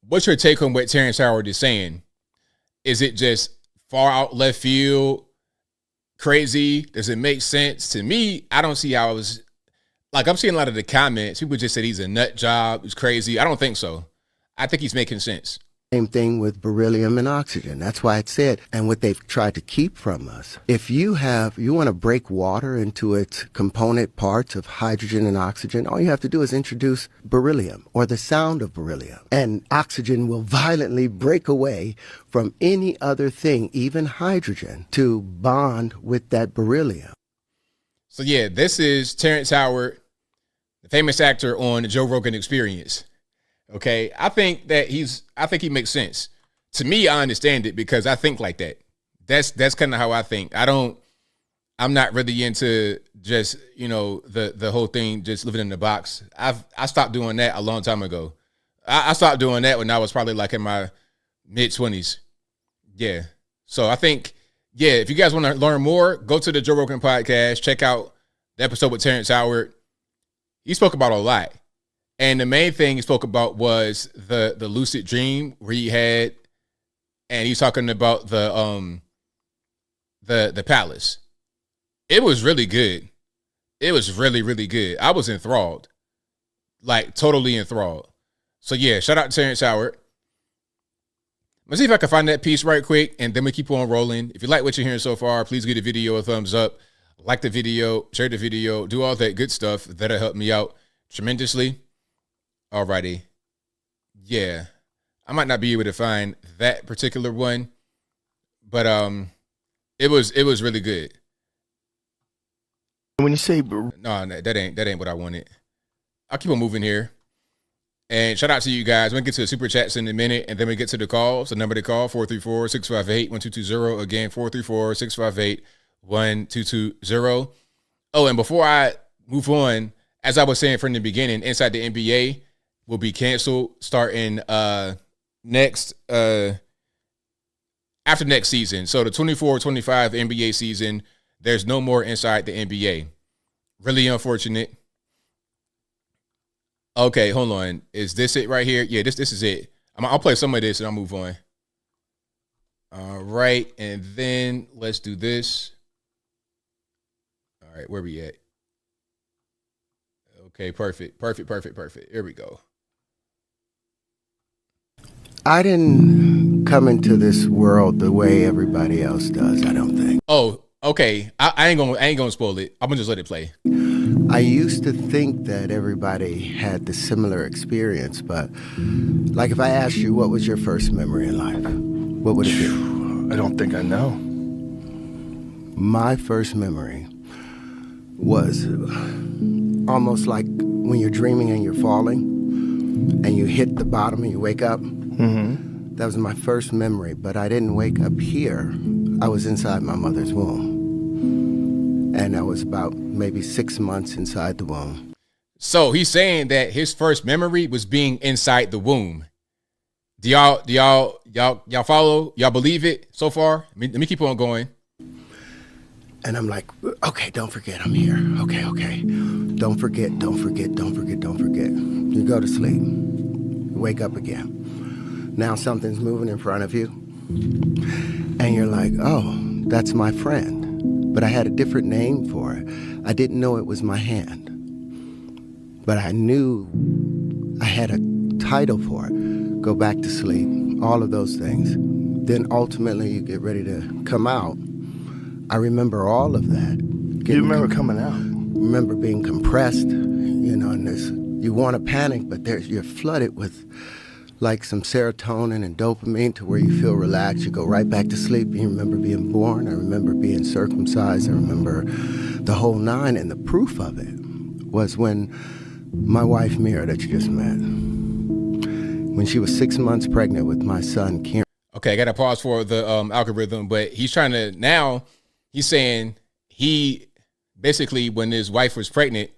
what's your take on what Terrence Howard is saying? Is it just far out left field, crazy? Does it make sense? To me, I don't see how it was. Like, I'm seeing a lot of the comments. People just said he's a nut job. He's crazy. I don't think so. I think he's making sense. Same thing with beryllium and oxygen. That's why it said, and what they've tried to keep from us. If you want to break water into its component parts of hydrogen and oxygen, all you have to do is introduce beryllium or the sound of beryllium. And oxygen will violently break away from any other thing, even hydrogen, to bond with that beryllium. So yeah, this is Terrence Howard, the famous actor on the Joe Rogan Experience. Okay, I think he makes sense. To me, I understand it because I think like that. That's kind of how I think. I'm not really into just, the whole thing, just living in the box. I stopped doing that a long time ago. I stopped doing that when I was probably like in my mid-20s. Yeah. So I think, if you guys want to learn more, go to the Joe Rogan podcast, check out the episode with Terrence Howard. He spoke about a lot. And the main thing he spoke about was the lucid dream where he had, and he's talking about the palace. It was really good. It was really, really good. I was enthralled, like totally enthralled. So yeah, shout out to Terrence Howard. Let's see if I can find that piece right quick, and then we keep on rolling. If you like what you're hearing so far, please give the video a thumbs up, like the video, share the video, do all that good stuff. That'll help me out tremendously. Alrighty. Yeah. I might not be able to find that particular one, but it was really good. When you say no, that ain't what I wanted. I'll keep on moving here. And shout out to you guys. We'll get to the super chats in a minute, and then we get to the calls. The number to call, 434-658-1220. Again, 434-658-1220. Oh, and before I move on, as I was saying from the beginning, Inside the NBA will be canceled starting after next season. So the 24-25 NBA season, there's no more Inside the NBA. Really unfortunate. Okay, hold on. Is this it right here? Yeah, this is it. I'll play some of this and I'll move on. All right, and then let's do this. All right, where we at? Okay, perfect. Here we go. I didn't come into this world the way everybody else does, I don't think. Oh, okay. I ain't gonna spoil it. I'm gonna just let it play. I used to think that everybody had the similar experience, but like if I asked you what was your first memory in life, what would it be? I don't think I know. My first memory was almost like when you're dreaming and you're falling and you hit the bottom and you wake up. Mm-hmm. That was my first memory, but I didn't wake up here. I was inside my mother's womb. And I was about maybe 6 months inside the womb. So he's saying that his first memory was being inside the womb. Do y'all follow? Y'all believe it so far? Let me keep on going. And I'm like, okay, don't forget I'm here. Okay. Don't forget. You go to sleep. You wake up again. Now something's moving in front of you. And you're like, oh, that's my friend. But I had a different name for it. I didn't know it was my hand. But I knew I had a title for it. Go back to sleep, all of those things. Then ultimately you get ready to come out. I remember all of that. You remember coming out? Remember being compressed, and you want to panic, but you're flooded with like some serotonin and dopamine to where you feel relaxed. You go right back to sleep. You remember being born. I remember being circumcised. I remember the whole nine. And the proof of it was when my wife, Mira, that you just met, when she was 6 months pregnant with my son, Kieran. Okay, I got to pause for the algorithm, but he's trying to, now he's saying he basically, when his wife was pregnant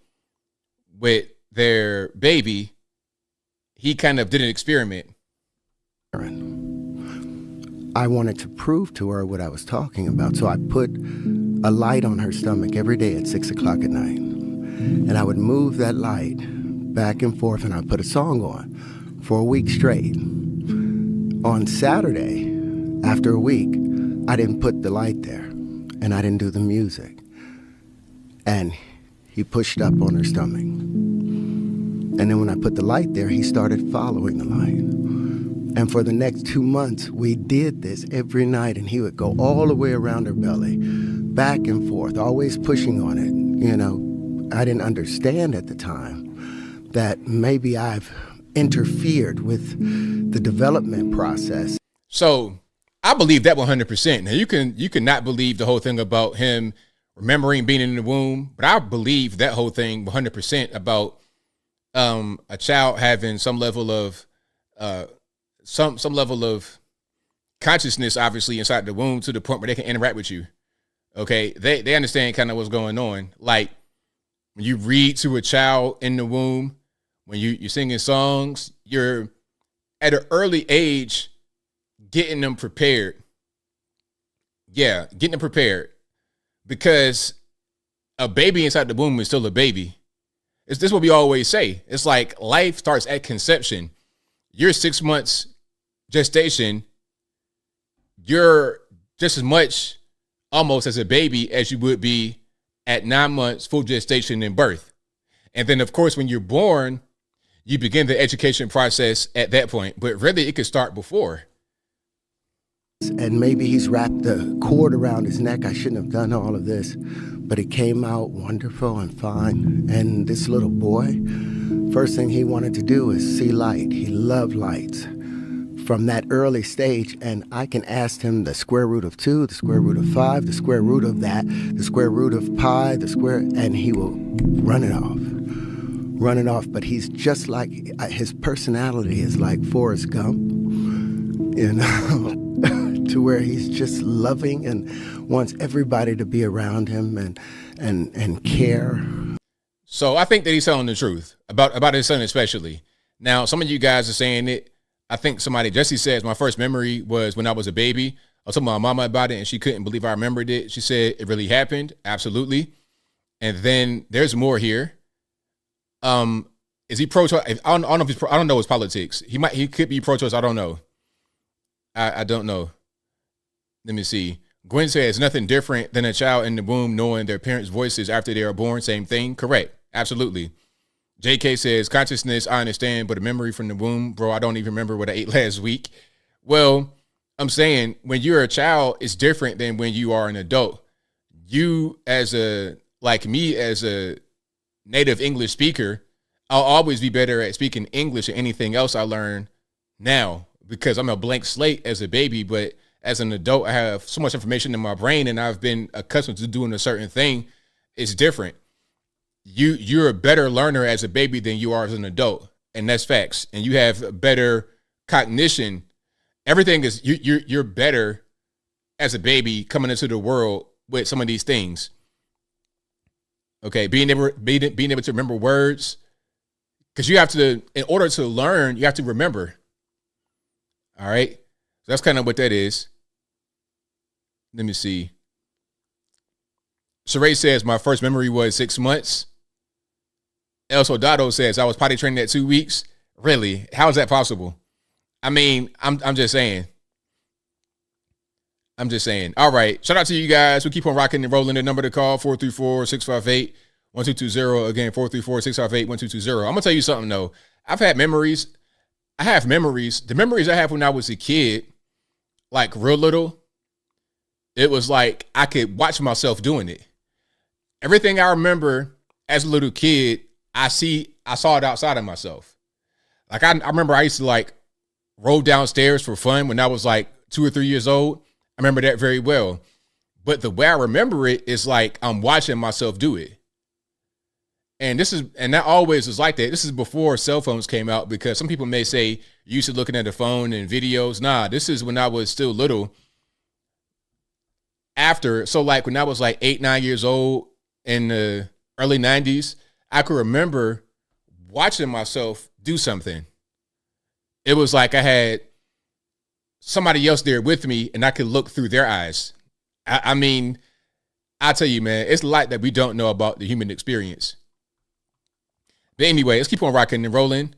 with their baby, he kind of did an experiment. I wanted to prove to her what I was talking about. So I put a light on her stomach every day at 6 o'clock at night. And I would move that light back and forth, and I'd put a song on for a week straight. On Saturday, after a week, I didn't put the light there, and I didn't do the music. And he pushed up on her stomach. And then when I put the light there, he started following the light. And for the next 2 months, we did this every night, and he would go all the way around her belly, back and forth, always pushing on it. I didn't understand at the time that maybe I've interfered with the development process. So I believe that 100%. Now you can not believe the whole thing about him remembering being in the womb, but I believe that whole thing 100% about a child having some level of some level of consciousness, obviously, inside the womb, to the point where they can interact with you. Okay, they understand kind of what's going on. Like when you read to a child in the womb, when you're singing songs, you're at an early age getting them prepared. Yeah, getting them prepared, because a baby inside the womb is still a baby. This is what we always say. It's like life starts at conception. You're 6 months gestation. You're just as much almost as a baby as you would be at 9 months full gestation and birth. And then, of course, when you're born, you begin the education process at that point. But really, it could start before. And maybe he's wrapped the cord around his neck. I shouldn't have done all of this, but it came out wonderful and fine. And this little boy, first thing he wanted to do is see light. He loved lights from that early stage. And I can ask him the square root of 2, the square root of 5, the square root of that, the square root of pi, and he will run it off. But he's just like, his personality is like Forrest Gump, to where he's just loving and wants everybody to be around him and care. So I think that he's telling the truth about his son especially. Now, some of you guys are saying it. I think Jesse says, my first memory was when I was a baby. I was talking to my mama about it, and she couldn't believe I remembered it. She said it really happened. Absolutely. And then there's more here. Is he pro-choice? I don't know his politics. He could be pro-choice. I don't know. I don't know. Let me see. Gwen says nothing different than a child in the womb knowing their parents' voices after they are born. Same thing. Correct. Absolutely. JK says, consciousness, I understand, but a memory from the womb, bro, I don't even remember what I ate last week. Well, I'm saying when you're a child, it's different than when you are an adult. You like me as a native English speaker, I'll always be better at speaking English than anything else I learn now because I'm a blank slate as a baby, but as an adult, I have so much information in my brain and I've been accustomed to doing a certain thing. It's different. You're a better learner as a baby than you are as an adult, and that's facts. And you have better cognition. Everything is you're better as a baby coming into the world with some of these things. Okay, being able to remember words, because you have to, in order to learn, you have to remember. All right, so that's kind of what that is. Let me see. Sheree says my first memory was 6 months. El Soldado says I was potty training at 2 weeks. Really? How is that possible? I mean, I'm just saying. I'm just saying. All right. Shout out to you guys. We keep on rocking and rolling. The number to call, 434-658-1220. Again, 434-658-1220. I'm going to tell you something, though. I've had memories. I have memories. The memories I have when I was a kid, like real little, it was like I could watch myself doing it. Everything I remember as a little kid, I saw it outside of myself. Like I remember I used to like roll downstairs for fun when I was like 2 or 3 years old. I remember that very well. But the way I remember it is like I'm watching myself do it. And that always was like that. This is before cell phones came out, because some people may say you used to looking at the phone and videos. Nah, this is when I was still little. So like when I was like 8, 9 years old in the early 90s, I could remember watching myself do something. It was like I had somebody else there with me and I could look through their eyes. I mean, I tell you, man, it's a lot that we don't know about the human experience. But anyway, let's keep on rocking and rolling.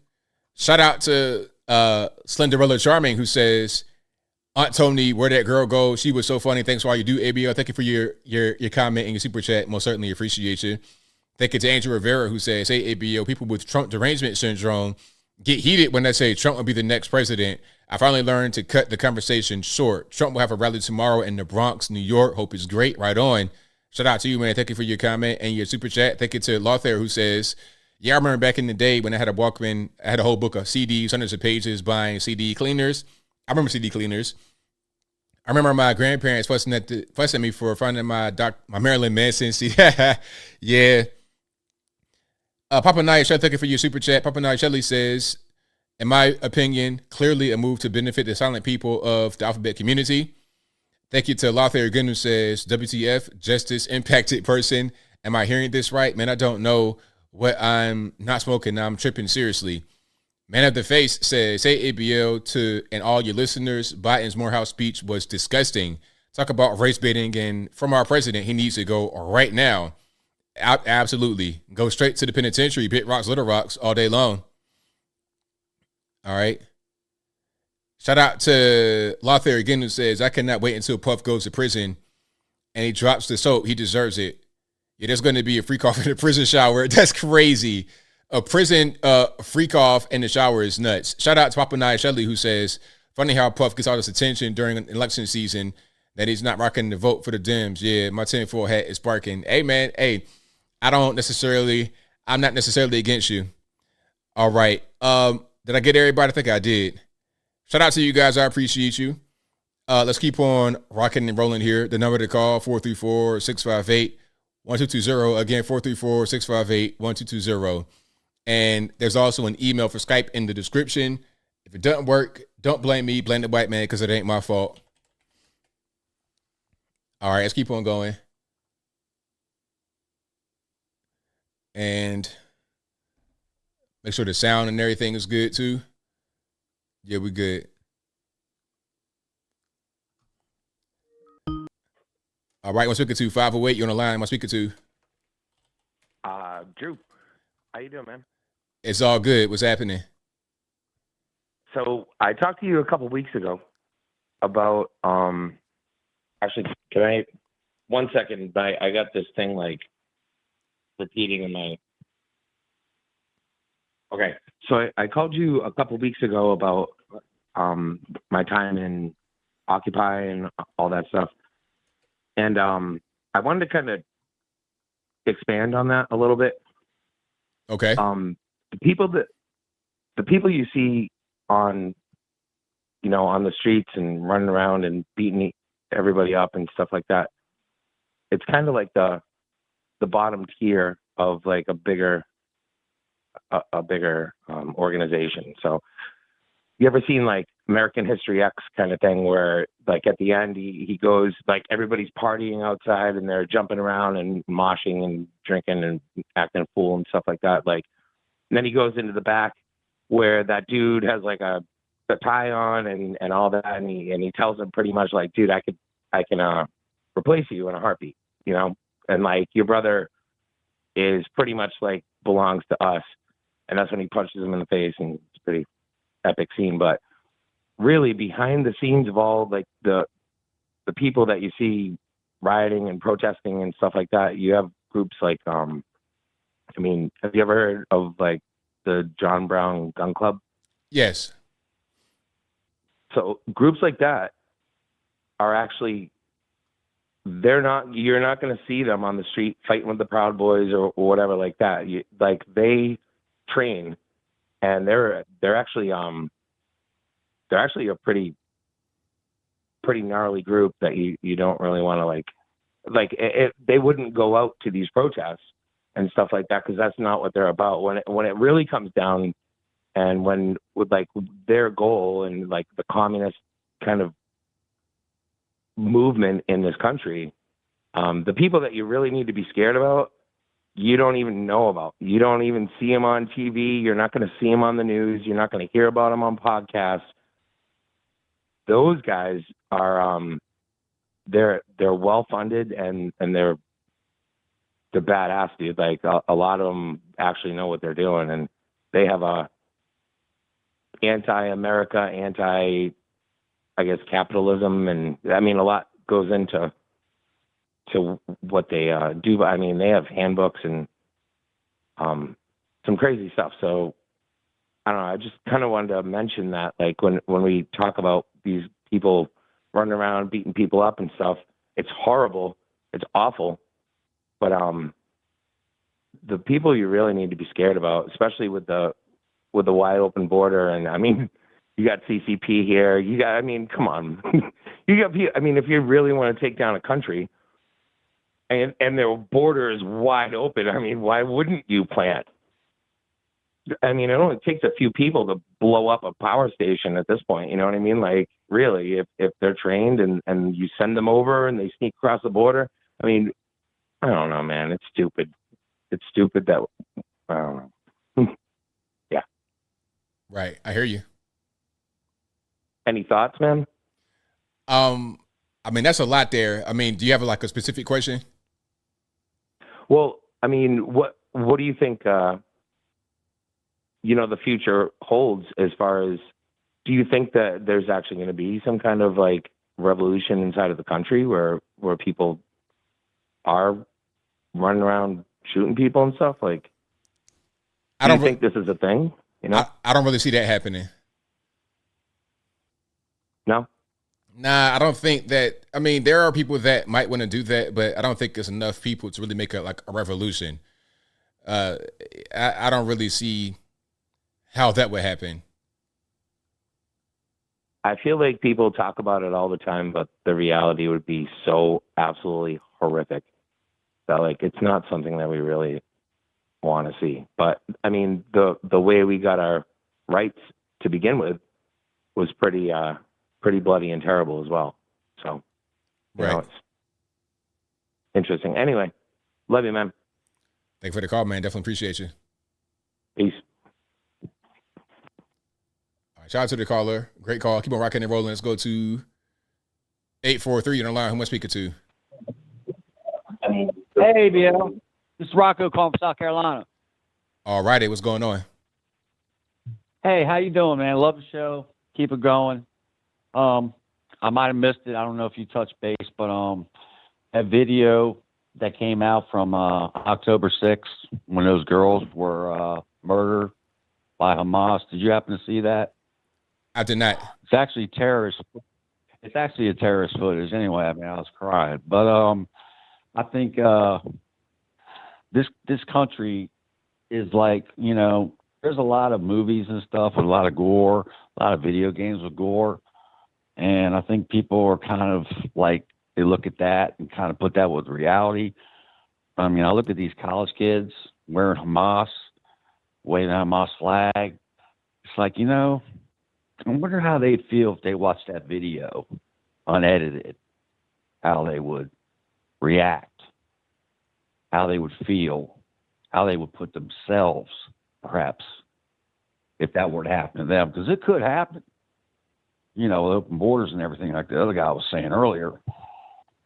Shout out to Slenderella Charming, who says, Aunt Tony, where'd that girl go? She was so funny. Thanks for all you do, ABL. Thank you for your comment and your super chat. Most certainly appreciate you. Thank you to Andrew Rivera, who says, hey, ABL, people with Trump derangement syndrome get heated when I say Trump will be the next president. I finally learned to cut the conversation short. Trump will have a rally tomorrow in the Bronx, New York. Hope it's great. Right on. Shout out to you, man. Thank you for your comment and your super chat. Thank you to Lothair, who says, yeah, I remember back in the day when I had a Walkman, I had a whole book of CDs, hundreds of pages, buying CD cleaners. I remember CD cleaners. I remember my grandparents fussing at me for finding my Marilyn Manson CD. Yeah. Papa Knight, thank you for your super chat. Papa Knight Shelley says, in my opinion, clearly a move to benefit the silent people of the alphabet community. Thank you to Lothair again, who says, WTF, justice impacted person. Am I hearing this right? Man, I don't know what I'm not smoking. I'm tripping seriously. Man of the Face says, hey, ABL, and all your listeners, Biden's Morehouse speech was disgusting. Talk about race baiting, and from our president, he needs to go right now. Absolutely. Go straight to the penitentiary, Big Rocks, Little Rocks, all day long. All right. Shout out to Lothair again, who says, I cannot wait until Puff goes to prison and he drops the soap. He deserves it. Yeah, there's going to be a freak off in the prison shower. That's crazy. A prison freak off in the shower is nuts. Shout out to Papa Nia Shelley, who says, funny how Puff gets all this attention during an election season that he's not rocking the vote for the Dems. Yeah, my tinfoil hat is sparking. Hey, man. Hey, I'm not necessarily against you. All right. Did I get everybody? I think I did. Shout out to you guys. I appreciate you. Let's keep on rocking and rolling here. The number to call, 434-658-1220. Again, 434-658-1220. And there's also an email for Skype in the description. If it doesn't work, don't blame me. Blame the white man, because it ain't my fault. All right, let's keep on going. And make sure the sound and everything is good too. Yeah, we good. All right, I'm speaking to 508. You're on the line. Am I speaking to? Drew. How you doing, man? It's all good. What's happening? So I talked to you a couple weeks ago about actually, can I 1 second? I got this thing like repeating in my Okay. So I called you a couple weeks ago about my time in Occupy and all that stuff. And I wanted to kind of expand on that a little bit. Okay. The people you see on, on the streets and running around and beating everybody up and stuff like that, it's kind of like the bottom tier of like a bigger organization. So you ever seen like American History X kind of thing where like at the end he goes, like everybody's partying outside and they're jumping around and moshing and drinking and acting a fool and stuff like that. Like, and then he goes into the back where that dude has like a tie on and all that, and he tells him pretty much like, dude, I can replace you in a heartbeat, and like your brother is pretty much like belongs to us. And that's when he punches him in the face, and it's a pretty epic scene. But really behind the scenes of all like the people that you see rioting and protesting and stuff like that, you have groups like have you ever heard of like the John Brown Gun Club? Yes. So groups like that are actually, you're not going to see them on the street fighting with the Proud Boys or whatever like that. They train, and they're actually a pretty gnarly group that you don't really want to they wouldn't go out to these protests and stuff like that, because that's not what they're about. When it really comes down, and when with like their goal and like the communist kind of movement in this country, the people that you really need to be scared about, you don't even know about. You don't even see them on TV. You're not going to see them on the news. You're not going to hear about them on podcasts. Those guys are, they're well funded and they're badass, dude. Like a lot of them actually know what they're doing, and they have a anti-America, I guess, capitalism, and a lot goes into what they do. But they have handbooks and some crazy stuff. So I don't know. I just kind of wanted to mention that, like when we talk about these people running around beating people up and stuff, it's horrible, it's awful. But the people you really need to be scared about, especially with the wide open border, and you got CCP here. You got, come on. You got, if you really want to take down a country and their border is wide open, why wouldn't you plant? It only takes a few people to blow up a power station at this point. You know what I mean? Like, really, if they're trained and you send them over and they sneak across the border, I don't know, man. It's stupid. It's stupid that, I don't know. Yeah. Right. I hear you. Any thoughts, man? That's a lot there. Do you have like a specific question? Well, what do you think, the future holds as far as, do you think that there's actually going to be some kind of like revolution inside of the country where people are running around shooting people and stuff? Like, do you think this is a thing? I don't really see that happening. No? Nah, I don't think that. There are people that might want to do that, but I don't think there's enough people to really make a revolution. I don't really see how that would happen. I feel like people talk about it all the time, but the reality would be so absolutely horrific that like it's not something that we really want to see. But the way we got our rights to begin with was pretty bloody and terrible as well. So, it's interesting. Anyway, love you, man. Thank you for the call, man. Definitely appreciate you. Peace. All right, shout out to the caller. Great call. Keep on rocking and rolling. Let's go to 843 on the line. Who am I speaking to? Hey, ABL. This is Rocco calling from South Carolina. All righty. What's going on? Hey, how you doing, man? Love the show. Keep it going. I might have missed it. I don't know if you touched base, but that video that came out from October 6th when those girls were murdered by Hamas. Did you happen to see that? I did not. It's actually terrorist. It's actually a terrorist footage. Anyway, I mean, I was crying, but I think this country is like, you know, there's a lot of movies and stuff with a lot of gore, a lot of video games with gore, and I think people are kind of like, they look at that and kind of put that with reality. I mean, I look at these college kids wearing Hamas, waving a Hamas flag. It's like, you know, I wonder how they'd feel if they watched that video unedited, how they would react, how they would feel, how they would put themselves, perhaps, if that were to happen to them, because it could happen. You know, open borders and everything like the other guy was saying earlier.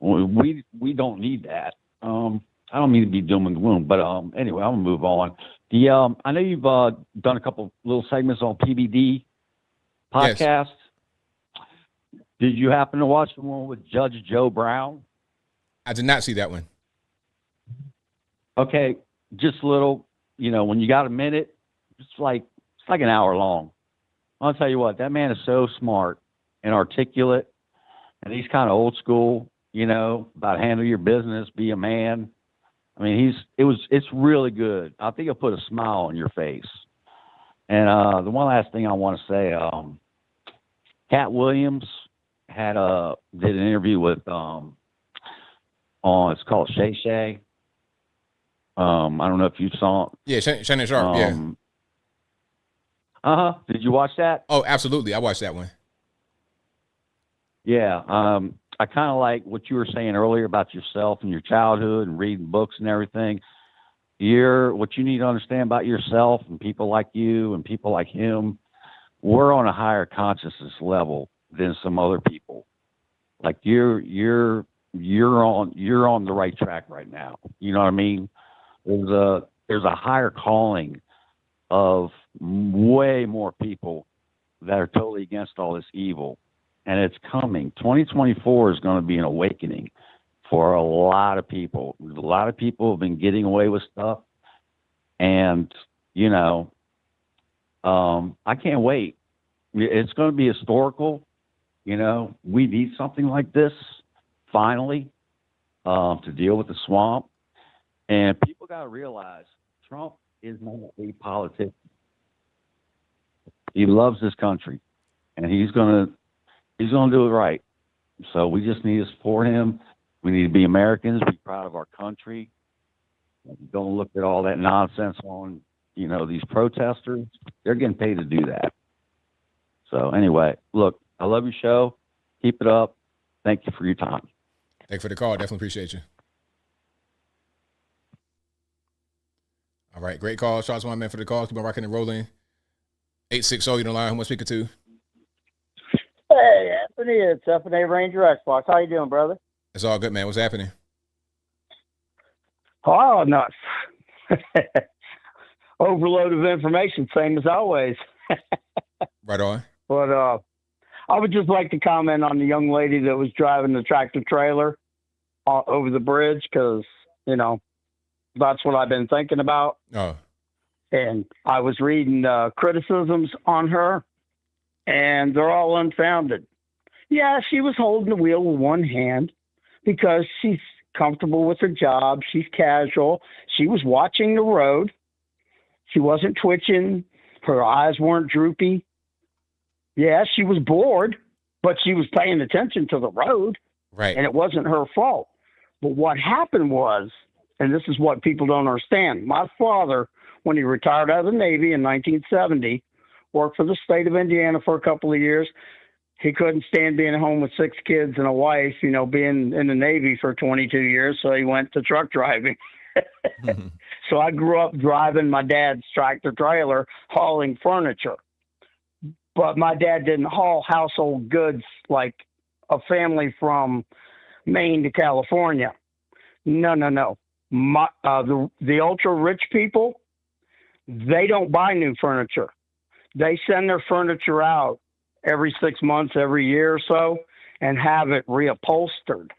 We don't need that. I don't mean to be doom and gloom, but anyway, I'm gonna move on. I know you've done a couple little segments on PBD podcast. Yes. Did you happen to watch the one with Judge Joe Brown? I did not see that one. Okay, just a little. You know, when you got a minute, it's like an hour long. I'll tell you what, that man is so smart and articulate, and he's kind of old school. You know, about handle your business, be a man. I mean, it's really good. I think it'll put a smile on your face. And the one last thing I want to say, Cat Williams did an interview with it's called Shay Shay. I don't know if you saw it. Yeah, Shannon Sharp. Yeah. Did you watch that? Oh, absolutely. I watched that one. Yeah. I kind of like what you were saying earlier about yourself and your childhood and reading books and everything. What you need to understand about yourself and people like you and people like him, we're on a higher consciousness level than some other people. Like you're on the right track right now. You know what I mean? There's a higher calling of way more people that are totally against all this evil. And it's coming. 2024 is going to be an awakening for a lot of people. A lot of people have been getting away with stuff. And, you know, I can't wait. It's going to be historical. You know, we need something like this, finally, to deal with the swamp. And people got to realize Trump is not a politician. He loves this country. And he's going to do it right. So we just need to support him. We need to be Americans, be proud of our country. Don't look at all that nonsense on, you know, these protesters. They're getting paid to do that. So anyway, look, I love your show. Keep it up. Thank you for your time. Thank you for the call. Definitely appreciate you. All right, great call. Shout out to my man for the call. Keep on rocking and rolling. 860, you know line. Who am I speaking to? Hey, Anthony, it's FNA Ranger Xbox. How you doing, brother? It's all good, man. What's happening? Oh, nuts. Overload of information, same as always. Right on. But I would just like to comment on the young lady that was driving the tractor trailer over the bridge because, you know, that's what I've been thinking about. Oh. And I was reading criticisms on her, and they're all unfounded. Yeah, she was holding the wheel with one hand because she's comfortable with her job. She's casual. She was watching the road. She wasn't twitching. Her eyes weren't droopy. Yeah, she was bored, but she was paying attention to the road. Right. And it wasn't her fault. But what happened was, and this is what people don't understand, my father, when he retired out of the Navy in 1970, worked for the state of Indiana for a couple of years. He couldn't stand being at home with 6 kids and a wife, you know, being in the Navy for 22 years. So he went to truck driving. Mm-hmm. So I grew up driving my dad's tractor trailer, hauling furniture. But my dad didn't haul household goods like a family from Maine to California. No. The ultra rich people, they don't buy new furniture. They send their furniture out every 6 months, every year or so, and have it reupholstered.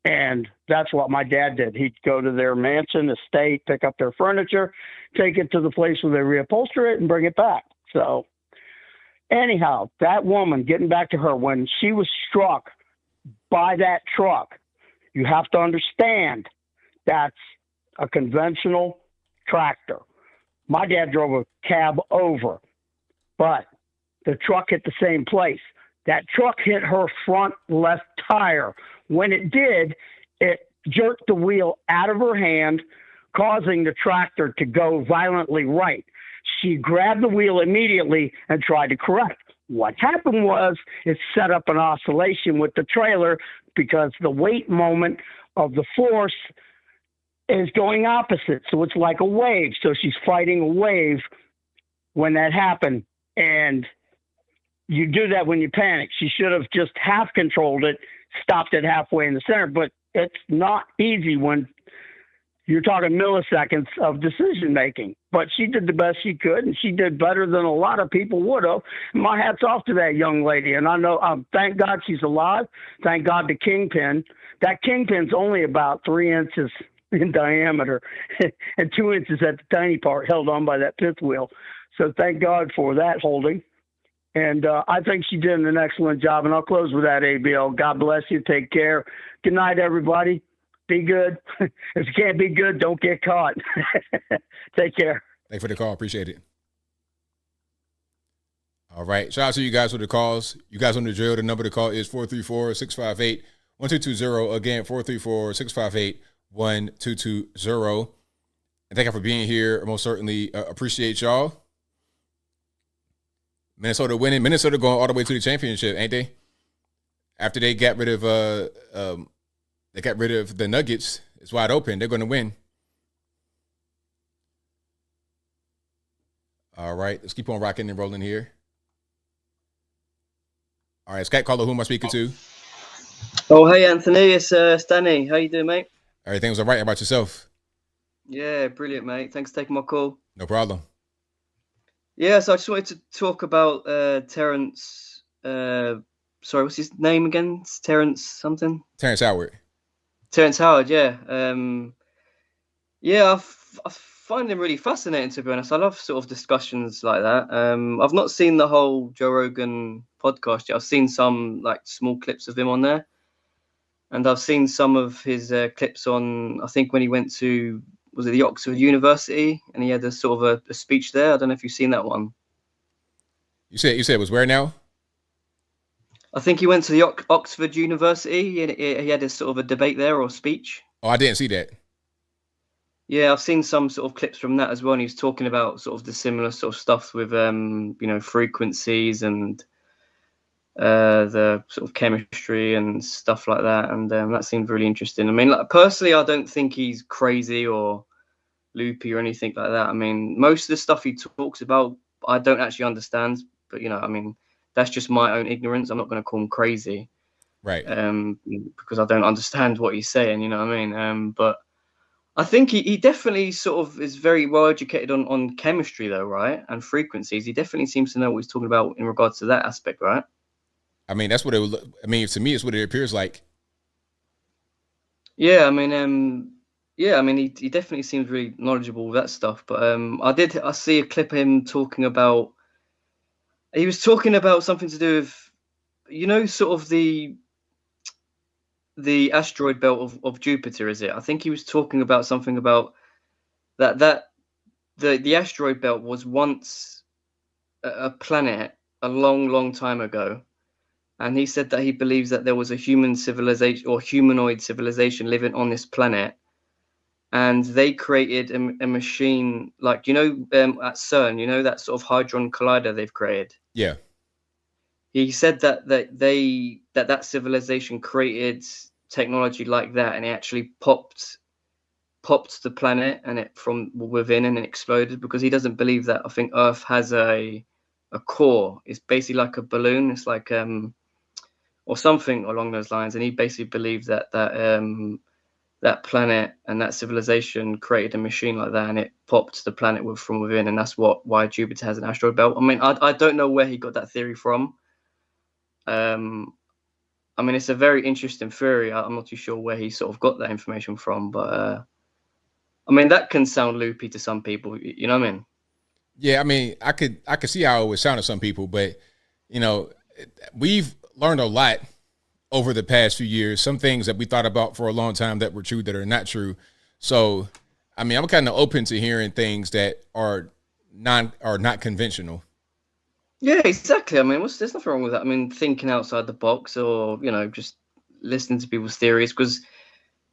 And That's what my dad did. He'd go to their mansion, estate, pick up their furniture, take it to the place where they reupholster it, and bring it back. So anyhow, that woman, getting back to her, when she was struck by that truck, you have to understand that's a conventional tractor. My dad drove a cab over, but the truck hit the same place. That truck hit her front left tire. When it did, it jerked the wheel out of her hand, causing the tractor to go violently right. She grabbed the wheel immediately and tried to correct. What happened was it set up an oscillation with the trailer because the weight moment of the force is going opposite. So it's like a wave. So she's fighting a wave when that happened. And you do that when you panic. She should have just half controlled it, stopped it halfway in the center. But it's not easy when you're talking milliseconds of decision making. But she did the best she could, and she did better than a lot of people would have. My hat's off to that young lady. And I know, thank God she's alive. Thank God the kingpin. That kingpin's only about 3 inches in diameter and 2 inches at the tiny part held on by that fifth wheel. So thank God for that holding. And I think she did an excellent job. And I'll close with that, ABL. God bless you. Take care. Good night, everybody. Be good. If you can't be good, don't get caught. Take care. Thanks for the call. Appreciate it. All right. Shout out to you guys for the calls. You guys on the drill. The number to call is 434-658-1220. Again, 434-658-1220. And thank you for being here. I most certainly appreciate y'all. Minnesota winning. Minnesota going all the way to the championship, ain't they? After they got rid of the Nuggets, it's wide open. They're going to win. All right, let's keep on rocking and rolling here. All right, Skype caller, who am I speaking to? Oh, hey, Anthony. It's Stanley. How you doing, mate? Everything's all right. How about yourself? Yeah, brilliant, mate. Thanks for taking my call. No problem. Yeah, so I just wanted to talk about Terrence. Sorry, what's his name again? It's Terrence something? Terrence Howard. Terrence Howard, yeah. Yeah, I find him really fascinating, to be honest. I love sort of discussions like that. I've not seen the whole Joe Rogan podcast yet. I've seen some like small clips of him on there. And I've seen some of his clips on, I think when he went to, was it the Oxford University? And he had a sort of a speech there. I don't know if you've seen that one. You said it was where now? I think he went to the Oxford University. He had a sort of a debate there or speech. Oh, I didn't see that. Yeah, I've seen some sort of clips from that as well. And he was talking about sort of the similar sort of stuff with, frequencies and the sort of chemistry and stuff like that. And that seemed really interesting. I mean, like, personally, I don't think he's crazy or loopy or anything like that. I mean, most of the stuff he talks about, I don't actually understand. But, that's just my own ignorance. I'm not going to call him crazy. Right. Because I don't understand what he's saying, you know what I mean? But I think he definitely sort of is very well educated on chemistry, though, right? And frequencies. He definitely seems to know what he's talking about in regards to that aspect, right? I mean, that's what it would. I mean, to me, it's what it appears like. Yeah, he definitely seems really knowledgeable with that stuff. But I see a clip of him talking about. He was talking about something to do with, sort of the asteroid belt of Jupiter, is it? I think he was talking about something about that the asteroid belt was once a planet a long, long time ago. And he said that he believes that there was a human civilization or humanoid civilization living on this planet. And they created a machine like, at CERN, that sort of Hadron Collider they've created. Yeah. He said that civilization created technology like that, and it actually popped the planet and it from within and it exploded, because he doesn't believe that. I think Earth has a core. It's basically like a balloon. It's like or something along those lines. And he basically believed that that planet and that civilization created a machine like that, and it popped the planet from within, and that's why Jupiter has an asteroid belt. I mean, I don't know where he got that theory from. I I mean, it's a very interesting theory. I'm not too sure where he sort of got that information from, but I mean, that can sound loopy to some people. You know what I mean? Yeah, I mean, I could see how it would sound to some people, but you know, we've learned a lot over the past few years. Some things that we thought about for a long time that were true that are not true. So, I mean, I'm kind of open to hearing things that are not conventional. Yeah, exactly. I mean, there's nothing wrong with that. I mean, thinking outside the box, or just listening to people's theories, because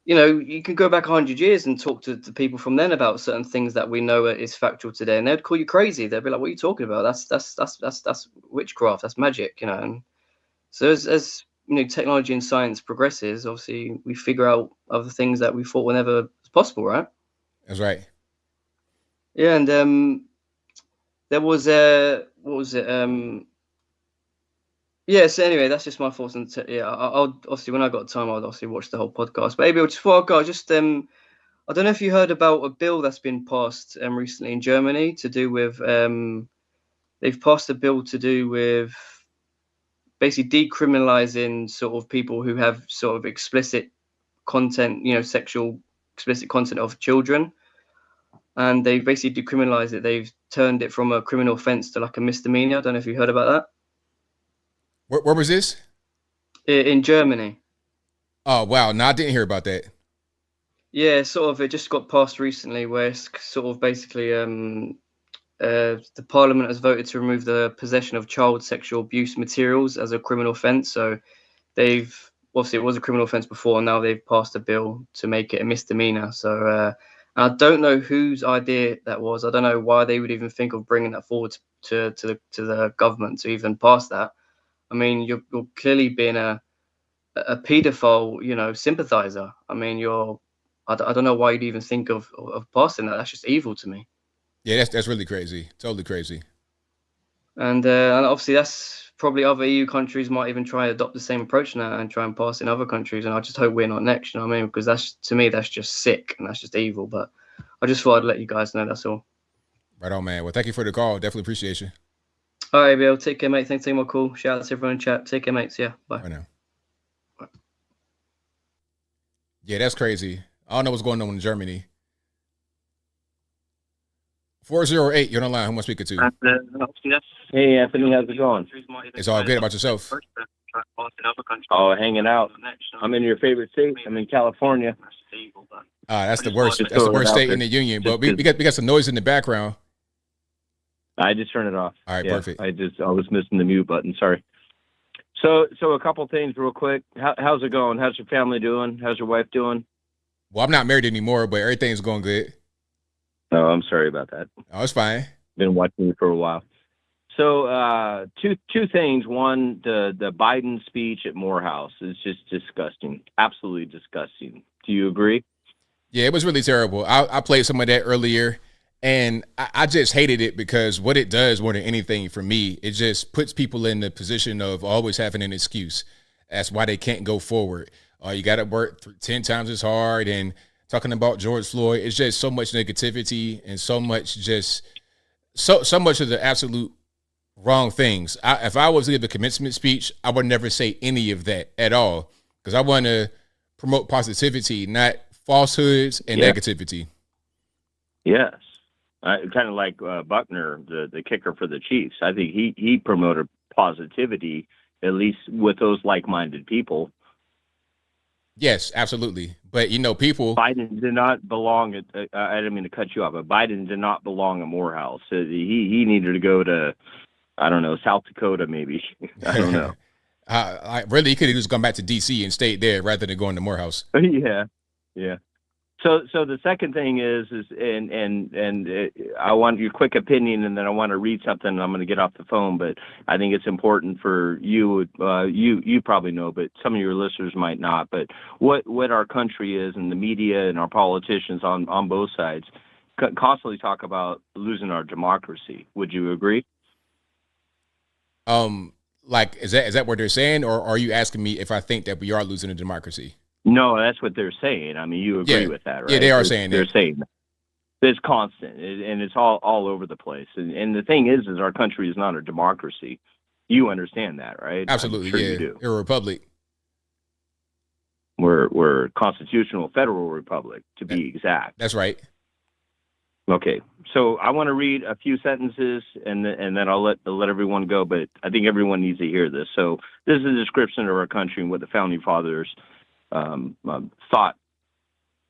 you can go back 100 years and talk to the people from then about certain things that we know is factual today, and they'd call you crazy. They'd be like, "What are you talking about? That's witchcraft. That's magic." And so as technology and science progresses, obviously we figure out other things that we thought were never possible, right? That's right. Yeah, and there was what was it? Yeah. So anyway, that's just my thoughts on. I'll obviously, when I got time, I'll obviously watch the whole podcast. But maybe just before I go, I don't know if you heard about a bill that's been passed recently in Germany to do with they've passed a bill to do with basically decriminalizing sort of people who have sort of explicit content, sexual explicit content of children. And they've basically decriminalized it. They've turned it from a criminal offense to like a misdemeanor. I don't know if you heard about that. Where was this? In Germany. Oh, wow. No, I didn't hear about that. Yeah, sort of. It just got passed recently where it's sort of basically the parliament has voted to remove the possession of child sexual abuse materials as a criminal offense. So obviously it was a criminal offense before, and now they've passed a bill to make it a misdemeanor. So I don't know whose idea that was. I don't know why they would even think of bringing that forward to the government to even pass that. I mean, you're clearly being a paedophile, sympathizer. I mean, I don't know why you'd even think of passing that. That's just evil to me. Yeah, that's really crazy. Totally crazy. And obviously that's probably other EU countries might even try to adopt the same approach now and try and pass in other countries. And I just hope we're not next, you know what I mean? Because to me, that's just sick and that's just evil. But I just thought I'd let you guys know, that's all. Right on, man. Well, thank you for the call. Definitely appreciate you. All right, ABL. Take care, mate. Thanks for taking my call. Shout out to everyone in chat. Take care, mates. Yeah, bye. Right now. Bye. Yeah, that's crazy. I don't know what's going on in Germany. 408, you're on the line. Who am I speaking to? Hey, Anthony, how's it going? It's all good. About yourself? Oh, hanging out. I'm in your favorite state. I'm in California. That's the worst. That's the worst state in the union. But we got some noise in the background. I just turned it off. All right, perfect. I was missing the mute button. Sorry. So a couple things real quick. How's it going? How's your family doing? How's your wife doing? Well, I'm not married anymore, but everything's going good. Oh, I'm sorry about that. Oh, it's fine. Been watching you for a while. So two things. One, the Biden speech at Morehouse is just disgusting. Absolutely disgusting. Do you agree? Yeah, it was really terrible. I played some of that earlier, and I just hated it because what it does more than anything for me, it just puts people in the position of always having an excuse. That's why they can't go forward. You got to work 10 times as hard, and talking about George Floyd, it's just so much negativity and so much so much of the absolute wrong things. If I was to give a commencement speech, I would never say any of that at all because I want to promote positivity, not falsehoods and negativity. Yes. Kind of like Buckner, the kicker for the Chiefs. I think he promoted positivity, at least with those like-minded people. Yes, absolutely. But, people... Biden did not belong at... I didn't mean to cut you off, but Biden did not belong at Morehouse. He needed to go to, I don't know, South Dakota maybe. I don't know. Really, he could have just gone back to D.C. and stayed there rather than going to Morehouse. Yeah. So the second thing is I want your quick opinion, and then I want to read something, and I'm going to get off the phone, but I think it's important for you. You probably know, but some of your listeners might not. But what our country is, and the media and our politicians on both sides constantly talk about losing our democracy. Would you agree? Is that what they're saying, or are you asking me if I think that we are losing a democracy? No, that's what they're saying. I mean, you agree with that, right? Yeah, they are saying that. They're saying that. It's constant, and it's all over the place. And the thing is our country is not a democracy. You understand that, right? Absolutely, I'm sure yeah. you do. You're a republic. We're a constitutional federal republic, to be exact. That's right. Okay, so I want to read a few sentences, and then I'll let everyone go. But I think everyone needs to hear this. So this is a description of our country and what the founding fathers thought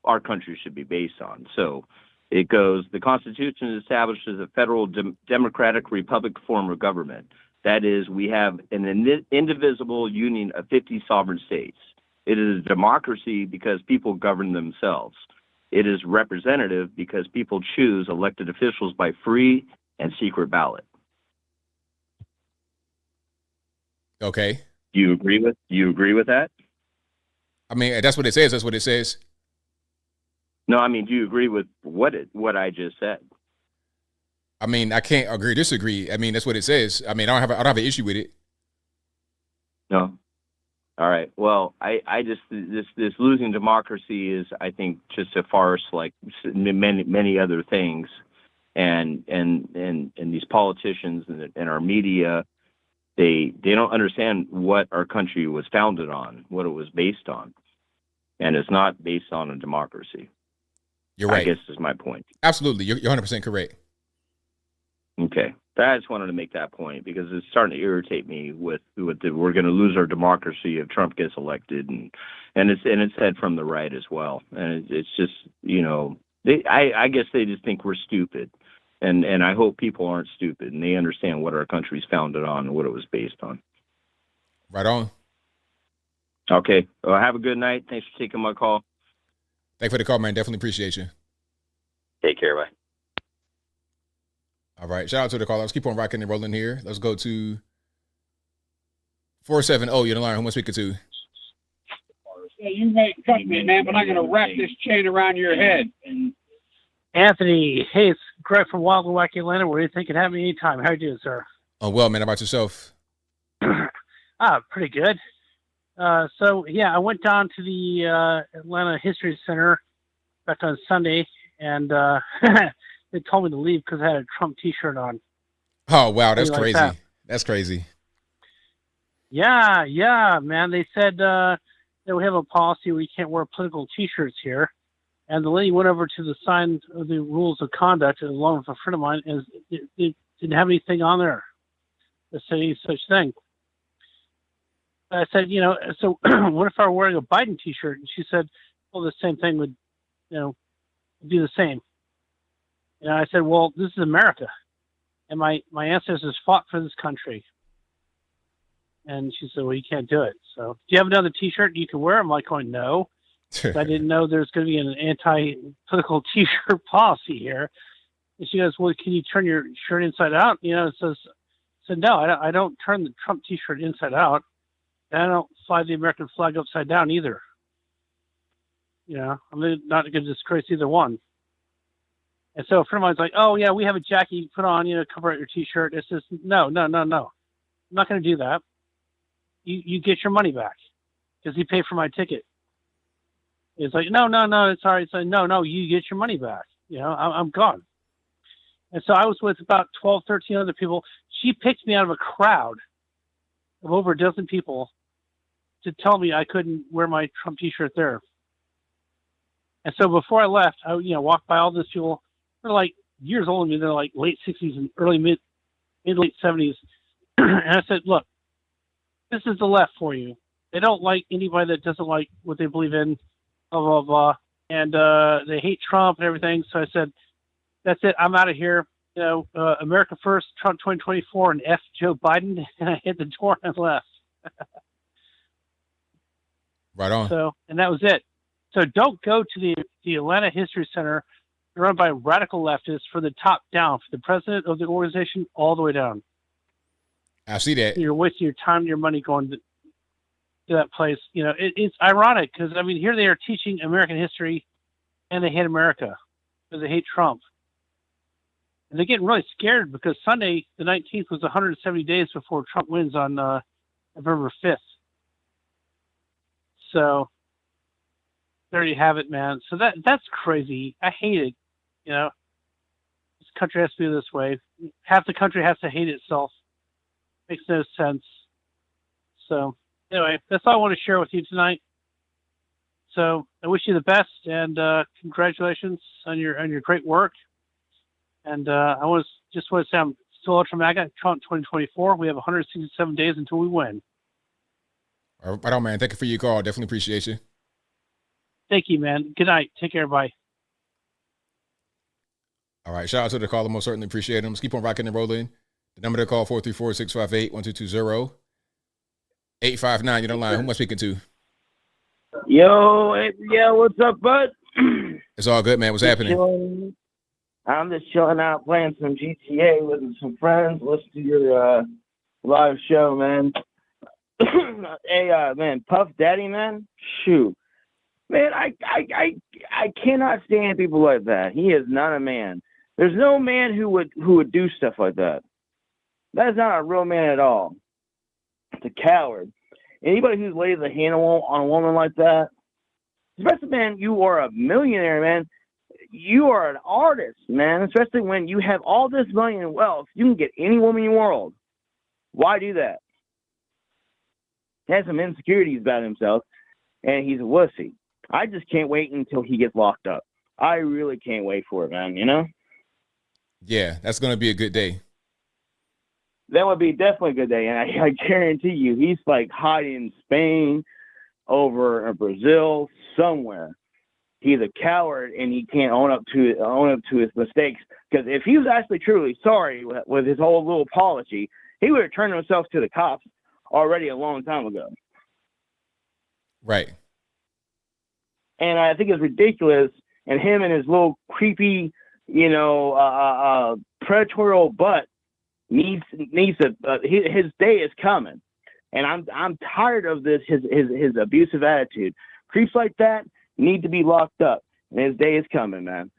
our country should be based on. So it goes: the Constitution establishes a federal democratic republic form of government. That is, we have an indivisible union of 50 sovereign states. It is a democracy because people govern themselves. It is representative because people choose elected officials by free and secret ballot. Okay. Do you agree with that? I mean, that's what it says. That's what it says. No, I mean, do you agree with what I just said? I mean, I can't agree, disagree. I mean, that's what it says. I mean, I don't have an issue with it. No. All right. Well, I just this losing democracy is, I think, just a farce, like many other things, and these politicians and our media, they don't understand what our country was founded on, what it was based on, and it's not based on a democracy. You're right. I guess is my point. Absolutely, you're 100% correct. Okay. I just wanted to make that point because it's starting to irritate me with we're going to lose our democracy if Trump gets elected, and it's said from the right as well, and it's just, you know, I guess they just think we're stupid, and I hope people aren't stupid and they understand what our country's founded on and what it was based on. Right on. Okay. Well, have a good night. Thanks for taking my call. Thanks for the call, man. Definitely appreciate you. Take care. Bye. All right. Shout out to the call. Let's keep on rocking and rolling here. Let's go to 470. You're the line. Who am I speaking to? Yeah, you may cut me, man, but I'm going to wrap this chain around your head. Anthony, hey, it's Greg from Wild and Wacky Atlanta. Where do you think you can have me anytime? How you doing, sir? Oh, well, man. How about yourself? Pretty good. So, yeah, I went down to the Atlanta History Center back on Sunday, and they told me to leave because I had a Trump T-shirt on. Oh, wow. That's like crazy. That's crazy. Yeah, man. They said that we have a policy where you can't wear political T-shirts here. And the lady went over to the sign of the rules of conduct, along with a friend of mine, and it didn't have anything on there that said any such thing. I said, you know, so what if I were wearing a Biden T-shirt? And she said, well, the same thing would, you know, do the same. And I said, well, this is America, and my ancestors fought for this country. And she said, well, you can't do it. So do you have another T-shirt you can wear? I'm like going, no. I didn't know there's going to be an anti-political T-shirt policy here. And she goes, well, can you turn your shirt inside out? You know, I said, no, I don't turn the Trump T-shirt inside out. And I don't fly the American flag upside down either. You know, I'm not going to disgrace either one. And so a friend of mine's like, oh, yeah, we have a jacket you put on, you know, cover out your T-shirt. It says, no. I'm not going to do that. You get your money back because he paid for my ticket. It's like, no, it's all right. It's like, no, you get your money back. You know, I'm gone. And so I was with about 12, 13 other people. She picked me out of a crowd of over a dozen people to tell me I couldn't wear my Trump T-shirt there. And so before I left, I walked by all these people. They're like years older than me. They're like late 60s and mid-late 70s. And I said, look, this is the left for you. They don't like anybody that doesn't like what they believe in, blah, blah, blah. And they hate Trump and everything. So I said, that's it. I'm out of here. You know, America first, Trump 2024, and F Joe Biden. And I hit the door and left. Right on. So, and that was it. So don't go to the Atlanta History Center run by radical leftists for the top down, for the president of the organization all the way down. I see that. You're wasting your time and your money going to that place. You know, it's ironic because, I mean, here they are teaching American history and they hate America because they hate Trump. And they're getting really scared because Sunday, the 19th, was 170 days before Trump wins on November 5th. So there you have it, man. So that's crazy. I hate it. You know, this country has to be this way. Half the country has to hate itself. Makes no sense. So anyway, that's all I want to share with you tonight. So I wish you the best, and congratulations on your great work. And I just want to say I'm still Ultra MAGA, Trump 2024. We have 167 days until we win. All right, on, man. Thank you for your call. Definitely appreciate you. Thank you, man. Good night. Take care. Bye. All right. Shout out to the caller. Most certainly appreciate them. Let's keep on rocking and rolling. The number to call, 434-658-1220. 859, you're on the line. Who am I speaking to? Yo, yeah, what's up, bud? It's all good, man. What's happening? I'm just chilling out, playing some GTA with some friends, listening to your live show, man. Hey, man, Puff Daddy, man, shoot. Man, I cannot stand people like that. He is not a man. There's no man who would do stuff like that. That is not a real man at all. It's a coward. Anybody who lays a hand on a woman like that, especially, man, you are a millionaire, man. You are an artist, man, especially when you have all this money and wealth. You can get any woman in the world. Why do that? He has some insecurities about himself, and he's a wussy. I just can't wait until he gets locked up. I really can't wait for it, man, you know? Yeah, that's going to be a good day. That would be definitely a good day, and I guarantee you, he's like hiding in Spain, over in Brazil, somewhere. He's a coward, and he can't own up to his mistakes. Because if he was actually truly sorry with his whole little apology, he would have turned himself to the cops already a long time ago. Right. And I think it's ridiculous. And him and his little creepy, predatory butt needs to. His day is coming, and I'm tired of this. His abusive attitude. Creeps like that need to be locked up, and his day is coming, man.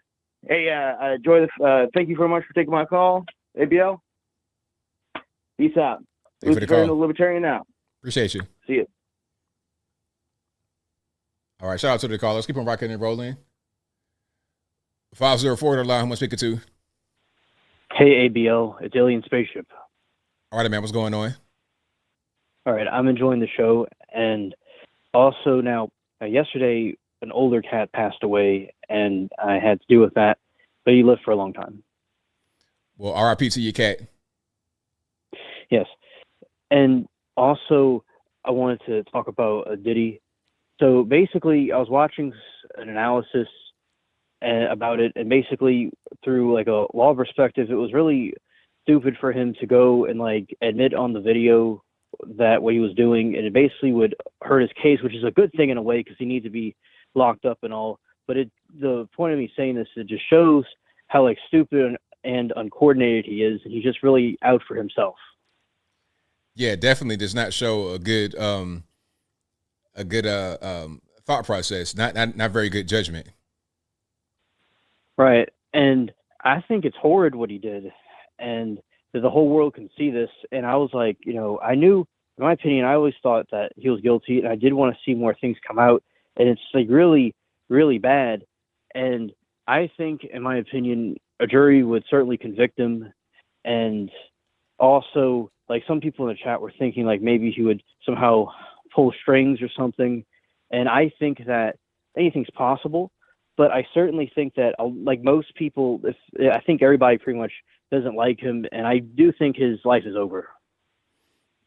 Hey, enjoy the. Thank you very much for taking my call, ABL. Peace out. Thanks for the call. Libertarian now. Appreciate you. See you. All right, shout out to the call. Let's keep on rocking and rolling. 504 to the line. Who am I speaking to? Hey, ABL. It's Alien Spaceship. All right, man. What's going on? All right, I'm enjoying the show. And also now, yesterday, an older cat passed away, and I had to deal with that. But he lived for a long time. Well, RIP to your cat. Yes. And also, I wanted to talk about Diddy. So basically, I was watching an analysis about it, and basically, through like a law perspective, it was really stupid for him to go and like admit on the video that what he was doing, and it basically would hurt his case, which is a good thing in a way because he needs to be locked up and all. But the point of me saying this, it just shows how like stupid and uncoordinated he is, and he's just really out for himself. Yeah, definitely does not show a good thought process. Not very good judgment. Right. And I think it's horrid what he did, and that the whole world can see this. And I was like, I knew, in my opinion, I always thought that he was guilty, and I did want to see more things come out. And it's like really, really bad. And I think, in my opinion, a jury would certainly convict him. And also, like some people in the chat were thinking like maybe he would somehow pull strings or something. And I think that anything's possible. But I certainly think that, like most people, I think everybody pretty much doesn't like him, and I do think his life is over.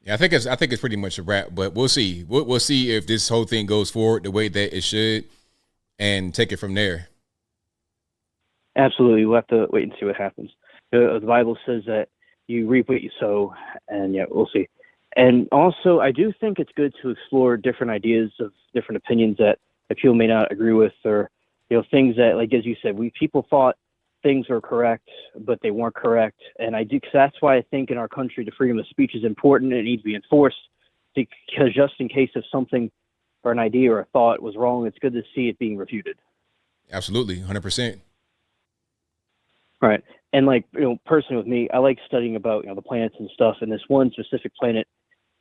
Yeah, I think it's pretty much a wrap. But we'll see. We'll see if this whole thing goes forward the way that it should, and take it from there. Absolutely, we'll have to wait and see what happens. The Bible says that you reap what you sow, and yeah, we'll see. And also, I do think it's good to explore different ideas of different opinions that people may not agree with, or things that, like as you said, people thought things were correct, but they weren't correct. And I do, cause that's why I think in our country the freedom of speech is important and it needs to be enforced, because just in case if something or an idea or a thought was wrong, it's good to see it being refuted. Absolutely, 100%. Right. And like, personally with me, I like studying about, the planets and stuff. And this one specific planet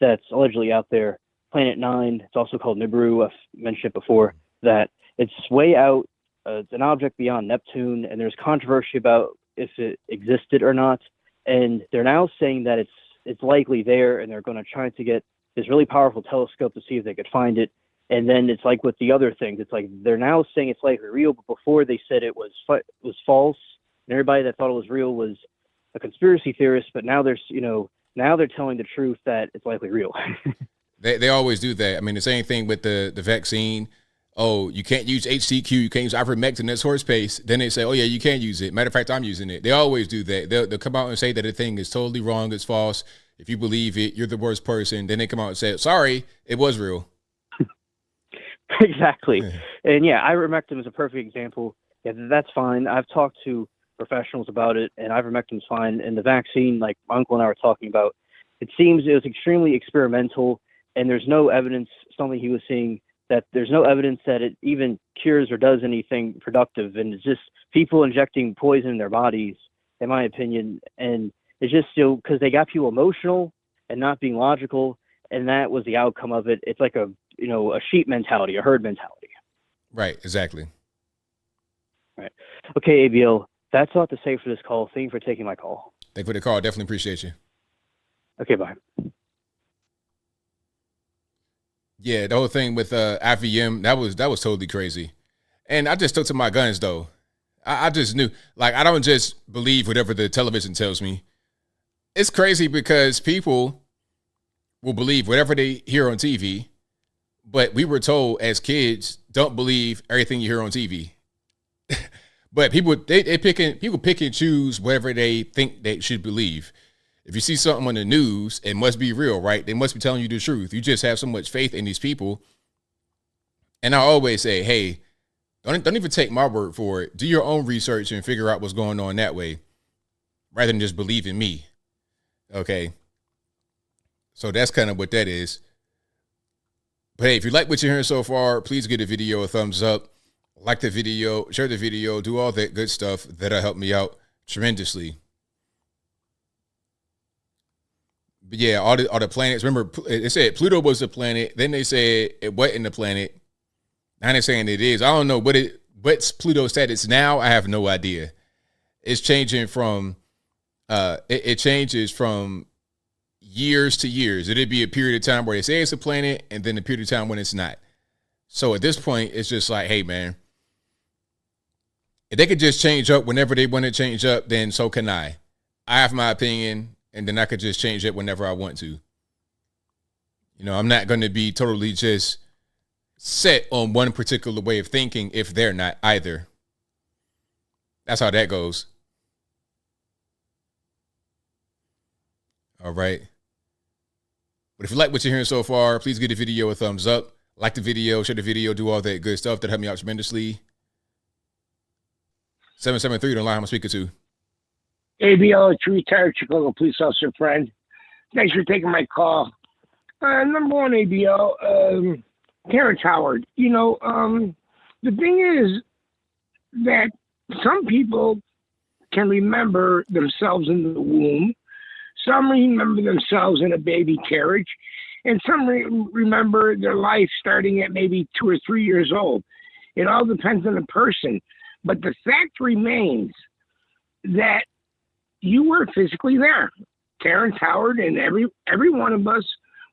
that's allegedly out there, Planet 9, it's also called Nibiru, I've mentioned it before, that it's way out. It's an object beyond Neptune, and there's controversy about if it existed or not. And they're now saying that it's likely there, and they're going to try to get this really powerful telescope to see if they could find it. And then it's like with the other things, it's like they're now saying it's likely real, but before they said it was false, and everybody that thought it was real was a conspiracy theorist. But now there's, now they're telling the truth that it's likely real. They always do that. I mean, the same thing with the vaccine. Oh, you can't use HCQ, you can't use ivermectin, that's horse paste. Then they say, oh yeah, you can use it. Matter of fact, I'm using it. They always do that. They'll come out and say that the thing is totally wrong, it's false. If you believe it, you're the worst person. Then they come out and say, sorry, it was real. Exactly. And yeah, ivermectin is a perfect example. Yeah, that's fine. I've talked to professionals about it, and ivermectin's fine. And the vaccine, like my uncle and I were talking about, it seems it was extremely experimental, and there's no evidence, something he was seeing, that there's no evidence that it even cures or does anything productive. And it's just people injecting poison in their bodies, in my opinion. And it's just still because they got people emotional and not being logical, and that was the outcome of it. It's like a sheep mentality, a herd mentality. Right, exactly. Right. Okay, ABL, that's all I have to say for this call. Thank you for taking my call. Thank you for the call. Definitely appreciate you. Okay, bye. Yeah, the whole thing with IVM, that was totally crazy. And I just stuck to my guns, though. I just knew. Like, I don't just believe whatever the television tells me. It's crazy because people will believe whatever they hear on TV. But we were told as kids, don't believe everything you hear on TV. But people pick and choose whatever they think they should believe. If you see something on the news, it must be real, right? They must be telling you the truth. You just have so much faith in these people. And I always say, hey, don't even take my word for it. Do your own research and figure out what's going on that way, rather than just believe in me. Okay. So that's kind of what that is. But hey, if you like what you're hearing so far, please give the video a thumbs up, like the video, share the video, do all that good stuff. That'll help me out tremendously. But yeah, all the planets. Remember, it said Pluto was a planet. Then they said it wasn't a planet. Now they're saying it is. I don't know what's Pluto's status now. I have no idea. It's changing from it changes from years to years. It'd be a period of time where they say it's a planet, and then a period of time when it's not. So at this point, it's just like, hey man, if they could just change up whenever they want to change up, then so can I. I have my opinion, and then I could just change it whenever I want to. I'm not going to be totally just set on one particular way of thinking if they're not either. That's how that goes. All right. But if you like what you're hearing so far, please give the video a thumbs up. Like the video, share the video, do all that good stuff. That helped me out tremendously. 773 on the line I'm speaking to. ABL, a retired Chicago police officer friend. Thanks for taking my call. Number one, ABL, Terrence Howard. The thing is that some people can remember themselves in the womb. Some remember themselves in a baby carriage. And some remember their life starting at maybe 2 or 3 years old. It all depends on the person. But the fact remains that you were physically there. Terrence Howard and every one of us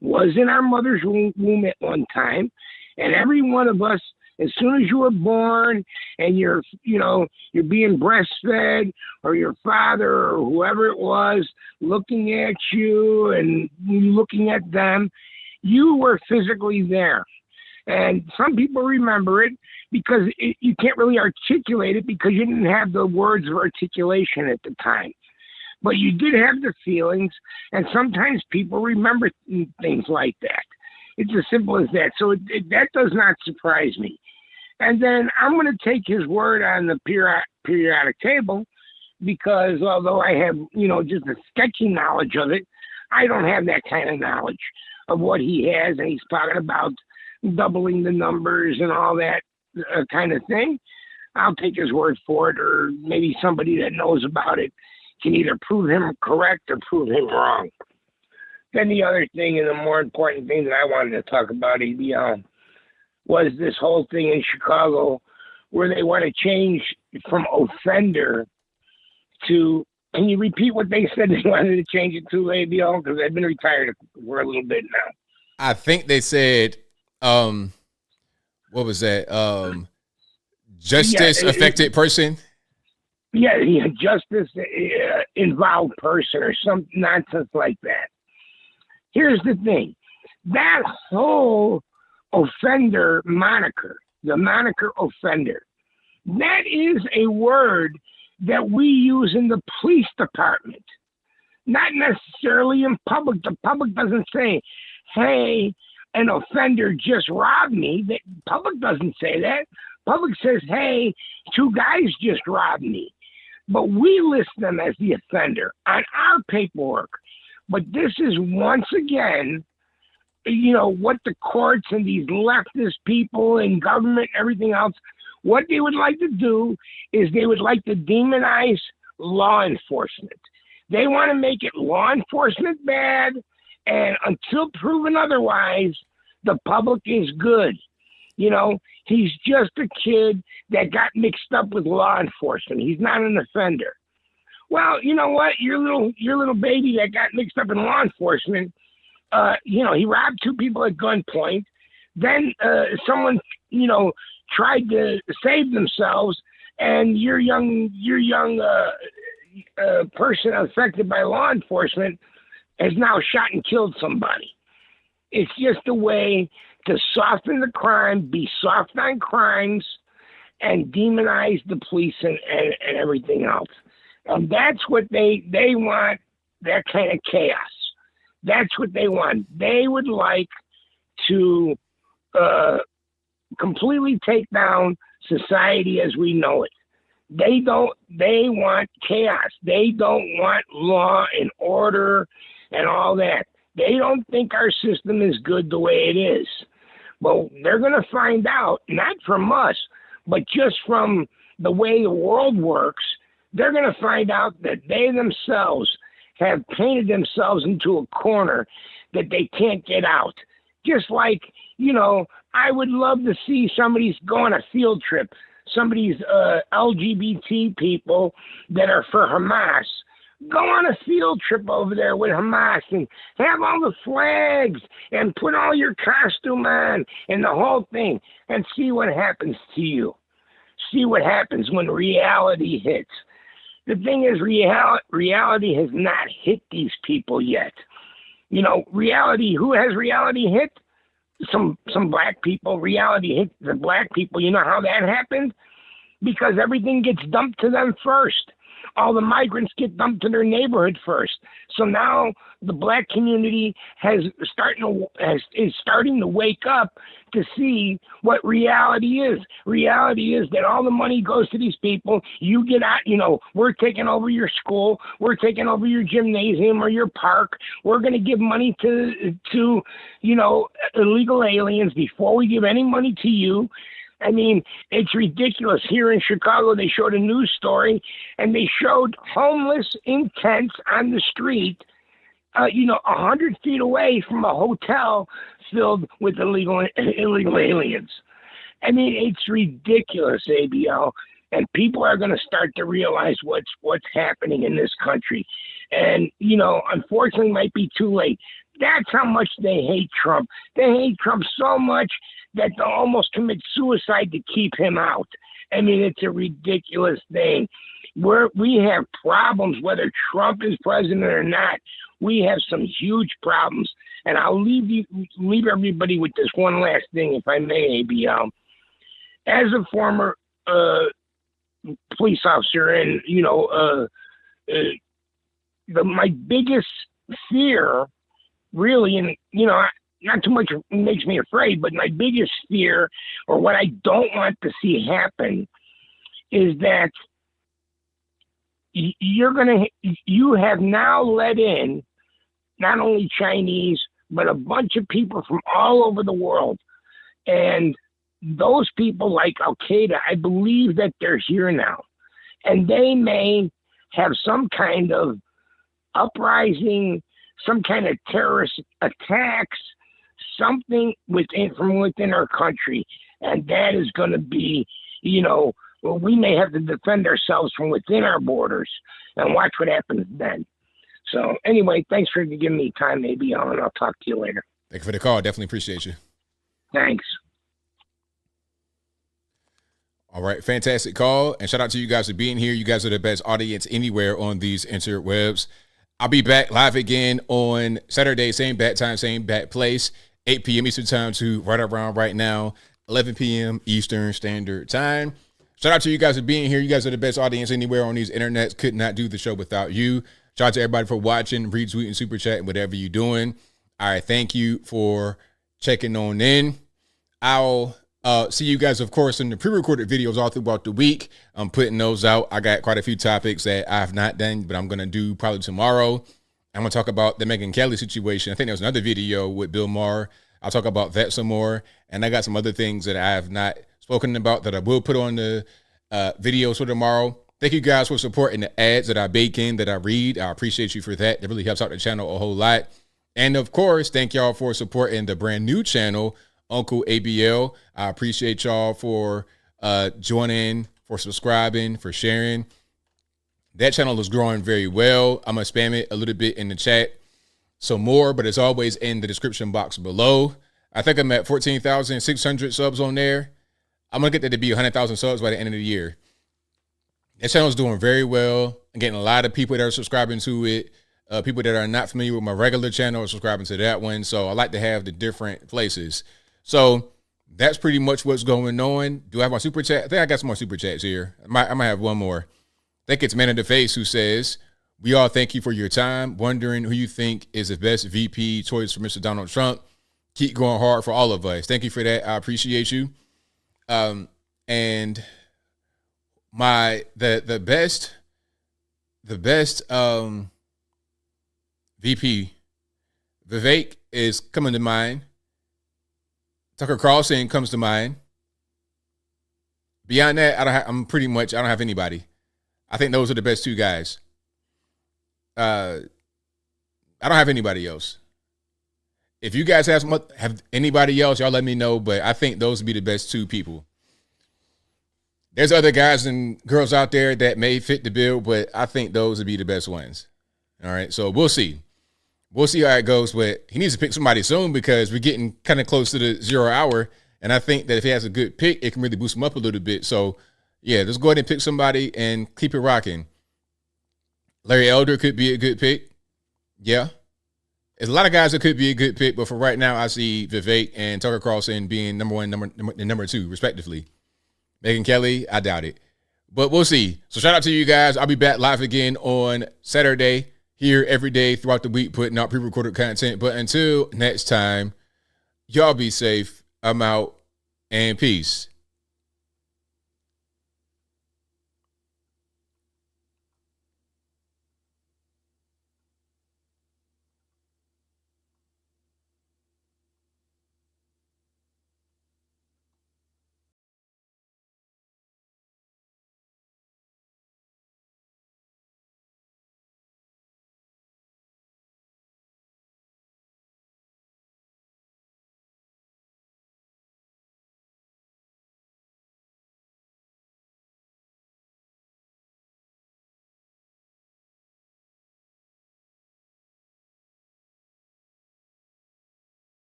was in our mother's womb at one time. And every one of us, as soon as you were born and you're being breastfed, or your father or whoever it was looking at you and looking at them, you were physically there. And some people remember it because you can't really articulate it because you didn't have the words of articulation at the time. But you did have the feelings, and sometimes people remember things like that. It's as simple as that. So that does not surprise me. And then I'm going to take his word on the periodic table, because although I have, just a sketchy knowledge of it, I don't have that kind of knowledge of what he has. And he's talking about doubling the numbers and all that kind of thing. I'll take his word for it, or maybe somebody that knows about it can either prove him correct or prove him wrong. Then the other thing, and the more important thing that I wanted to talk about, ABL, was this whole thing in Chicago where they want to change from offender to, can you repeat what they said they wanted to change it to, ABL? Because I've been retired for a little bit now. I think they said what was that? Justice affected person. Yeah, justice involved person or some nonsense like that. Here's the thing. That whole offender moniker, the moniker offender, that is a word that we use in the police department, not necessarily in public. The public doesn't say, hey, an offender just robbed me. The public doesn't say that. Public says, hey, two guys just robbed me. But we list them as the offender on our paperwork. But this is once again, what the courts and these leftist people and government, everything else, what they would like to do is they would like to demonize law enforcement. They want to make it law enforcement bad, and until proven otherwise, the public is good. He's just a kid that got mixed up with law enforcement. He's not an offender. Well, you know what? Your little baby that got mixed up in law enforcement, he robbed two people at gunpoint. Then someone, tried to save themselves, and your young person affected by law enforcement has now shot and killed somebody. It's just a way to soften the crime, be soft on crimes, and demonize the police and everything else. And that's what they want, that kind of chaos. That's what they want. They would like to completely take down society as we know it. They want chaos. They don't want law and order and all that. They don't think our system is good the way it is. Well, they're going to find out, not from us, but just from the way the world works, they're going to find out that they themselves have painted themselves into a corner that they can't get out. Just like, I would love to see somebody's go on a field trip, somebody's LGBT people that are for Hamas, go on a field trip over there with Hamas and have all the flags and put all your costume on and the whole thing and see what happens to you. See what happens when reality hits. The thing is, reality has not hit these people yet. Reality, who has reality hit? Some black people. Reality hit the black people. You know how that happened? Because everything gets dumped to them first. All the migrants get dumped to their neighborhood first. So now the black community is starting to wake up to see what reality is. Reality is that all the money goes to these people. You get out, we're taking over your school. We're taking over your gymnasium or your park. We're going to give money to illegal aliens before we give any money to you. I mean, it's ridiculous. Here in Chicago, they showed a news story, and they showed homeless in tents on the street, 100 feet away from a hotel filled with illegal aliens. I mean, it's ridiculous, ABL, and people are going to start to realize what's happening in this country. And, unfortunately, it might be too late. That's how much they hate Trump. They hate Trump so much that they'll almost commit suicide to keep him out. I mean, it's a ridiculous thing. We have problems, whether Trump is president or not. We have some huge problems. And I'll leave everybody with this one last thing, if I may, ABL. As a former police officer, and, my biggest fear, really, and, not too much makes me afraid, but my biggest fear, or what I don't want to see happen, is that you have now let in not only Chinese, but a bunch of people from all over the world. And those people like Al-Qaeda, I believe that they're here now. And they may have some kind of uprising, some kind of terrorist attacks, something from within our country. And that is going to be, we may have to defend ourselves from within our borders, and watch what happens then. So anyway, thanks for giving me time, ABL, and I'll talk to you later. Thank you for the call. Definitely appreciate you. Thanks. All right, fantastic call. And shout out to you guys for being here. You guys are the best audience anywhere on these interwebs. I'll be back live again on Saturday, same bat time, same bat place, 8 p.m. Eastern time to right around right now, 11 p.m. Eastern Standard Time. Shout out to you guys for being here. You guys are the best audience anywhere on these internets. Could not do the show without you. Shout out to everybody for watching, retweeting, super chatting, whatever you're doing. All right, thank you for checking on in. I'll see you guys, of course, in the pre-recorded videos all throughout the week. I'm putting those out. I got quite a few topics that I've not done, but I'm going to do probably tomorrow. I'm going to talk about the Megyn Kelly situation. I think there was another video with Bill Maher. I'll talk about that some more. And I got some other things that I have not spoken about that I will put on the videos for tomorrow. Thank you guys for supporting the ads that I bake in, that I read. I appreciate you for that. That really helps out the channel a whole lot. And of course, thank y'all for supporting the brand new channel, Uncle ABL. I appreciate y'all for joining, for subscribing, for sharing. That channel is growing very well. I'm going to spam it a little bit in the chat some more, but it's always in the description box below. I think I'm at 14,600 subs on there. I'm going to get that to be 100,000 subs by the end of the year. That channel is doing very well. I'm getting a lot of people that are subscribing to it. People that are not familiar with my regular channel are subscribing to that one. So I like to have the different places. So that's pretty much what's going on. Do I have my super chat? I think I got some more super chats here. I might have one more. I think it's Man in the Face who says, we all thank you for your time. Wondering who you think is the best VP choice for Mr. Donald Trump. Keep going hard for all of us. Thank you for that. I appreciate you. And the best VP, Vivek is coming to mind. Tucker Carlson comes to mind. Beyond that, I don't have anybody. I think those are the best two guys. I don't have anybody else. If you guys have anybody else, y'all let me know. But I think those would be the best two people. There's other guys and girls out there that may fit the bill, but I think those would be the best ones. All right, so we'll see. We'll see how it goes, but he needs to pick somebody soon because we're getting kind of close to the 0 hour. And I think that if he has a good pick, it can really boost him up a little bit. So, yeah, let's go ahead and pick somebody and keep it rocking. Larry Elder could be a good pick. Yeah. There's a lot of guys that could be a good pick, but for right now, I see Vivek and Tucker Carlson being number one and number two, respectively. Megyn Kelly, I doubt it. But we'll see. So shout out to you guys. I'll be back live again on Saturday. Here every day throughout the week, putting out pre-recorded content. But until next time, y'all be safe. I'm out, and peace.